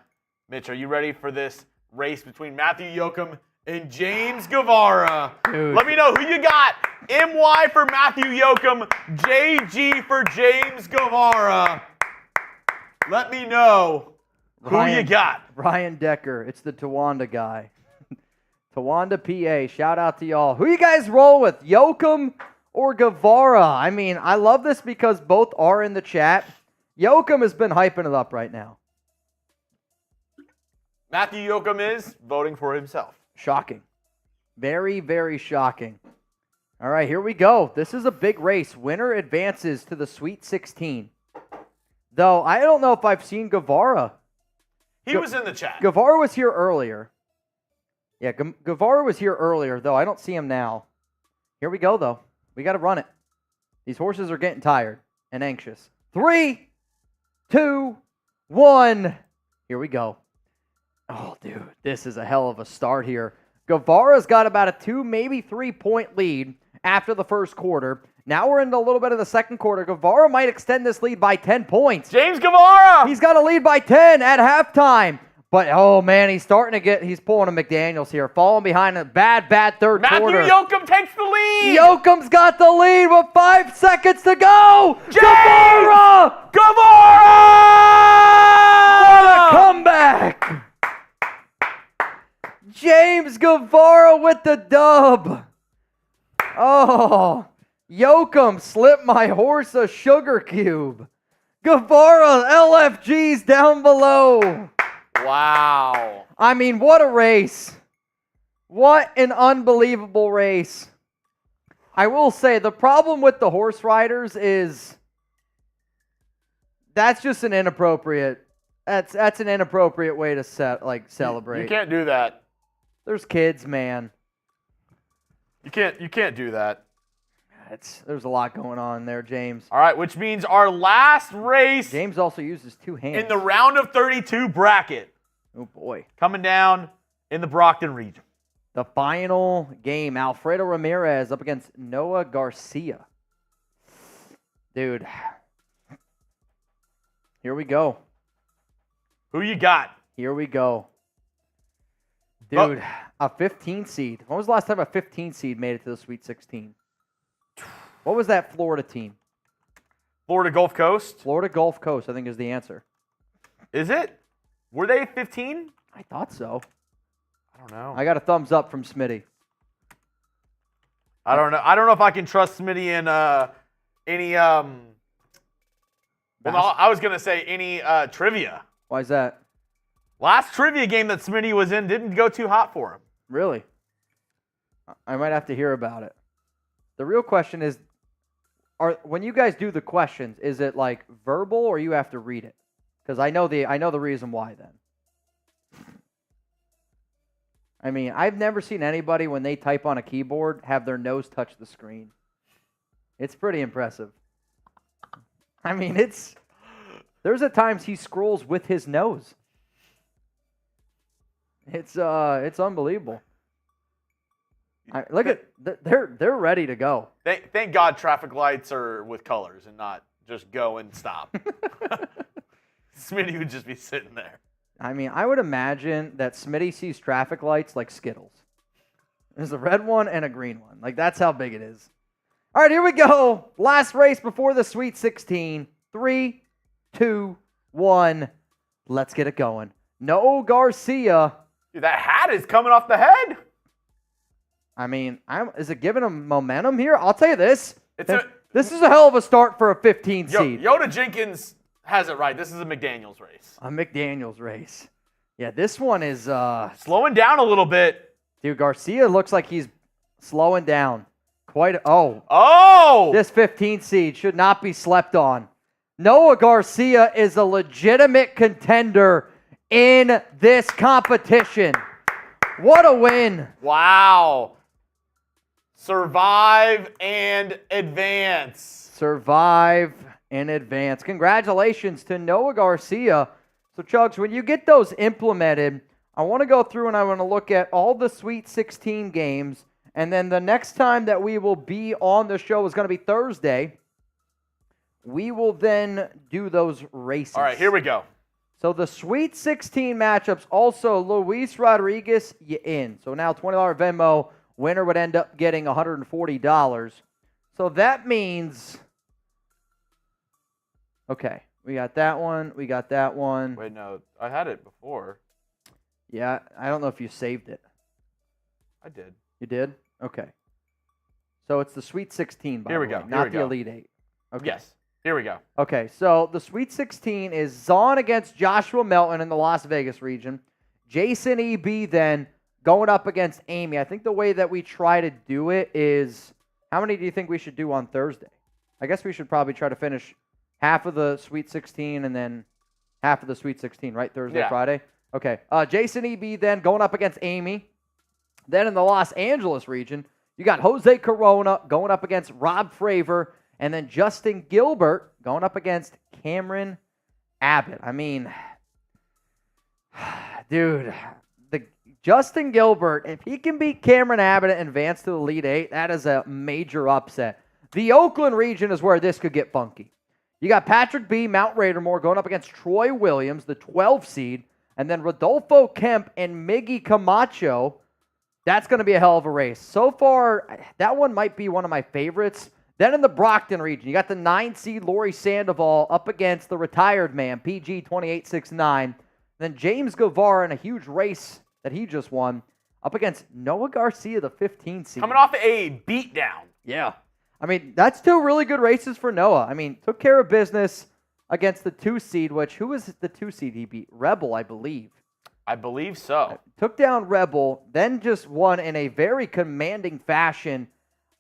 Mitch, are you ready for this race between Matthew Yoakum and James Guevara? Dude. Let me know who you got. MY for Matthew Yoakum, JG for James Guevara. Let me know who you got. Ryan Decker. It's the Tawanda guy. Tawanda, PA. Shout out to y'all. Who you guys roll with, Yoakum or Guevara? I mean, I love this because both are in the chat. Yoakum has been hyping it up right now. Matthew Yoakum is voting for himself. Shocking. Very, very shocking. All right, here we go. This is a big race. Winner advances to the Sweet 16. Though, I don't know if I've seen Guevara. He was in the chat. Guevara was here earlier. Yeah, Guevara was here earlier, though. I don't see him now. Here we go, though. We got to run it. These horses are getting tired and anxious. 3, 2, 1. Here we go. Oh, dude, this is a hell of a start here. Guevara's got about a 2, maybe 3-point lead after the first quarter. Now we're into a little bit of the second quarter. Guevara might extend this lead by 10 points. James Guevara! He's got a lead by 10 at halftime. But, oh, man, he's pulling a McDaniels here. Falling behind a bad third quarter. Matthew Yoakum takes the lead. Yoakum's got the lead with 5 seconds to go. Guevara! What a comeback. James Guevara with the dub. Oh, Yoakum slipped my horse a sugar cube. Guevara, LFG's down below. Wow. I mean, what a race. What an unbelievable race. I will say, the problem with the horse riders is that's just an inappropriate, that's an inappropriate way to celebrate. You can't do that. There's kids, man. You can't do that. There's a lot going on there, James. All right, which means our last race James also uses 2 hands. in the round of 32 bracket. Oh, boy. Coming down in the Brockton region. The final game, Alfredo Ramirez up against Noah Garcia. Dude. Here we go. Who you got? Here we go. Dude, a 15 seed. When was the last time a 15 seed made it to the Sweet 16? What was that Florida team? Florida Gulf Coast? Florida Gulf Coast, I think, is the answer. Is it? Were they 15? I thought so. I don't know. I got a thumbs up from Smitty. I don't know. I don't know if I can trust Smitty in any well, no, I was gonna say any trivia. Why is that? Last trivia game that Smitty was in didn't go too hot for him. Really? I might have to hear about it. The real question is, when you guys do the questions, is it like verbal or you have to read it? Because I know the reason why then. I mean, I've never seen anybody when they type on a keyboard have their nose touch the screen. It's pretty impressive. I mean, there's at times he scrolls with his nose. It's unbelievable. Look at they're ready to go. Thank God traffic lights are with colors and not just go and stop. Smitty would just be sitting there. I mean, I would imagine that Smitty sees traffic lights like Skittles. There's a red one and a green one. Like, that's how big it is. All right, here we go. Last race before the Sweet 16. 3, 2, 1. Let's get it going. Noah Garcia. Dude, that hat is coming off the head. I mean, is it giving him momentum here? I'll tell you this. This is a hell of a start for a 15 seed. Yoda Jenkins has it right. This is a McDaniels race. A McDaniels race. Yeah, this one is slowing down a little bit. Dude, Garcia looks like he's slowing down. This 15 seed should not be slept on. Noah Garcia is a legitimate contender in this competition. What a win. Wow. Survive and advance. Survive and advance. Congratulations to Noah Garcia. So, Chugs, when you get those implemented, I want to go through and I want to look at all the Sweet 16 games. And then the next time that we will be on the show is going to be Thursday. We will then do those races. All right, here we go. So the Sweet 16 matchups, also Luis Rodriguez, you in. So now $20 Venmo, winner would end up getting $140. So that means, okay, we got that one, we got that one. Wait, no, I had it before. Yeah, I don't know if you saved it. I did. You did? Okay. So it's the Sweet 16, by Here the we way, go. not the Elite 8. Okay. Yes, here we go. Okay, so the Sweet 16 is Zahn against Joshua Melton in the Las Vegas region. Jason E.B. then going up against Amy. I think the way that we try to do it is, how many do you think we should do on Thursday? I guess we should probably try to finish half of the Sweet 16 and then half of the Sweet 16, right? Thursday, yeah. Friday? Okay. Jason E.B. then going up against Amy. Then in the Los Angeles region, you got Jose Corona going up against Rob Fravor. And then Justin Gilbert going up against Cameron Abbott. I mean, dude, Justin Gilbert, if he can beat Cameron Abbott and advance to the Elite 8, that is a major upset. The Oakland region is where this could get funky. You got Patrick B., Mount Raidermore going up against Troy Williams, the 12 seed. And then Rodolfo Kemp and Miggy Camacho. That's going to be a hell of a race. So far, that one might be one of my favorites. Then in the Brockton region, you got the 9 seed Lori Sandoval up against the retired man, PG 2869. Then James Guevara in a huge race that he just won up against Noah Garcia, the 15 seed. Coming off a beatdown. Yeah. I mean, that's 2 really good races for Noah. I mean, took care of business against the 2 seed, which, who was the 2 seed he beat? Rebel, I believe. I believe so. Took down Rebel, then just won in a very commanding fashion.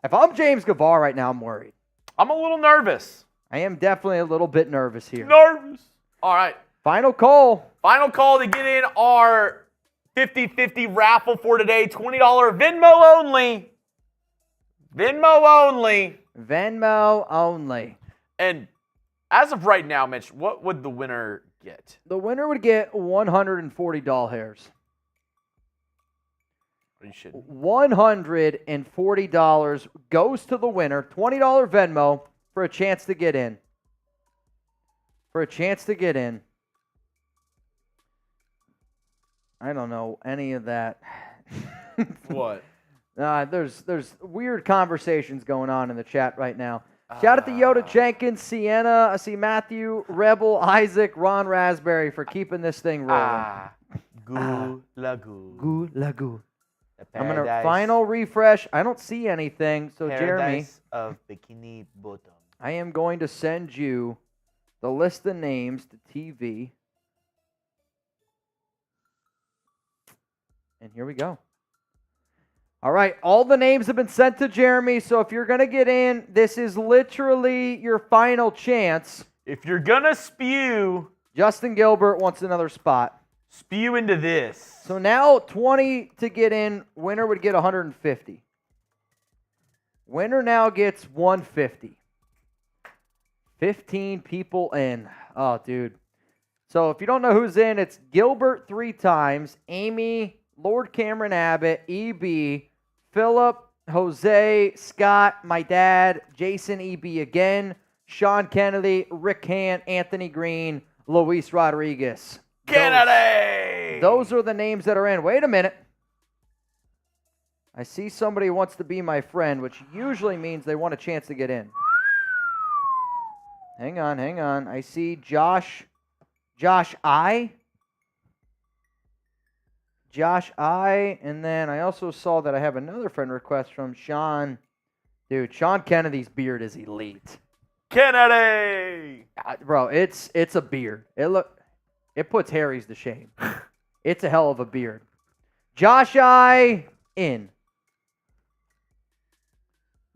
If I'm James Guevara right now, I'm worried. I'm a little nervous. I am definitely a little bit nervous here. Nervous. All right. Final call. Final call to get in our 50-50 raffle for today. $20 Venmo only. Venmo only. Venmo only. And as of right now, Mitch, what would the winner get? The winner would get 140 doll hairs. You should. $140 goes to the winner. $20 Venmo for a chance to get in. For a chance to get in. I don't know any of that. What? There's weird conversations going on in the chat right now. Shout out to Yoda Jenkins, Sienna. I see Matthew, Rebel, Isaac, Ron Raspberry for keeping this thing rolling. Goo lagoo. Goo lagoo. I'm going to Paradise- final refresh. I don't see anything. So, Jeremy, Paradise of Bikini Bottom. I am going to send you the list of names to TV. And here we go. All right, all the names have been sent to Jeremy. So if you're going to get in, this is literally your final chance. If you're gonna spew, Justin Gilbert wants another spot. spew into this. So now 20 to get in. Winner would get 150. Winner now gets 150. 15 people in. Oh, dude. So if you don't know who's in, it's Gilbert 3 times, Amy, Lord Cameron Abbott, EB, Philip, Jose, Scott, my dad, Jason EB again, Sean Kennedy, Rick Hant, Anthony Green, Luis Rodriguez. Kennedy! Those are the names that are in. Wait a minute. I see somebody who wants to be my friend, which usually means they want a chance to get in. Hang on. I see Josh I. And then I also saw that I have another friend request from Sean. Dude, Sean Kennedy's beard is elite. Kennedy! Bro, it's a beard. It puts Harry's to shame. It's a hell of a beard. Josh I in.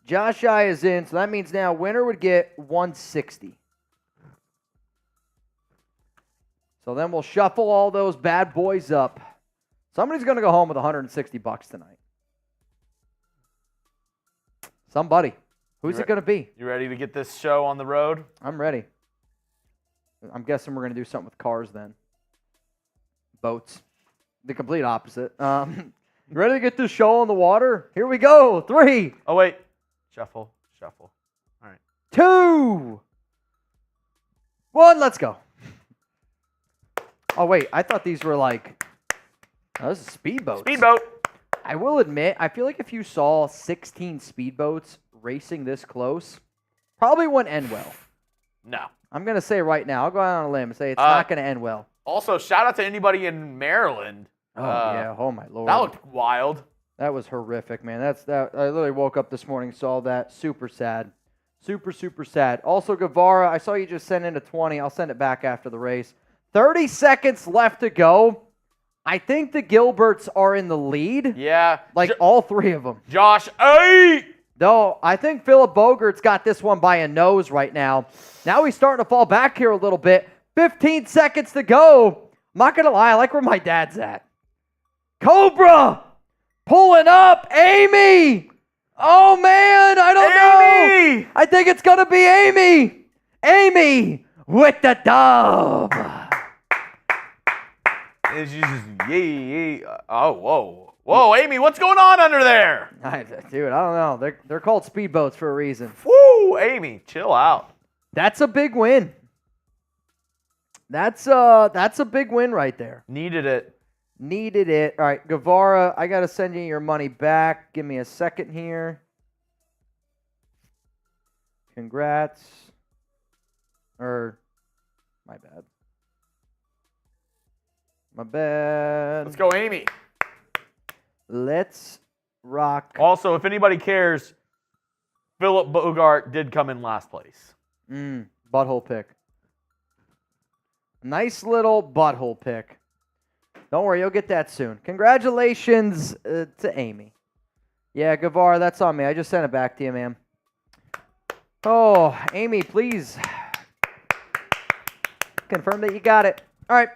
Josh I is in, so that means now winner would get 160. So then we'll shuffle all those bad boys up. Somebody's going to go home with $160 tonight. Somebody. Who's it going to be? You ready to get this show on the road? I'm ready. I'm guessing we're going to do something with cars then. Boats. The complete opposite. You ready to get this show on the water? Here we go. 3. Oh, wait. Shuffle. All right. 2. 1. Let's go. Oh, wait. I thought these were like... Oh, this is speedboats. Speedboat. I will admit, I feel like if you saw 16 speedboats racing this close, probably wouldn't end well. No. I'm going to say right now, I'll go out on a limb and say it's not going to end well. Also, shout out to anybody in Maryland. Oh, yeah. Oh, my Lord. That looked wild. That was horrific, man. I literally woke up this morning, saw that. Super sad. Super sad. Also, Guevara, I saw you just send in a 20. I'll send it back after the race. 30 seconds left to go. I think the Gilberts are in the lead. Yeah. Like all 3 of them. Josh 8. No, I think Philip Bogart's got this one by a nose right now. Now he's starting to fall back here a little bit. 15 seconds to go. I'm not going to lie. I like where my dad's at. Cobra pulling up. Amy. Oh, man. I don't know. I think it's going to be Amy. Amy with the dub. It's just, yay. Oh, whoa, Amy, what's going on under there? Dude, I don't know. They're called speedboats for a reason. Woo, Amy, chill out. That's a big win. That's a big win right there. Needed it. Needed it. All right, Guevara, I got to send you your money back. Give me a second here. Congrats. My bad. My bad. Let's go, Amy. Let's rock. Also, if anybody cares, Philip Bogart did come in last place. Butthole pick. Nice little butthole pick. Don't worry, you'll get that soon. Congratulations to Amy. Yeah, Guevara, that's on me. I just sent it back to you, man. Oh, Amy, please confirm that you got it. All right.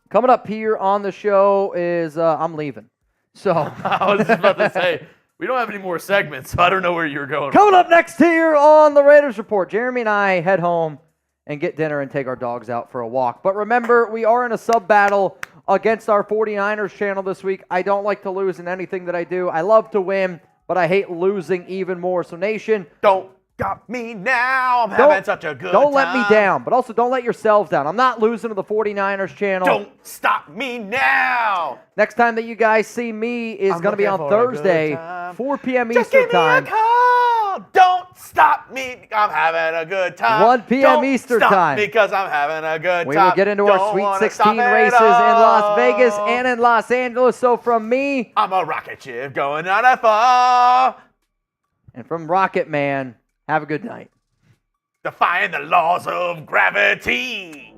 Coming up here on the show is I'm leaving. So I was just about to say, we don't have any more segments, so I don't know where you're going. Coming up next here on the Raiders Report, Jeremy and I head home and get dinner and take our dogs out for a walk. But remember, we are in a sub-battle against our 49ers channel this week. I don't like to lose in anything that I do. I love to win, but I hate losing even more. So, Nation, don't stop me now. I'm having such a good time. Don't let me down, but also don't let yourselves down. I'm not losing to the 49ers channel. Don't stop me now. Next time that you guys see me is going to be on Thursday, 4 p.m. Eastern Time. Just give me a call. Don't stop me. I'm having a good time. 1 p.m. Eastern Don't Time. stop because I'm having a good time. We will get into our Sweet 16 races in Las Vegas and in Los Angeles. So from me, I'm a rocket ship going on a fall. And from Rocket Man, have a good night. Defying the laws of gravity.